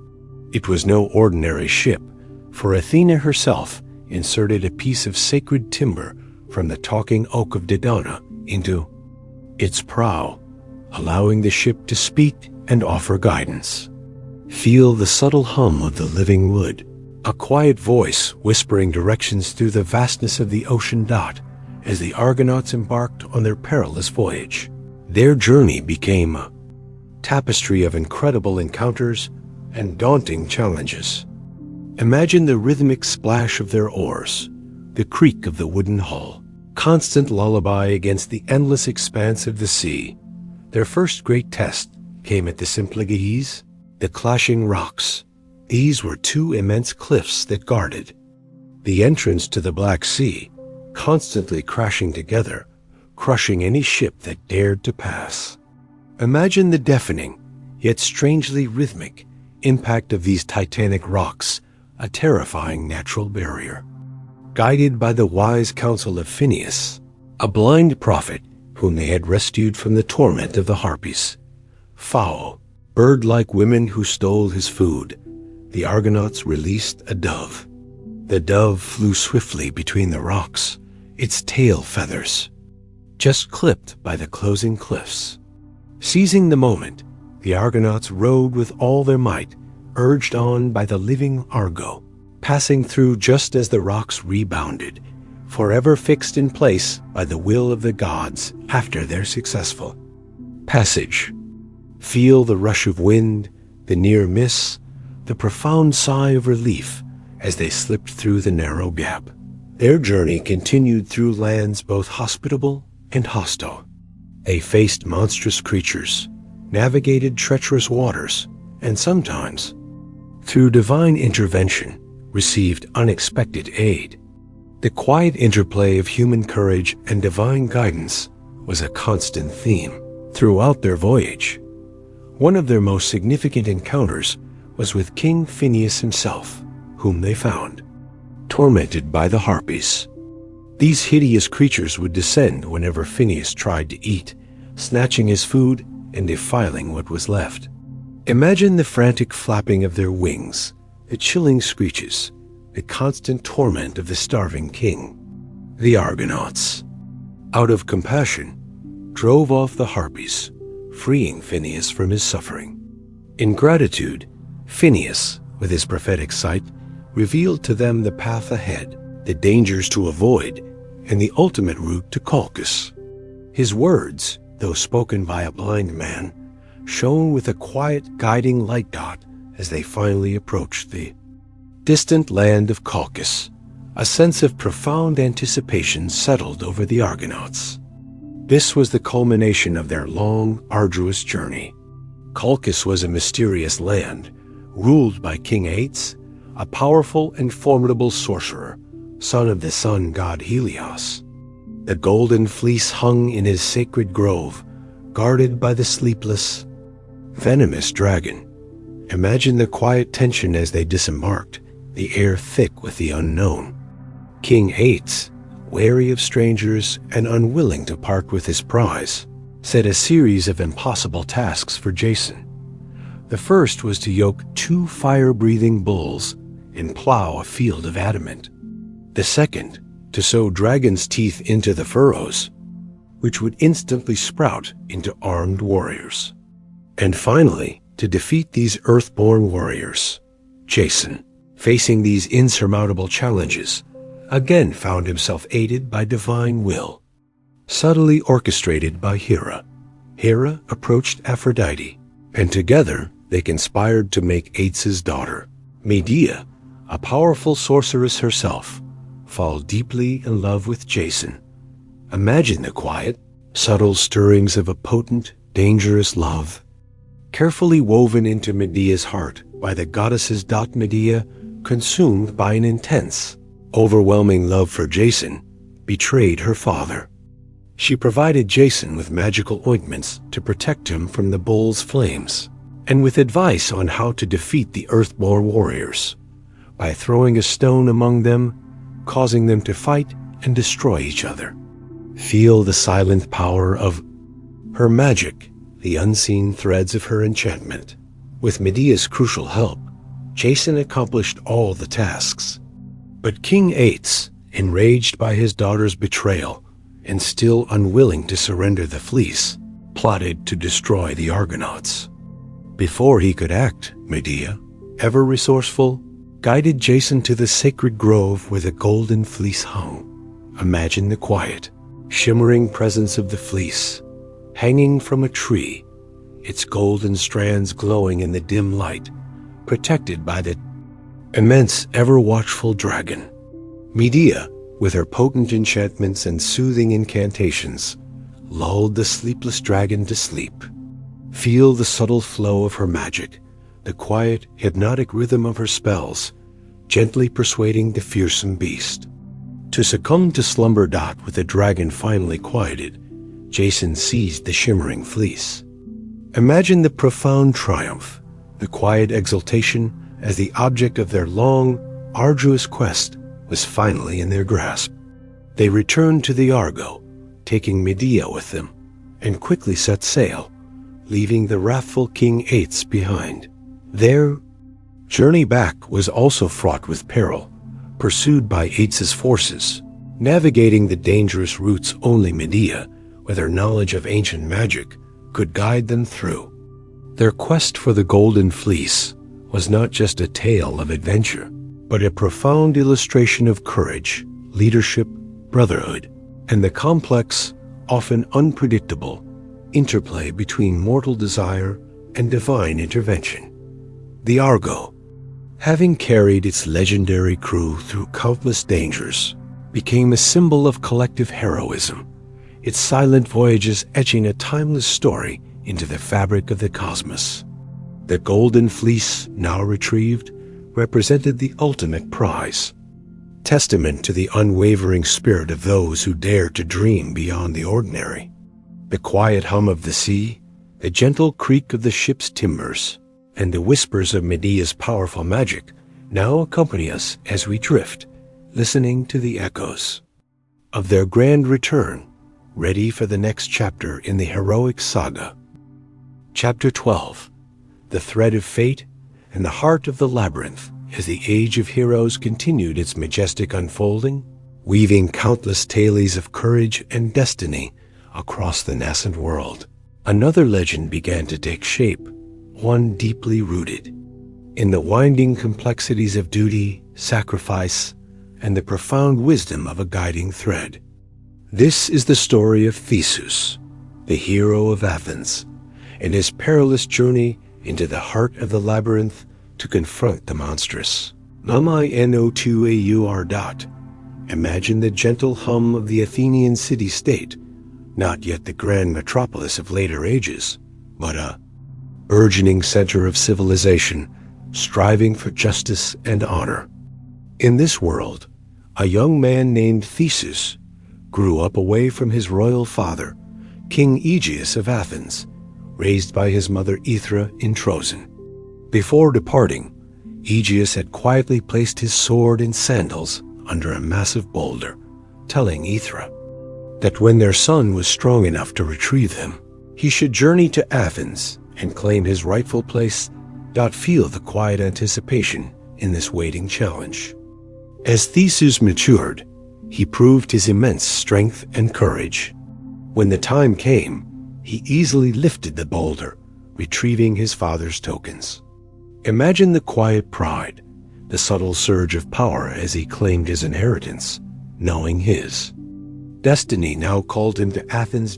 It was no ordinary ship, for Athena herself inserted a piece of sacred timber from the talking oak of Dodona into its prow, allowing the ship to speak and offer guidance. Feel the subtle hum of the living wood, a quiet voice whispering directions through the vastness of the ocean. As the Argonauts embarked on their perilous voyage, their journey became a tapestry of incredible encounters and daunting challenges. Imagine the rhythmic splash of their oars, the creak of the wooden hull, constant lullaby against the endless expanse of the sea. Their first great test came at the Symplegades, the clashing rocks. These were two immense cliffs that guarded the entrance to the Black Sea, constantly crashing together, crushing any ship that dared to pass. Imagine the deafening, yet strangely rhythmic, impact of these titanic rocks, a terrifying natural barrier. Guided by the wise counsel of Phineus, a blind prophet whom they had rescued from the torment of the Harpies, foul, bird-like women who stole his food, the Argonauts released a dove. The dove flew swiftly between the rocks, its tail feathers just clipped by the closing cliffs. Seizing the moment, the Argonauts rowed with all their might, urged on by the living Argo, passing through just as the rocks rebounded, forever fixed in place by the will of the gods after their successful passage. Feel the rush of wind, the near miss, the profound sigh of relief as they slipped through the narrow gap. Their journey continued through lands both hospitable and hostile. They faced monstrous creatures, navigated treacherous waters, and sometimes, through divine intervention, received unexpected aid. The quiet interplay of human courage and divine guidance was a constant theme throughout their voyage. One of their most significant encounters was with King Phineus himself, whom they found tormented by the Harpies. These hideous creatures would descend whenever Phineus tried to eat, snatching his food and defiling what was left. Imagine the frantic flapping of their wings, the chilling screeches, the constant torment of the starving king. The Argonauts, out of compassion, drove off the Harpies, freeing Phineus from his suffering. In gratitude, Phineus, with his prophetic sight, revealed to them the path ahead, the dangers to avoid, and the ultimate route to Colchis. His words, though spoken by a blind man, shone with a quiet guiding light as they finally approached the distant land of Colchis. A sense of profound anticipation settled over the Argonauts. This was the culmination of their long, arduous journey. Colchis was a mysterious land, ruled by King Ates, a powerful and formidable sorcerer, son of the sun god Helios. The golden fleece hung in his sacred grove, guarded by the sleepless, venomous dragon. Imagine the quiet tension as they disembarked, the air thick with the unknown. King Ates, wary of strangers and unwilling to part with his prize, set a series of impossible tasks for Jason. The first was to yoke 2 fire-breathing bulls and plow a field of adamant. The second, to sow dragon's teeth into the furrows, which would instantly sprout into armed warriors. And finally, to defeat these earthborn warriors. Jason, facing these insurmountable challenges, again found himself aided by divine will. Subtly orchestrated by Hera, Hera approached Aphrodite, and together they conspired to make Ates's daughter, Medea, a powerful sorceress herself, fall deeply in love with Jason. Imagine the quiet, subtle stirrings of a potent, dangerous love, carefully woven into Medea's heart by the goddesses. Medea, consumed by an intense, overwhelming love for Jason, betrayed her father. She provided Jason with magical ointments to protect him from the bull's flames, and with advice on how to defeat the Earthborn warriors, by throwing a stone among them, causing them to fight and destroy each other. Feel the silent power of her magic, the unseen threads of her enchantment. With Medea's crucial help, Jason accomplished all the tasks. But King Ates, enraged by his daughter's betrayal and still unwilling to surrender the fleece, plotted to destroy the Argonauts. Before he could act, Medea, ever resourceful, guided Jason to the sacred grove where the golden fleece hung. Imagine the quiet, shimmering presence of the fleece, hanging from a tree, its golden strands glowing in the dim light, protected by the immense, ever-watchful dragon. Medea, with her potent enchantments and soothing incantations, lulled the sleepless dragon to sleep. Feel the subtle flow of her magic, the quiet, hypnotic rhythm of her spells, gently persuading the fearsome beast. To succumb to slumber. With the dragon finally quieted, Jason seized the shimmering fleece. Imagine the profound triumph, the quiet exultation as the object of their long, arduous quest was finally in their grasp. They returned to the Argo, taking Medea with them, and quickly set sail, leaving the wrathful King Ates behind. Their journey back was also fraught with peril, pursued by Ates's forces. Navigating the dangerous routes only Medea, with her knowledge of ancient magic, could guide them through. Their quest for the Golden Fleece was not just a tale of adventure, but a profound illustration of courage, leadership, brotherhood, and the complex, often unpredictable, interplay between mortal desire and divine intervention. The Argo, having carried its legendary crew through countless dangers, became a symbol of collective heroism, its silent voyages etching a timeless story into the fabric of the cosmos. The Golden Fleece, now retrieved, represented the ultimate prize, testament to the unwavering spirit of those who dare to dream beyond the ordinary. The quiet hum of the sea, the gentle creak of the ship's timbers, and the whispers of Medea's powerful magic now accompany us as we drift, listening to the echoes of their grand return, ready for the next chapter in the heroic saga. Chapter 12. The Thread of Fate and the Heart of the Labyrinth. As the Age of Heroes continued its majestic unfolding, weaving countless tales of courage and destiny across the nascent world, another legend began to take shape, one deeply rooted in the winding complexities of duty, sacrifice, and the profound wisdom of a guiding thread. This is the story of Theseus, the hero of Athens, and his perilous journey into the heart of the labyrinth to confront the monstrous Immerse. Imagine the gentle hum of the Athenian city-state, not yet the grand metropolis of later ages, but a burgeoning center of civilization, striving for justice and honor. In this world, a young man named Theseus grew up away from his royal father, King Aegeus of Athens, raised by his mother Aethra in Trojan. Before departing, Aegeus had quietly placed his sword and sandals under a massive boulder, telling Aethra that when their son was strong enough to retrieve him, he should journey to Athens and claim his rightful place. Feel the quiet anticipation in this waiting challenge. As Theseus matured, he proved his immense strength and courage. When the time came, he easily lifted the boulder, retrieving his father's tokens. Imagine the quiet pride, the subtle surge of power as he claimed his inheritance, knowing his destiny now called him to Athens.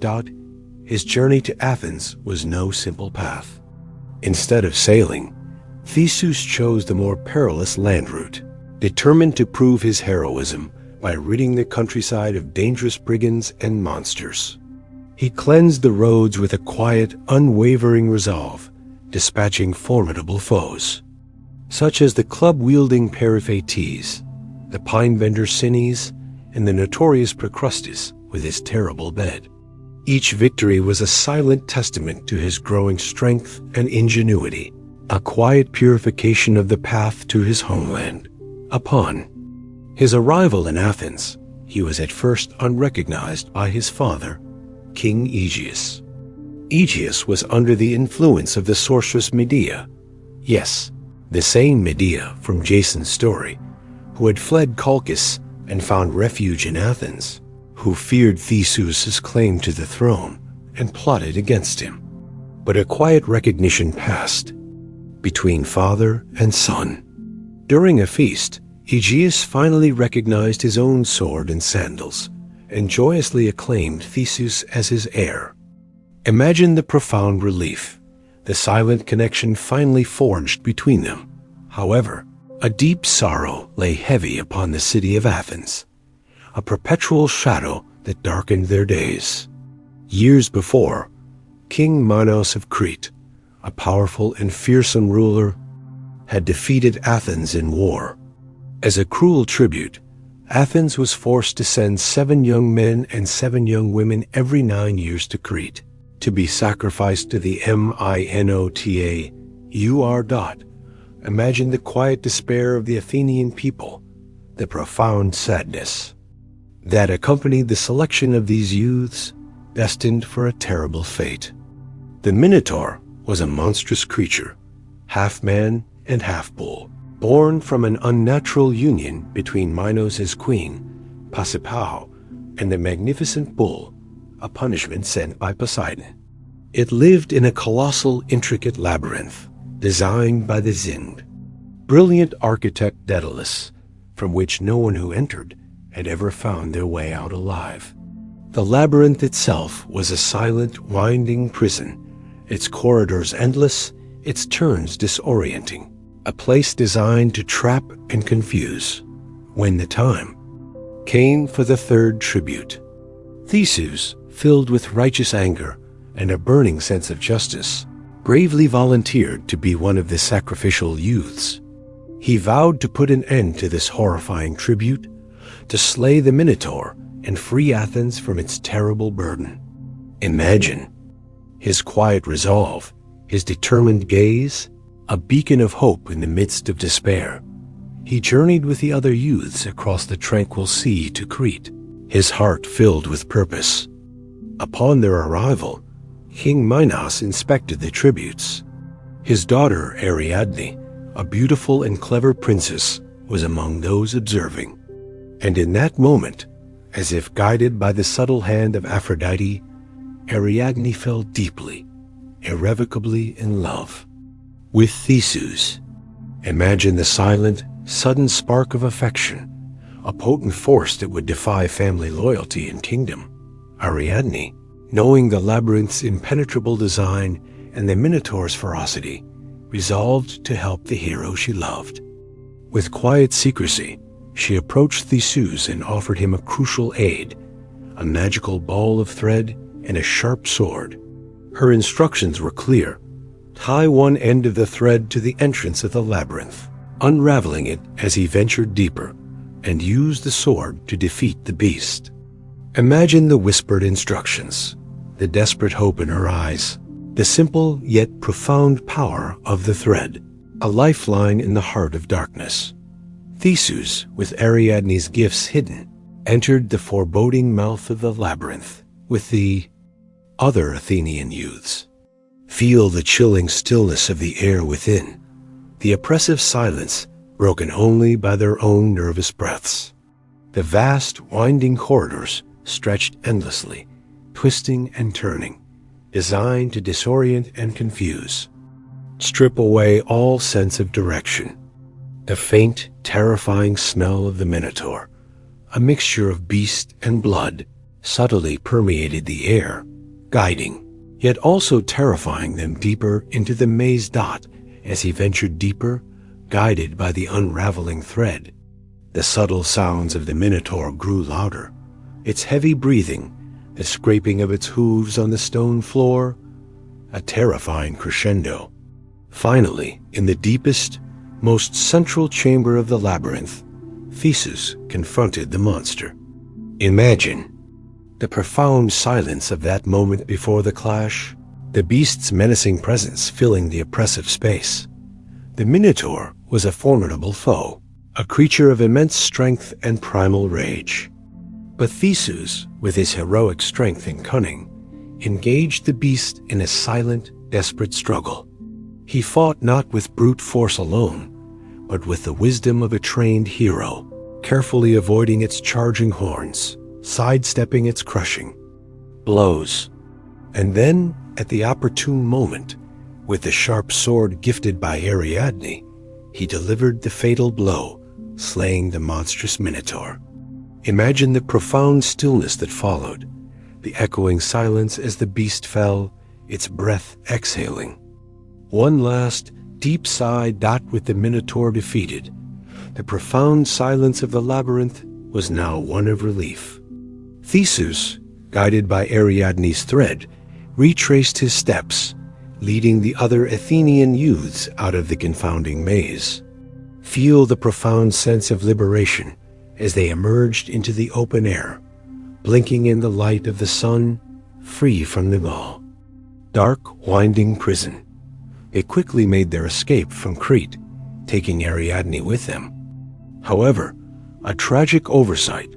His journey to Athens was no simple path. Instead of sailing, Theseus chose the more perilous land route, determined to prove his heroism by ridding the countryside of dangerous brigands and monsters. He cleansed the roads with a quiet, unwavering resolve, dispatching formidable foes, such as the club-wielding Periphates, the pine-bender Cines, and the notorious Procrustes with his terrible bed. Each victory was a silent testament to his growing strength and ingenuity, a quiet purification of the path to his homeland. Upon his arrival in Athens, he was at first unrecognized by his father, King Aegeus. Aegeus was under the influence of the sorceress Medea. Yes, the same Medea from Jason's story, who had fled Colchis and found refuge in Athens, who feared Theseus' claim to the throne and plotted against him. But a quiet recognition passed between father and son. During a feast, Aegeus finally recognized his own sword and sandals and joyously acclaimed Theseus as his heir. Imagine the profound relief, the silent connection finally forged between them. However, a deep sorrow lay heavy upon the city of Athens, a perpetual shadow that darkened their days. Years before, King Minos of Crete, a powerful and fearsome ruler, had defeated Athens in war. As a cruel tribute, Athens was forced to send 7 young men and 7 young women every 9 years to Crete, to be sacrificed to the Minotaur. Imagine the quiet despair of the Athenian people, the profound sadness that accompanied the selection of these youths destined for a terrible fate. The Minotaur was a monstrous creature, half man and half bull, born from an unnatural union between Minos' queen, Pasiphae, and the magnificent bull, a punishment sent by Poseidon. It lived in a colossal, intricate labyrinth designed by the Zend, brilliant architect Daedalus, from which no one who entered had ever found their way out alive. The labyrinth itself was a silent, winding prison, its corridors endless, its turns disorienting, a place designed to trap and confuse. When the time came for the third tribute, Theseus, filled with righteous anger and a burning sense of justice, bravely volunteered to be one of the sacrificial youths. He vowed to put an end to this horrifying tribute, to slay the Minotaur and free Athens from its terrible burden. Imagine his quiet resolve, his determined gaze, a beacon of hope in the midst of despair. He journeyed with the other youths across the tranquil sea to Crete, his heart filled with purpose. Upon their arrival, King Minos inspected the tributes. His daughter Ariadne, a beautiful and clever princess, was among those observing. And in that moment, as if guided by the subtle hand of Aphrodite, Ariadne fell deeply, irrevocably in love with Theseus. Imagine the silent, sudden spark of affection, a potent force that would defy family loyalty and kingdom. Ariadne, knowing the labyrinth's impenetrable design and the Minotaur's ferocity, resolved to help the hero she loved. With quiet secrecy, she approached Theseus and offered him a crucial aid, a magical ball of thread and a sharp sword. Her instructions were clear. Tie one end of the thread to the entrance of the labyrinth, unraveling it as he ventured deeper, and use the sword to defeat the beast. Imagine the whispered instructions, the desperate hope in her eyes, the simple yet profound power of the thread, a lifeline in the heart of darkness. Theseus, with Ariadne's gifts hidden, entered the foreboding mouth of the labyrinth with the other Athenian youths. Feel the chilling stillness of the air within, the oppressive silence broken only by their own nervous breaths. The vast, winding corridors stretched endlessly, twisting and turning, designed to disorient and confuse. Strip away all sense of direction. The faint, terrifying smell of the Minotaur, a mixture of beast and blood, subtly permeated the air, guiding, yet also terrifying them deeper into the maze dot as he ventured deeper, guided by the unraveling thread. The subtle sounds of the Minotaur grew louder, its heavy breathing, the scraping of its hooves on the stone floor, a terrifying crescendo. Finally, in the deepest, most central chamber of the labyrinth, Theseus confronted the monster. Imagine the profound silence of that moment before the clash, the beast's menacing presence filling the oppressive space. The Minotaur was a formidable foe, a creature of immense strength and primal rage. But Theseus, with his heroic strength and cunning, engaged the beast in a silent, desperate struggle. He fought not with brute force alone, but with the wisdom of a trained hero, carefully avoiding its charging horns, sidestepping its crushing blows. And then, at the opportune moment, with the sharp sword gifted by Ariadne, he delivered the fatal blow, slaying the monstrous Minotaur. Imagine the profound stillness that followed, the echoing silence as the beast fell, its breath exhaling. One last, deep sigh with the Minotaur defeated. The profound silence of the labyrinth was now one of relief. Theseus, guided by Ariadne's thread, retraced his steps, leading the other Athenian youths out of the confounding maze. Feel the profound sense of liberation as they emerged into the open air, blinking in the light of the sun, free from the law. Dark, winding prison. They quickly made their escape from Crete, taking Ariadne with them. However, a tragic oversight,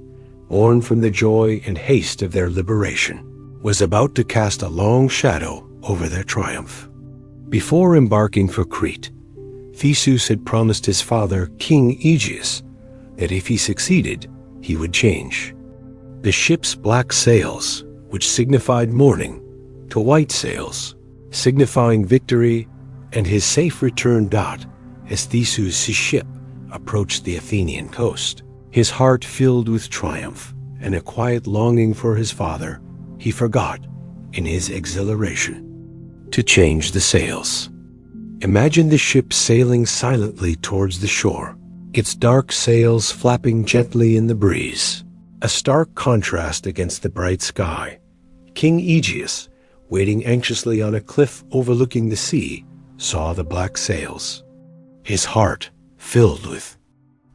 born from the joy and haste of their liberation, was about to cast a long shadow over their triumph. Before embarking for Crete, Theseus had promised his father, King Aegeus, that if he succeeded, he would change the ship's black sails, which signified mourning, to white sails, signifying victory, and his safe return as Theseus' ship approached the Athenian coast. His heart filled with triumph and a quiet longing for his father, he forgot, in his exhilaration, to change the sails. Imagine the ship sailing silently towards the shore, its dark sails flapping gently in the breeze, a stark contrast against the bright sky. King Aegeus, waiting anxiously on a cliff overlooking the sea, saw the black sails. His heart filled with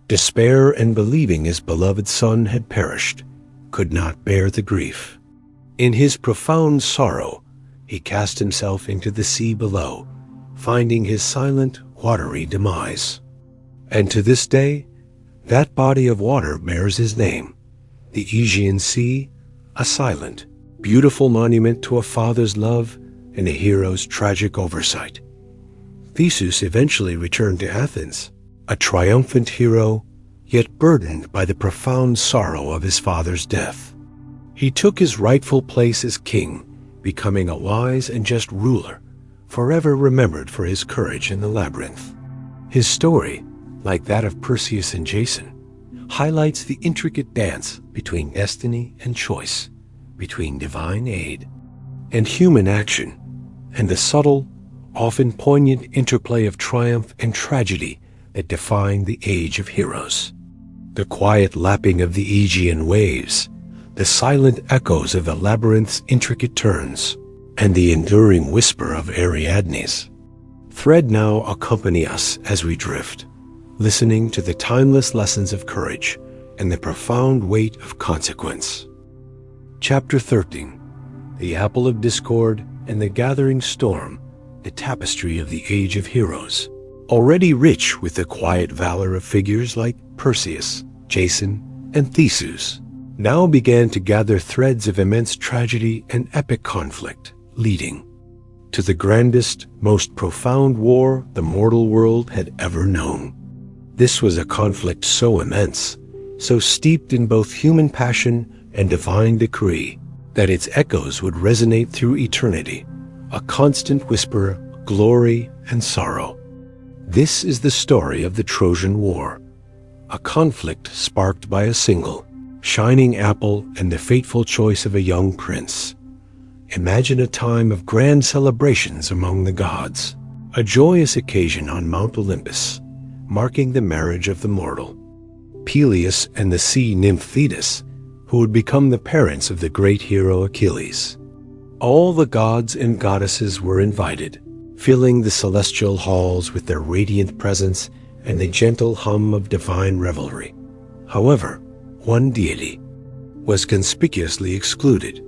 despair and believing his beloved son had perished, could not bear the grief. In his profound sorrow, he cast himself into the sea below, finding his silent, watery demise. And to this day, that body of water bears his name, the Aegean Sea, a silent, beautiful monument to a father's love and a hero's tragic oversight. Theseus eventually returned to Athens, a triumphant hero, yet burdened by the profound sorrow of his father's death. He took his rightful place as king, becoming a wise and just ruler, forever remembered for his courage in the labyrinth. His story, like that of Perseus and Jason, highlights the intricate dance between destiny and choice, between divine aid and human action, and the subtle, often poignant interplay of triumph and tragedy that defined the age of heroes. The quiet lapping of the Aegean waves, the silent echoes of the labyrinth's intricate turns, and the enduring whisper of Ariadne's thread now accompany us as we drift, listening to the timeless lessons of courage and the profound weight of consequence. Chapter 13. The Apple of Discord and the Gathering Storm, the tapestry of the Age of Heroes. Already rich with the quiet valor of figures like Perseus, Jason, and Theseus, now began to gather threads of immense tragedy and epic conflict, leading to the grandest, most profound war the mortal world had ever known. This was a conflict so immense, so steeped in both human passion and divine decree, that its echoes would resonate through eternity, a constant whisper of glory and sorrow. This is the story of the Trojan War, a conflict sparked by a single, shining apple and the fateful choice of a young prince. Imagine a time of grand celebrations among the gods, a joyous occasion on Mount Olympus, marking the marriage of the mortal, Peleus and the sea nymph Thetis, who would become the parents of the great hero Achilles. All the gods and goddesses were invited, filling the celestial halls with their radiant presence and the gentle hum of divine revelry. However, one deity, was conspicuously excluded: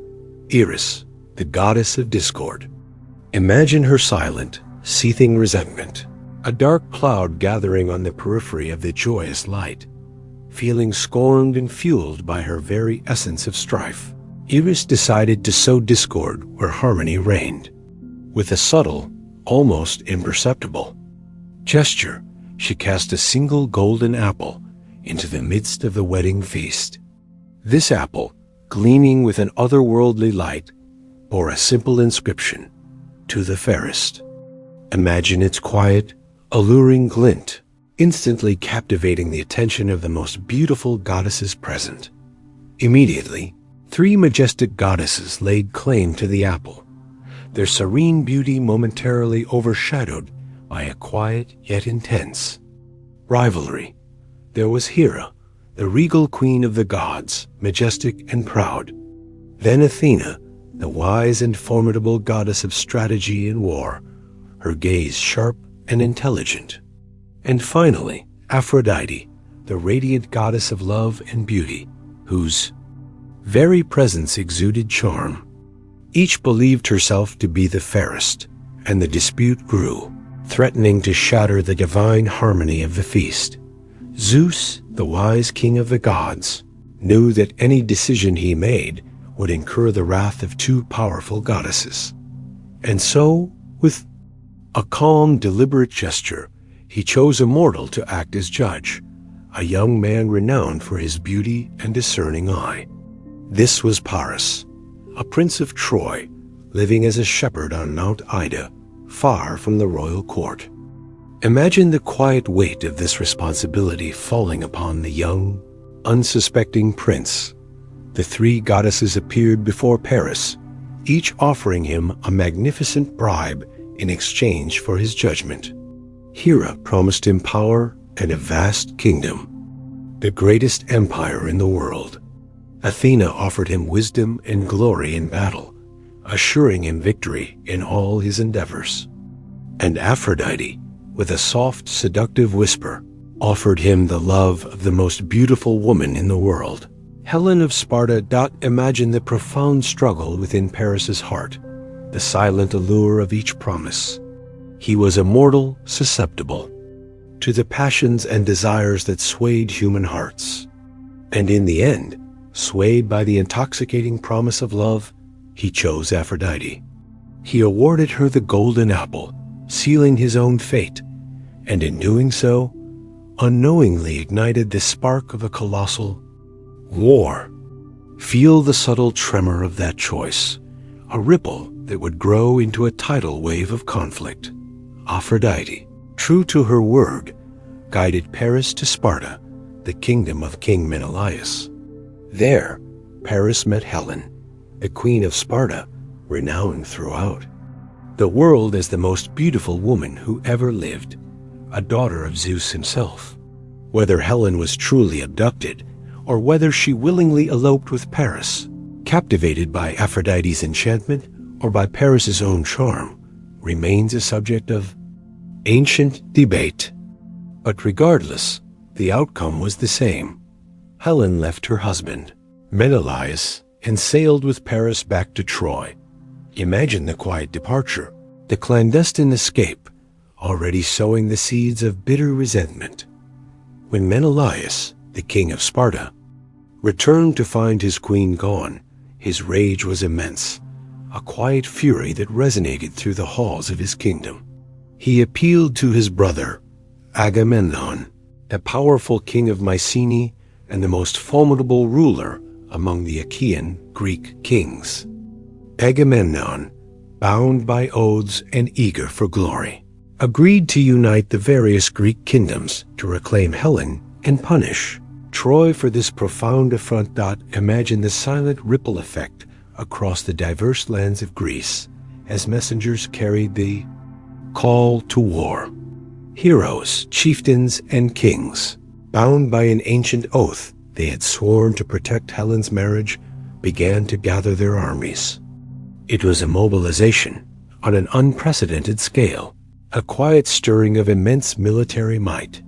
Eris, the goddess of discord. Imagine her silent, seething resentment, a dark cloud gathering on the periphery of the joyous light, feeling scorned and fueled by her very essence of strife. Eris decided to sow discord where harmony reigned. With a subtle, almost imperceptible gesture, she cast a single golden apple into the midst of the wedding feast. This apple, gleaming with an otherworldly light, bore a simple inscription: "To the fairest." Imagine its quiet, alluring glint, instantly captivating the attention of the most beautiful goddesses present. Immediately, 3 majestic goddesses laid claim to the apple, their serene beauty momentarily overshadowed by a quiet yet intense rivalry. There was Hera, the regal queen of the gods, majestic and proud. Then Athena, the wise and formidable goddess of strategy and war, her gaze sharp and intelligent. And finally, Aphrodite, the radiant goddess of love and beauty, whose very presence exuded charm. Each believed herself to be the fairest, and the dispute grew, threatening to shatter the divine harmony of the feast. Zeus, the wise king of the gods, knew that any decision he made would incur the wrath of 2 powerful goddesses. And so, with a calm, deliberate gesture, he chose a mortal to act as judge, a young man renowned for his beauty and discerning eye. This was Paris, a prince of Troy, living as a shepherd on Mount Ida, far from the royal court. Imagine the quiet weight of this responsibility falling upon the young, unsuspecting prince. The 3 goddesses appeared before Paris, each offering him a magnificent bribe in exchange for his judgment. Hera promised him power and a vast kingdom, the greatest empire in the world. Athena offered him wisdom and glory in battle, assuring him victory in all his endeavors. And Aphrodite, with a soft, seductive whisper, offered him the love of the most beautiful woman in the world. Helen of Sparta. Imagine the profound struggle within Paris's heart, the silent allure of each promise. He was a mortal susceptible to the passions and desires that swayed human hearts. And in the end, swayed by the intoxicating promise of love, he chose Aphrodite. He awarded her the golden apple, sealing his own fate, and in doing so, unknowingly ignited the spark of a colossal war. Feel the subtle tremor of that choice, a ripple that would grow into a tidal wave of conflict. Aphrodite, true to her word, guided Paris to Sparta, the kingdom of King Menelaus. There, Paris met Helen, a queen of Sparta, renowned throughout the world as the most beautiful woman who ever lived, a daughter of Zeus himself. Whether Helen was truly abducted, or whether she willingly eloped with Paris, captivated by Aphrodite's enchantment or by Paris's own charm, remains a subject of ancient debate. But regardless, the outcome was the same. Helen left her husband, Menelaus, and sailed with Paris back to Troy. Imagine the quiet departure, the clandestine escape, already sowing the seeds of bitter resentment. When Menelaus, the king of Sparta, returned to find his queen gone, his rage was immense, a quiet fury that resonated through the halls of his kingdom. He appealed to his brother, Agamemnon, a powerful king of Mycenae and the most formidable ruler among the Achaean Greek kings. Agamemnon, bound by oaths and eager for glory, agreed to unite the various Greek kingdoms to reclaim Helen and punish Troy for this profound affront. Imagine the silent ripple effect across the diverse lands of Greece as messengers carried the call to war. Heroes, chieftains, and kings, bound by an ancient oath they had sworn to protect Helen's marriage, began to gather their armies. It was a mobilization on an unprecedented scale, a quiet stirring of immense military might.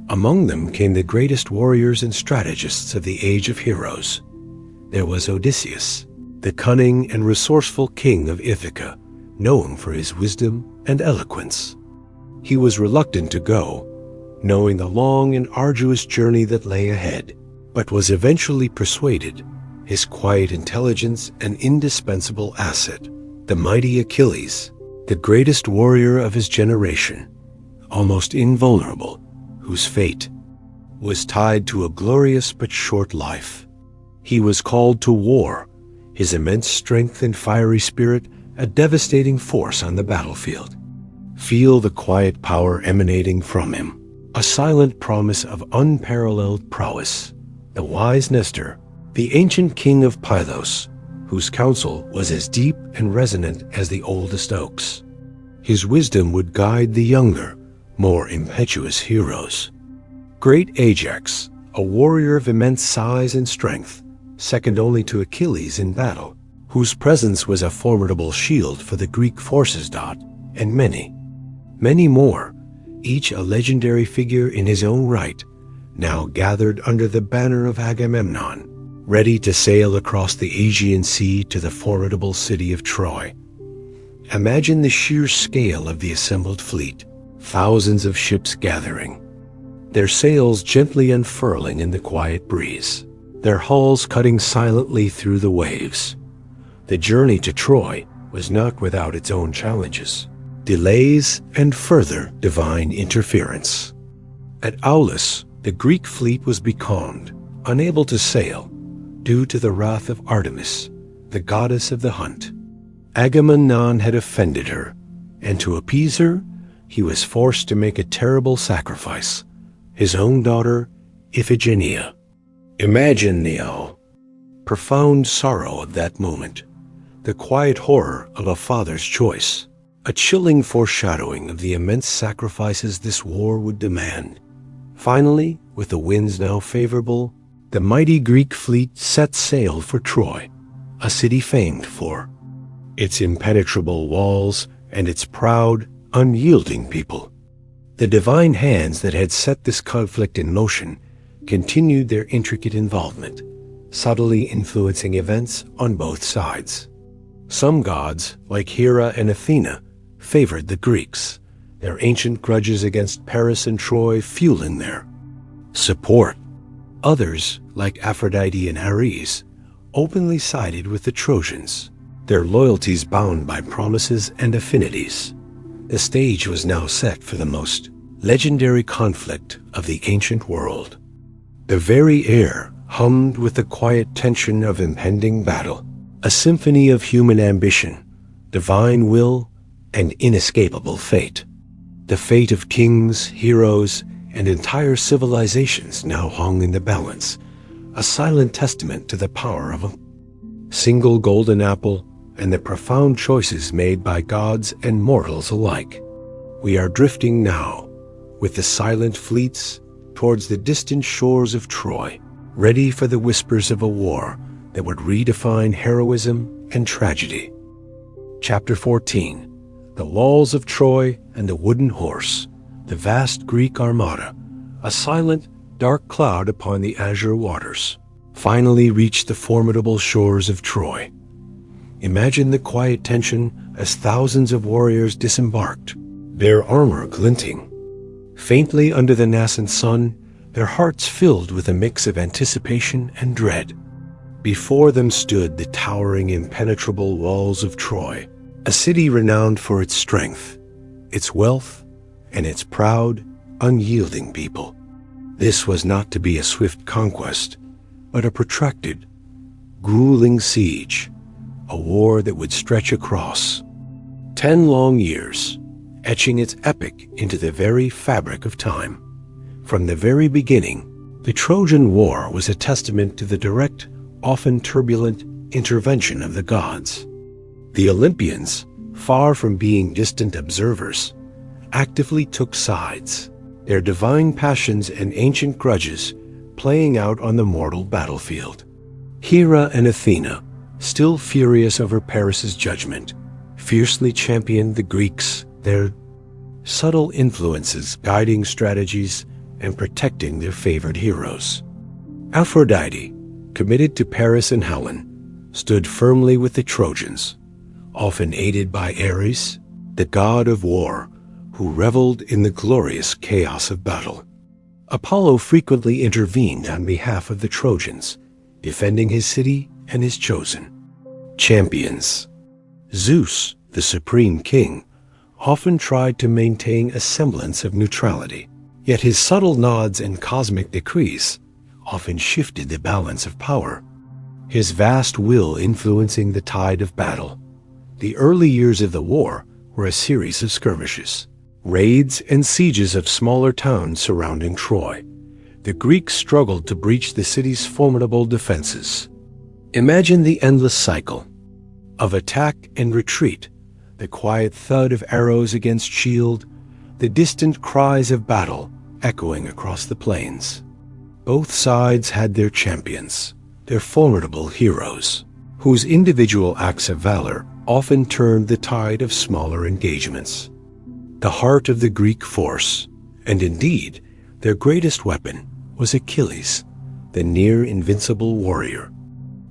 Among them came the greatest warriors and strategists of the Age of Heroes. there was Odysseus, the cunning and resourceful king of Ithaca, known for his wisdom and eloquence. He was reluctant to go, knowing the long and arduous journey that lay ahead, but was eventually persuaded. His quiet intelligence an indispensable asset. The mighty Achilles, the greatest warrior of his generation, almost invulnerable, whose fate was tied to a glorious but short life. He was called to war, his immense strength and fiery spirit a devastating force on the battlefield. Feel the quiet power emanating from him, a silent promise of unparalleled prowess. The wise Nestor, the ancient king of Pylos, whose counsel was as deep and resonant as the oldest oaks. His wisdom would guide the younger, more impetuous heroes. Great Ajax, a warrior of immense size and strength, second only to Achilles in battle, whose presence was a formidable shield for the Greek forces. And many more, each a legendary figure in his own right, now gathered under the banner of Agamemnon, ready to sail across the Aegean Sea to the formidable city of Troy. Imagine the sheer scale of the assembled fleet, thousands of ships gathering, their sails gently unfurling in the quiet breeze, their hulls cutting silently through the waves. The journey to Troy was not without its own challenges, delays, and further divine interference. At Aulis, the Greek fleet was becalmed, unable to sail, due to the wrath of Artemis, the goddess of the hunt. Agamemnon had offended her, and to appease her, he was forced to make a terrible sacrifice, his own daughter, Iphigenia. Imagine the profound sorrow of that moment, the quiet horror of a father's choice, a chilling foreshadowing of the immense sacrifices this war would demand. Finally, with the winds now favorable, the mighty Greek fleet set sail for Troy, a city famed for its impenetrable walls and its proud, unyielding people. The divine hands that had set this conflict in motion continued their intricate involvement, subtly influencing events on both sides. Some gods, like Hera and Athena, favored the Greeks, their ancient grudges against Paris and Troy fueling their support. Others, like Aphrodite and Ares, openly sided with the Trojans, their loyalties bound by promises and affinities. The stage was now set for the most legendary conflict of the ancient world. The very air hummed with the quiet tension of impending battle, a symphony of human ambition, divine will, and inescapable fate. The fate of kings, heroes, and entire civilizations now hung in the balance, a silent testament to the power of a single golden apple and the profound choices made by gods and mortals alike. We are drifting now, with the silent fleets, towards the distant shores of Troy, ready for the whispers of a war that would redefine heroism and tragedy. Chapter 14. The walls of Troy and the wooden horse, the vast Greek armada, a silent, dark cloud upon the azure waters, finally reached the formidable shores of Troy. Imagine the quiet tension as thousands of warriors disembarked, their armor glinting faintly under the nascent sun, their hearts filled with a mix of anticipation and dread. Before them stood the towering, impenetrable walls of Troy, a city renowned for its strength, its wealth, and its proud, unyielding people. This was not to be a swift conquest, but a protracted, grueling siege, a war that would stretch across 10 long years, etching its epic into the very fabric of time. From the very beginning, the Trojan War was a testament to the direct, often turbulent, intervention of the gods. The Olympians, far from being distant observers, actively took sides, their divine passions and ancient grudges playing out on the mortal battlefield. Hera and Athena, still furious over Paris's judgment, fiercely championed the Greeks, their subtle influences guiding strategies and protecting their favored heroes. Aphrodite, committed to Paris and Helen, stood firmly with the Trojans, often aided by Ares, the god of war, who reveled in the glorious chaos of battle. Apollo frequently intervened on behalf of the Trojans, defending his city and his chosen. Champions. Zeus, the supreme king, often tried to maintain a semblance of neutrality, yet his subtle nods and cosmic decrees often shifted the balance of power, his vast will influencing the tide of battle. The early years of the war were a series of skirmishes, raids and sieges of smaller towns surrounding Troy. The Greeks struggled to breach the city's formidable defenses. Imagine the endless cycle of attack and retreat, the quiet thud of arrows against shield, the distant cries of battle echoing across the plains. Both sides had their champions, their formidable heroes, whose individual acts of valor often turned the tide of smaller engagements. The heart of the Greek force, and indeed their greatest weapon, was Achilles, the near-invincible warrior.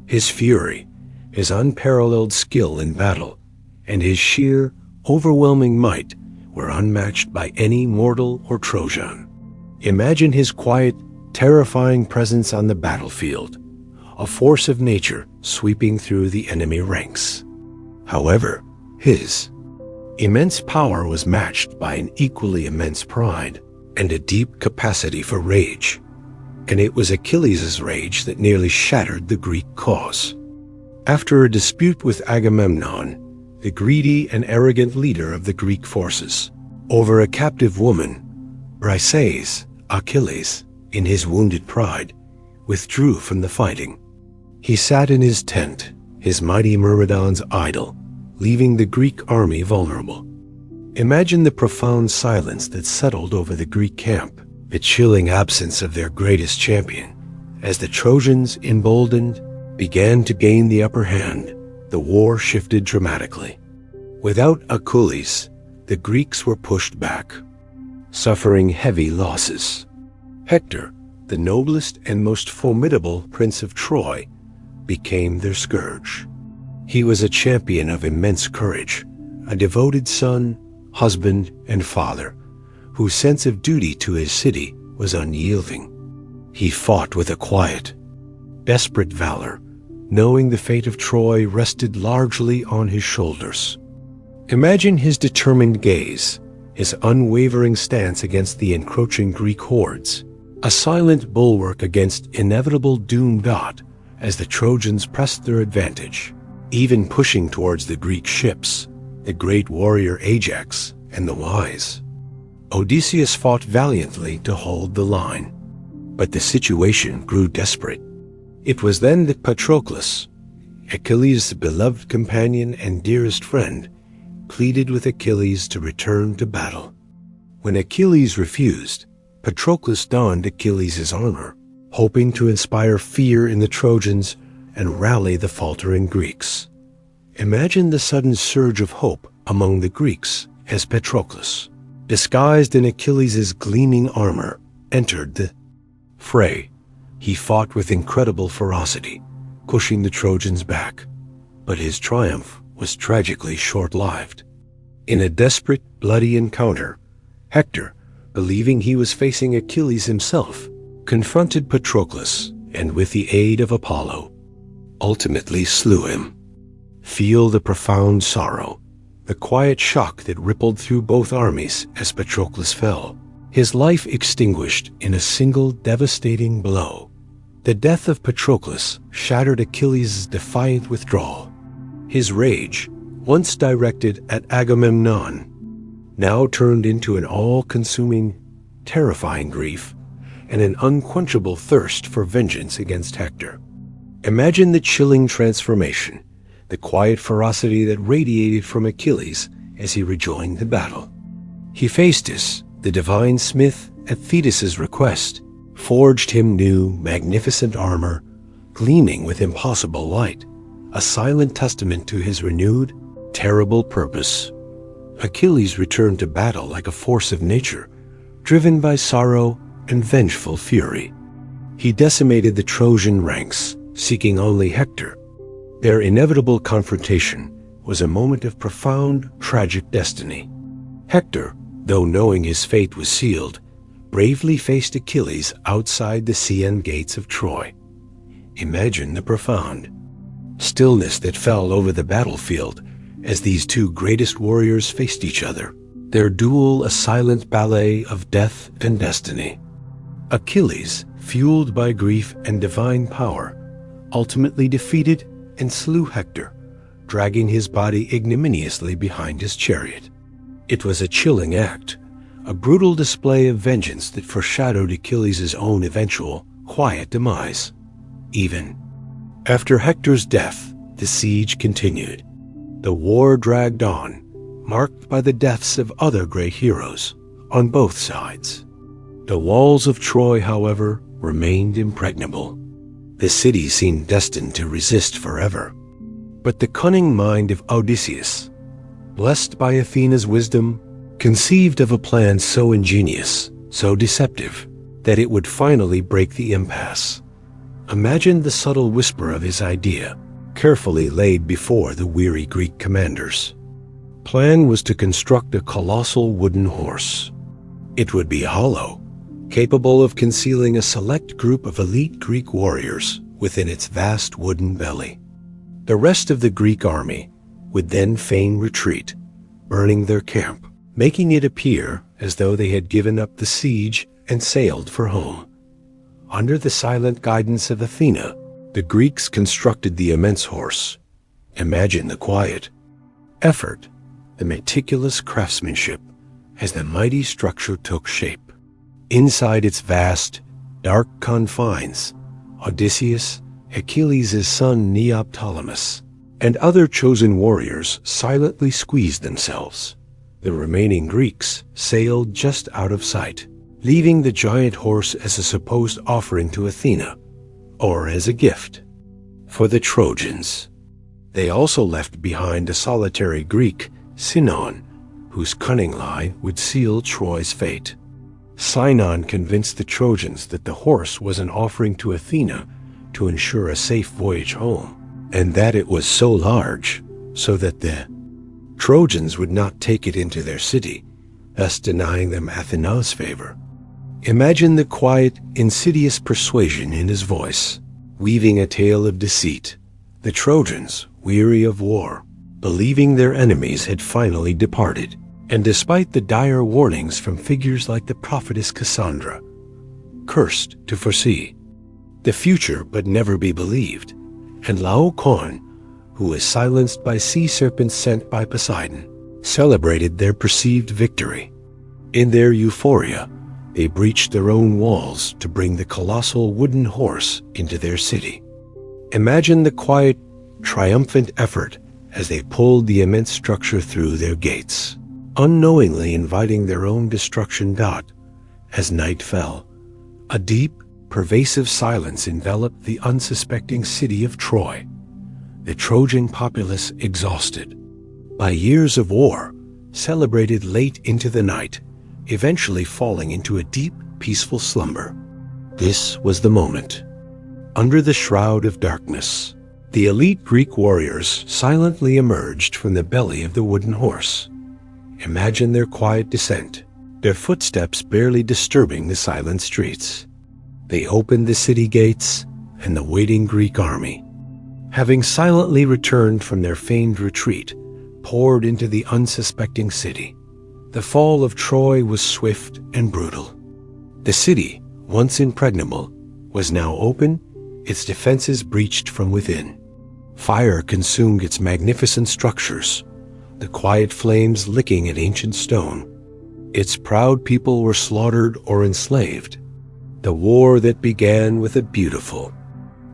His fury, his unparalleled skill in battle, and his sheer, overwhelming might were unmatched by any mortal or Trojan. Imagine his quiet, terrifying presence on the battlefield, a force of nature sweeping through the enemy ranks. However, his immense power was matched by an equally immense pride and a deep capacity for rage. And it was Achilles' rage that nearly shattered the Greek cause. After a dispute with Agamemnon, the greedy and arrogant leader of the Greek forces, over a captive woman, Briseis, Achilles, in his wounded pride, withdrew from the fighting. He sat in his tent, his mighty Myrmidon's idol, leaving the Greek army vulnerable. Imagine the profound silence that settled over the Greek camp, the chilling absence of their greatest champion. As the Trojans, emboldened, began to gain the upper hand, the war shifted dramatically. Without Achilles, the Greeks were pushed back, suffering heavy losses. Hector, the noblest and most formidable prince of Troy, became their scourge. He was a champion of immense courage, a devoted son, husband, and father, whose sense of duty to his city was unyielding. He fought with a quiet, desperate valor, knowing the fate of Troy rested largely on his shoulders. Imagine his determined gaze, his unwavering stance against the encroaching Greek hordes, a silent bulwark against inevitable doom. As the Trojans pressed their advantage, even pushing towards the Greek ships, the great warrior Ajax and the wise Odysseus fought valiantly to hold the line. But the situation grew desperate. It was then that Patroclus, Achilles' beloved companion and dearest friend, pleaded with Achilles to return to battle. When Achilles refused, Patroclus donned Achilles' armor, hoping to inspire fear in the Trojans and rally the faltering Greeks. Imagine the sudden surge of hope among the Greeks as Patroclus, disguised in Achilles' gleaming armor, entered the fray. He fought with incredible ferocity, pushing the Trojans back, but his triumph was tragically short-lived. In a desperate, bloody encounter, Hector, believing he was facing Achilles himself, confronted Patroclus and, with the aid of Apollo, ultimately slew him. Feel the profound sorrow, the quiet shock that rippled through both armies as Patroclus fell, his life extinguished in a single devastating blow. The death of Patroclus shattered Achilles' defiant withdrawal. His rage, once directed at Agamemnon, now turned into an all-consuming, terrifying grief and an unquenchable thirst for vengeance against Hector. Imagine the chilling transformation, the quiet ferocity that radiated from Achilles as he rejoined the battle. Hephaestus, the divine smith, at Theseus' request, forged him new, magnificent armor, gleaming with impossible light, a silent testament to his renewed, terrible purpose. Achilles returned to battle like a force of nature, driven by sorrow and vengeful fury. He decimated the Trojan ranks, seeking only Hector. Their inevitable confrontation was a moment of profound, tragic destiny. Hector, though knowing his fate was sealed, bravely faced Achilles outside the sea-end gates of Troy. Imagine the profound stillness that fell over the battlefield as these two greatest warriors faced each other, their duel a silent ballet of death and destiny. Achilles, fueled by grief and divine power, ultimately defeated and slew Hector, dragging his body ignominiously behind his chariot. It was a chilling act, a brutal display of vengeance that foreshadowed Achilles' own eventual, quiet demise. Even after Hector's death, the siege continued. The war dragged on, marked by the deaths of other great heroes on both sides. The walls of Troy, however, remained impregnable. The city seemed destined to resist forever. But the cunning mind of Odysseus, blessed by Athena's wisdom, conceived of a plan so ingenious, so deceptive, that it would finally break the impasse. Imagine the subtle whisper of his idea, carefully laid before the weary Greek commanders. Plan was to construct a colossal wooden horse. It would be hollow, capable of concealing a select group of elite Greek warriors within its vast wooden belly. The rest of the Greek army would then feign retreat, burning their camp, making it appear as though they had given up the siege and sailed for home. Under the silent guidance of Athena, the Greeks constructed the immense horse. Imagine the quiet effort, the meticulous craftsmanship as the mighty structure took shape. Inside its vast, dark confines, Odysseus, Achilles' son Neoptolemus, and other chosen warriors silently squeezed themselves. The remaining Greeks sailed just out of sight, leaving the giant horse as a supposed offering to Athena, or as a gift for the Trojans. They also left behind a solitary Greek, Sinon, whose cunning lie would seal Troy's fate. Sinon convinced the Trojans that the horse was an offering to Athena to ensure a safe voyage home, and that it was so large so that the Trojans would not take it into their city, thus denying them Athena's favor. Imagine the quiet, insidious persuasion in his voice, weaving a tale of deceit. The Trojans, weary of war, believing their enemies had finally departed, and despite the dire warnings from figures like the prophetess Cassandra, cursed to foresee the future but never be believed, and Laocoon, who was silenced by sea serpents sent by Poseidon, celebrated their perceived victory. In their euphoria, they breached their own walls to bring the colossal wooden horse into their city. Imagine the quiet, triumphant effort as they pulled the immense structure through their gates, unknowingly inviting their own destruction. As night fell, a deep, pervasive silence enveloped the unsuspecting city of Troy. The Trojan populace, exhausted by years of war, celebrated late into the night, eventually falling into a deep, peaceful slumber. This was the moment. Under the shroud of darkness, the elite Greek warriors silently emerged from the belly of the wooden horse. Imagine their quiet descent, their footsteps barely disturbing the silent streets. They opened the city gates, and the waiting Greek army, having silently returned from their feigned retreat, poured into the unsuspecting city. The fall of Troy was swift and brutal. The city, once impregnable, was now open, its defenses breached from within. Fire consumed its magnificent structures, the quiet flames licking at ancient stone. Its proud people were slaughtered or enslaved. The war that began with a beautiful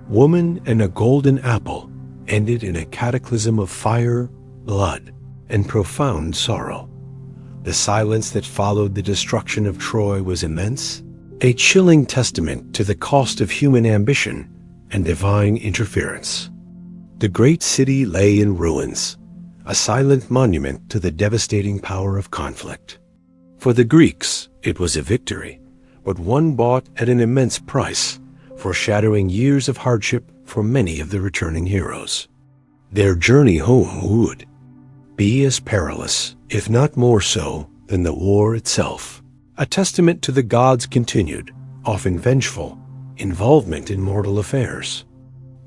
woman and a golden apple ended in a cataclysm of fire, blood, and profound sorrow. The silence that followed the destruction of Troy was immense, a chilling testament to the cost of human ambition and divine interference. The great city lay in ruins, a silent monument to the devastating power of conflict. For the Greeks, it was a victory, but one bought at an immense price, foreshadowing years of hardship, for many of the returning heroes. Their journey home would be as perilous, if not more so, than the war itself, a testament to the gods' continued, often vengeful, involvement in mortal affairs.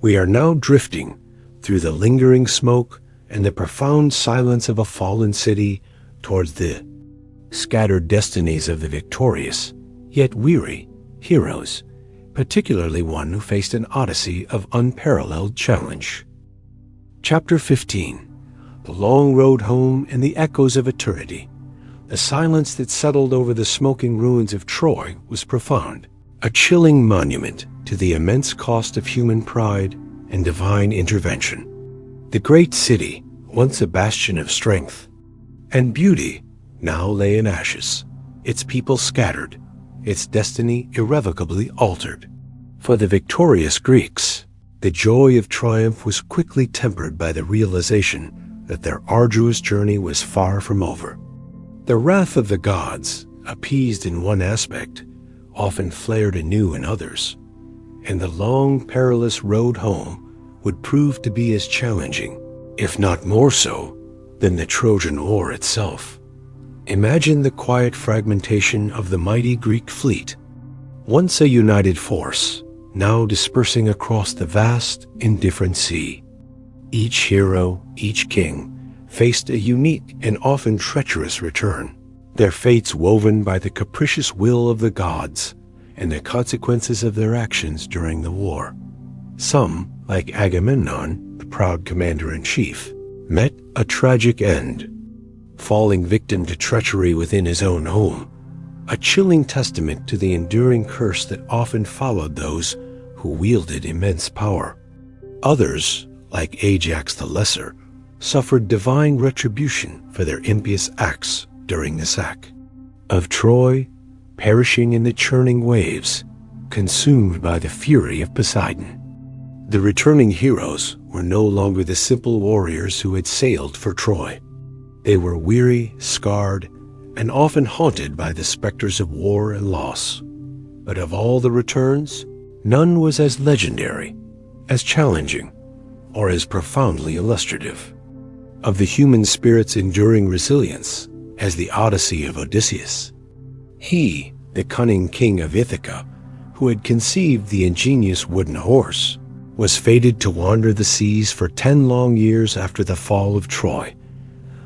We are now drifting through the lingering smoke and the profound silence of a fallen city towards the scattered destinies of the victorious, yet weary, heroes, particularly one who faced an odyssey of unparalleled challenge. Chapter 15. The long road home and the echoes of eternity. The silence that settled over the smoking ruins of Troy was profound, a chilling monument to the immense cost of human pride and divine intervention. The great city, once a bastion of strength and beauty, now lay in ashes, its people scattered, its destiny irrevocably altered. For the victorious Greeks, the joy of triumph was quickly tempered by the realization that their arduous journey was far from over. The wrath of the gods, appeased in one aspect, often flared anew in others, and the long, perilous road home would prove to be as challenging, if not more so, than the Trojan War itself. Imagine the quiet fragmentation of the mighty Greek fleet, once a united force, now dispersing across the vast, indifferent sea. Each hero, each king, faced a unique and often treacherous return, their fates woven by the capricious will of the gods and the consequences of their actions during the war. Some, like Agamemnon, the proud commander-in-chief, met a tragic end, falling victim to treachery within his own home, a chilling testament to the enduring curse that often followed those who wielded immense power. Others, like Ajax the Lesser, suffered divine retribution for their impious acts during the sack of Troy, perishing in the churning waves, consumed by the fury of Poseidon. The returning heroes were no longer the simple warriors who had sailed for Troy. They were weary, scarred, and often haunted by the specters of war and loss. But of all the returns, none was as legendary, as challenging, or as profoundly illustrative of the human spirit's enduring resilience as the Odyssey of Odysseus. He, the cunning king of Ithaca, who had conceived the ingenious wooden horse, was fated to wander the seas for 10 long years after the fall of Troy,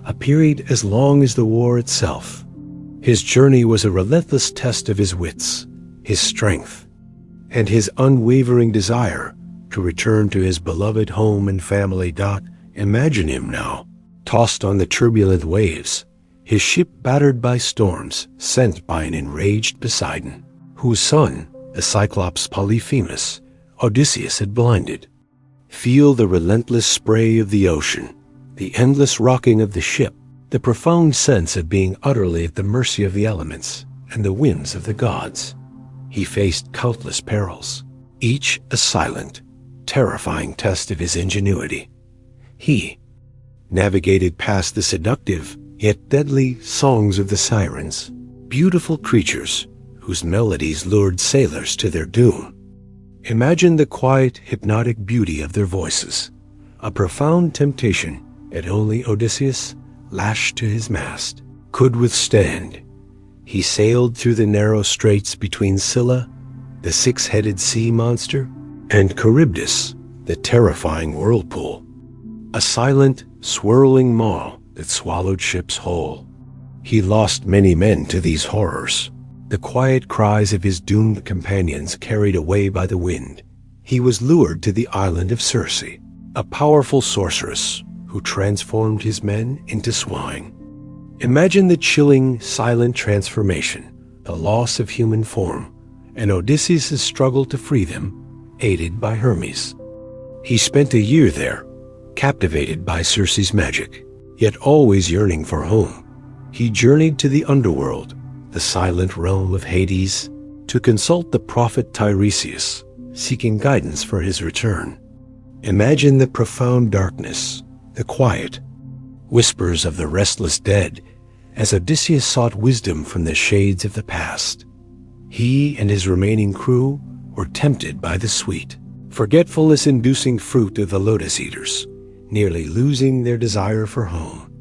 a period as long as the war itself. His journey was a relentless test of his wits, his strength, and his unwavering desire to return to his beloved home and family. Imagine him now, tossed on the turbulent waves, his ship battered by storms sent by an enraged Poseidon, whose son, the Cyclops Polyphemus, Odysseus had blinded. Feel the relentless spray of the ocean, the endless rocking of the ship, the profound sense of being utterly at the mercy of the elements and the whims of the gods. He faced countless perils, each a silent, terrifying test of his ingenuity. He navigated past the seductive yet deadly songs of the sirens, beautiful creatures whose melodies lured sailors to their doom. Imagine the quiet, hypnotic beauty of their voices, a profound temptation that only Odysseus, lashed to his mast, could withstand. He sailed through the narrow straits between Scylla, the 6-headed sea monster, and Charybdis, the terrifying whirlpool, a silent, swirling maw that swallowed ships whole. He lost many men to these horrors, the quiet cries of his doomed companions carried away by the wind. He was lured to the island of Circe, a powerful sorceress who transformed his men into swine. Imagine the chilling, silent transformation, the loss of human form, and Odysseus' struggle to free them, aided by Hermes. He spent a year there, captivated by Circe's magic, yet always yearning for home. He journeyed to the underworld, the silent realm of Hades, to consult the prophet Tiresias, seeking guidance for his return. Imagine the profound darkness, the quiet whispers of the restless dead, as Odysseus sought wisdom from the shades of the past. He and his remaining crew were tempted by the sweet, forgetfulness-inducing fruit of the lotus eaters, nearly losing their desire for home.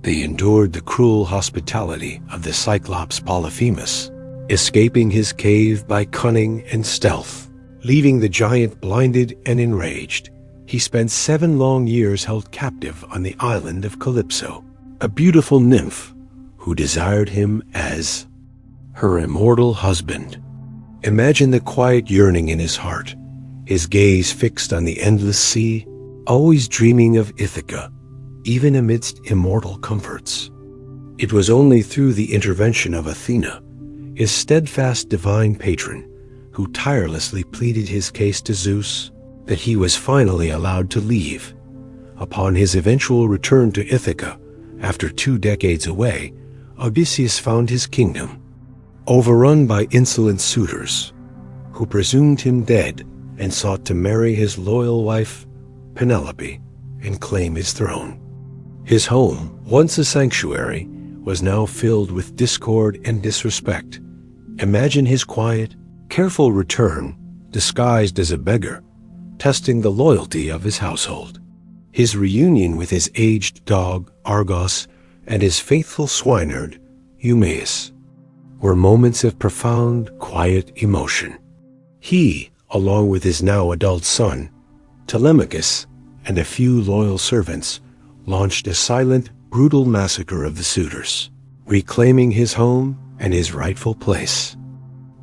They endured the cruel hospitality of the Cyclops Polyphemus, escaping his cave by cunning and stealth. Leaving the giant blinded and enraged, he spent 7 long years held captive on the island of Calypso, a beautiful nymph who desired him as her immortal husband. Imagine the quiet yearning in his heart, his gaze fixed on the endless sea, always dreaming of Ithaca, even amidst immortal comforts. It was only through the intervention of Athena, his steadfast divine patron, who tirelessly pleaded his case to Zeus, that he was finally allowed to leave. Upon his eventual return to Ithaca, after 2 decades away, Odysseus found his kingdom overrun by insolent suitors, who presumed him dead and sought to marry his loyal wife, Penelope, and claim his throne. His home, once a sanctuary, was now filled with discord and disrespect. Imagine his quiet, careful return, disguised as a beggar, testing the loyalty of his household. His reunion with his aged dog, Argos, and his faithful swineherd, Eumaeus, were moments of profound, quiet emotion. He, along with his now adult son, Telemachus, and a few loyal servants, launched a silent, brutal massacre of the suitors, reclaiming his home and his rightful place.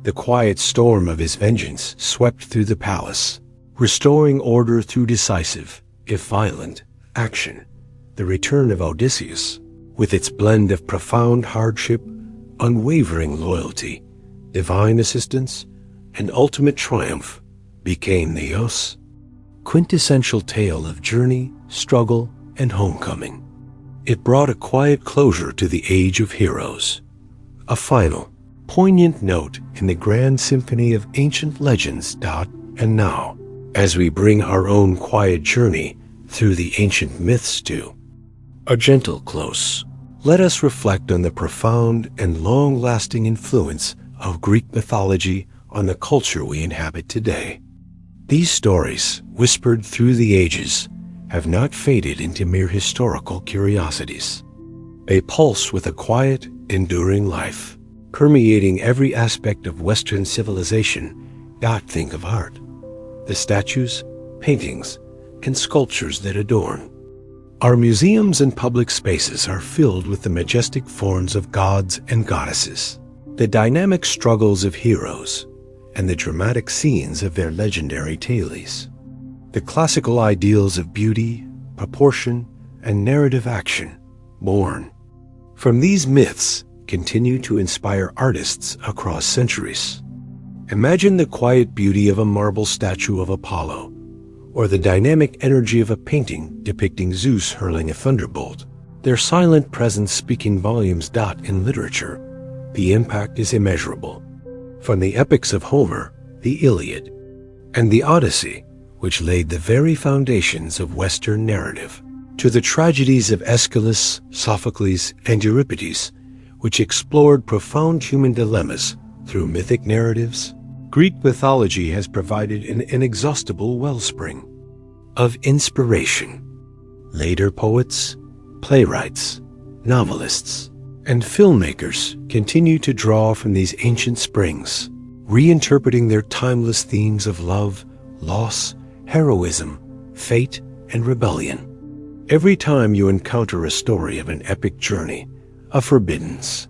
The quiet storm of his vengeance swept through the palace, restoring order through decisive, if violent, action. The return of Odysseus, with its blend of profound hardship, unwavering loyalty, divine assistance, and ultimate triumph, became the quintessential tale of journey, struggle, and homecoming. It brought a quiet closure to the age of heroes, a final, poignant note in the grand symphony of ancient legends. And now, as we bring our own quiet journey through the ancient myths to a gentle close, let us reflect on the profound and long-lasting influence of Greek mythology on the culture we inhabit today. These stories, whispered through the ages, have not faded into mere historical curiosities. They pulse with a quiet, enduring life, permeating every aspect of Western civilization. Think of art, the statues, paintings, and sculptures that adorn. Our museums and public spaces are filled with the majestic forms of gods and goddesses, the dynamic struggles of heroes, and the dramatic scenes of their legendary tales. The classical ideals of beauty, proportion, and narrative action, born from these myths, continue to inspire artists across centuries. Imagine the quiet beauty of a marble statue of Apollo, or the dynamic energy of a painting depicting Zeus hurling a thunderbolt, their silent presence speaking volumes. In literature, the impact is immeasurable. From the epics of Homer, the Iliad, and the Odyssey, which laid the very foundations of Western narrative, to the tragedies of Aeschylus, Sophocles, and Euripides, which explored profound human dilemmas through mythic narratives, Greek mythology has provided an inexhaustible wellspring of inspiration. Later poets, playwrights, novelists, and filmmakers continue to draw from these ancient springs, reinterpreting their timeless themes of love, loss, heroism, fate, and rebellion. Every time you encounter a story of an epic journey, a forbiddance,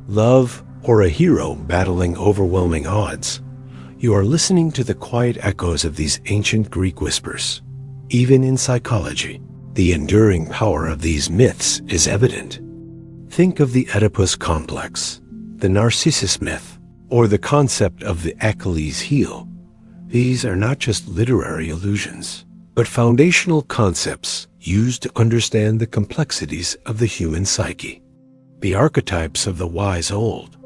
love, or a hero battling overwhelming odds, you are listening to the quiet echoes of these ancient Greek whispers. Even in psychology, the enduring power of these myths is evident. Think of the Oedipus complex, the Narcissus myth, or the concept of the Achilles heel. These are not just literary allusions, but foundational concepts used to understand the complexities of the human psyche. The archetypes of the wise old,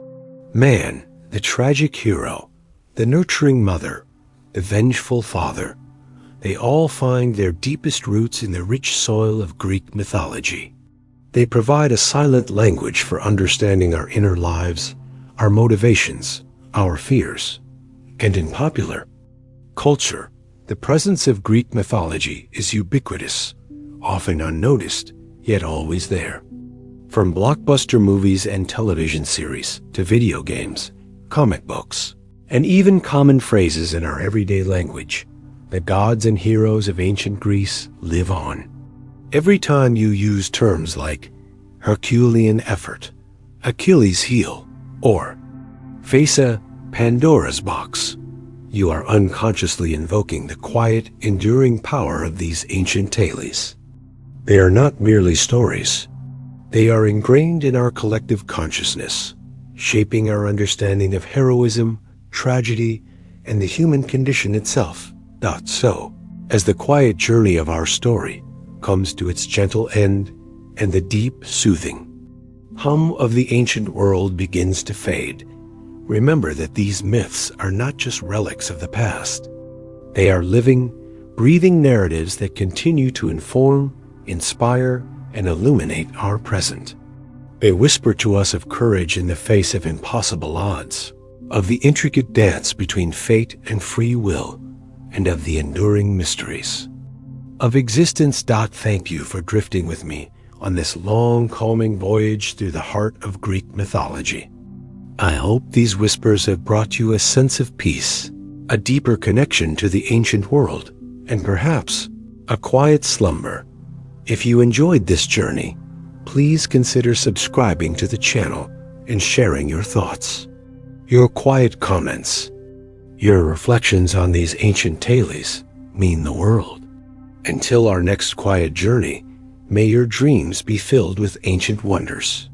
man, the tragic hero, the nurturing mother, the vengeful father, they all find their deepest roots in the rich soil of Greek mythology. They provide a silent language for understanding our inner lives, our motivations, our fears. And in popular culture, The presence of Greek mythology is ubiquitous, often unnoticed, yet always there. From blockbuster movies and television series to video games, comic books, and even common phrases in our everyday language, the gods and heroes of ancient Greece live on. Every time you use terms like Herculean effort, Achilles' heel, or face a Pandora's box, you are unconsciously invoking the quiet, enduring power of these ancient tales. They are not merely stories. They are ingrained in our collective consciousness, shaping our understanding of heroism, tragedy, and the human condition itself. So, as the quiet journey of our story comes to its gentle end and the deep, soothing hum of the ancient world begins to fade, remember that these myths are not just relics of the past. They are living, breathing narratives that continue to inform, inspire, and illuminate our present. They whisper to us of courage in the face of impossible odds, of the intricate dance between fate and free will, and of the enduring mysteries of existence. Thank you for drifting with me on this long, calming voyage through the heart of Greek mythology. I hope these whispers have brought you a sense of peace, a deeper connection to the ancient world, and perhaps a quiet slumber. If you enjoyed this journey, please consider subscribing to the channel and sharing your thoughts. Your quiet comments, your reflections on these ancient tales mean the world. Until our next quiet journey, may your dreams be filled with ancient wonders.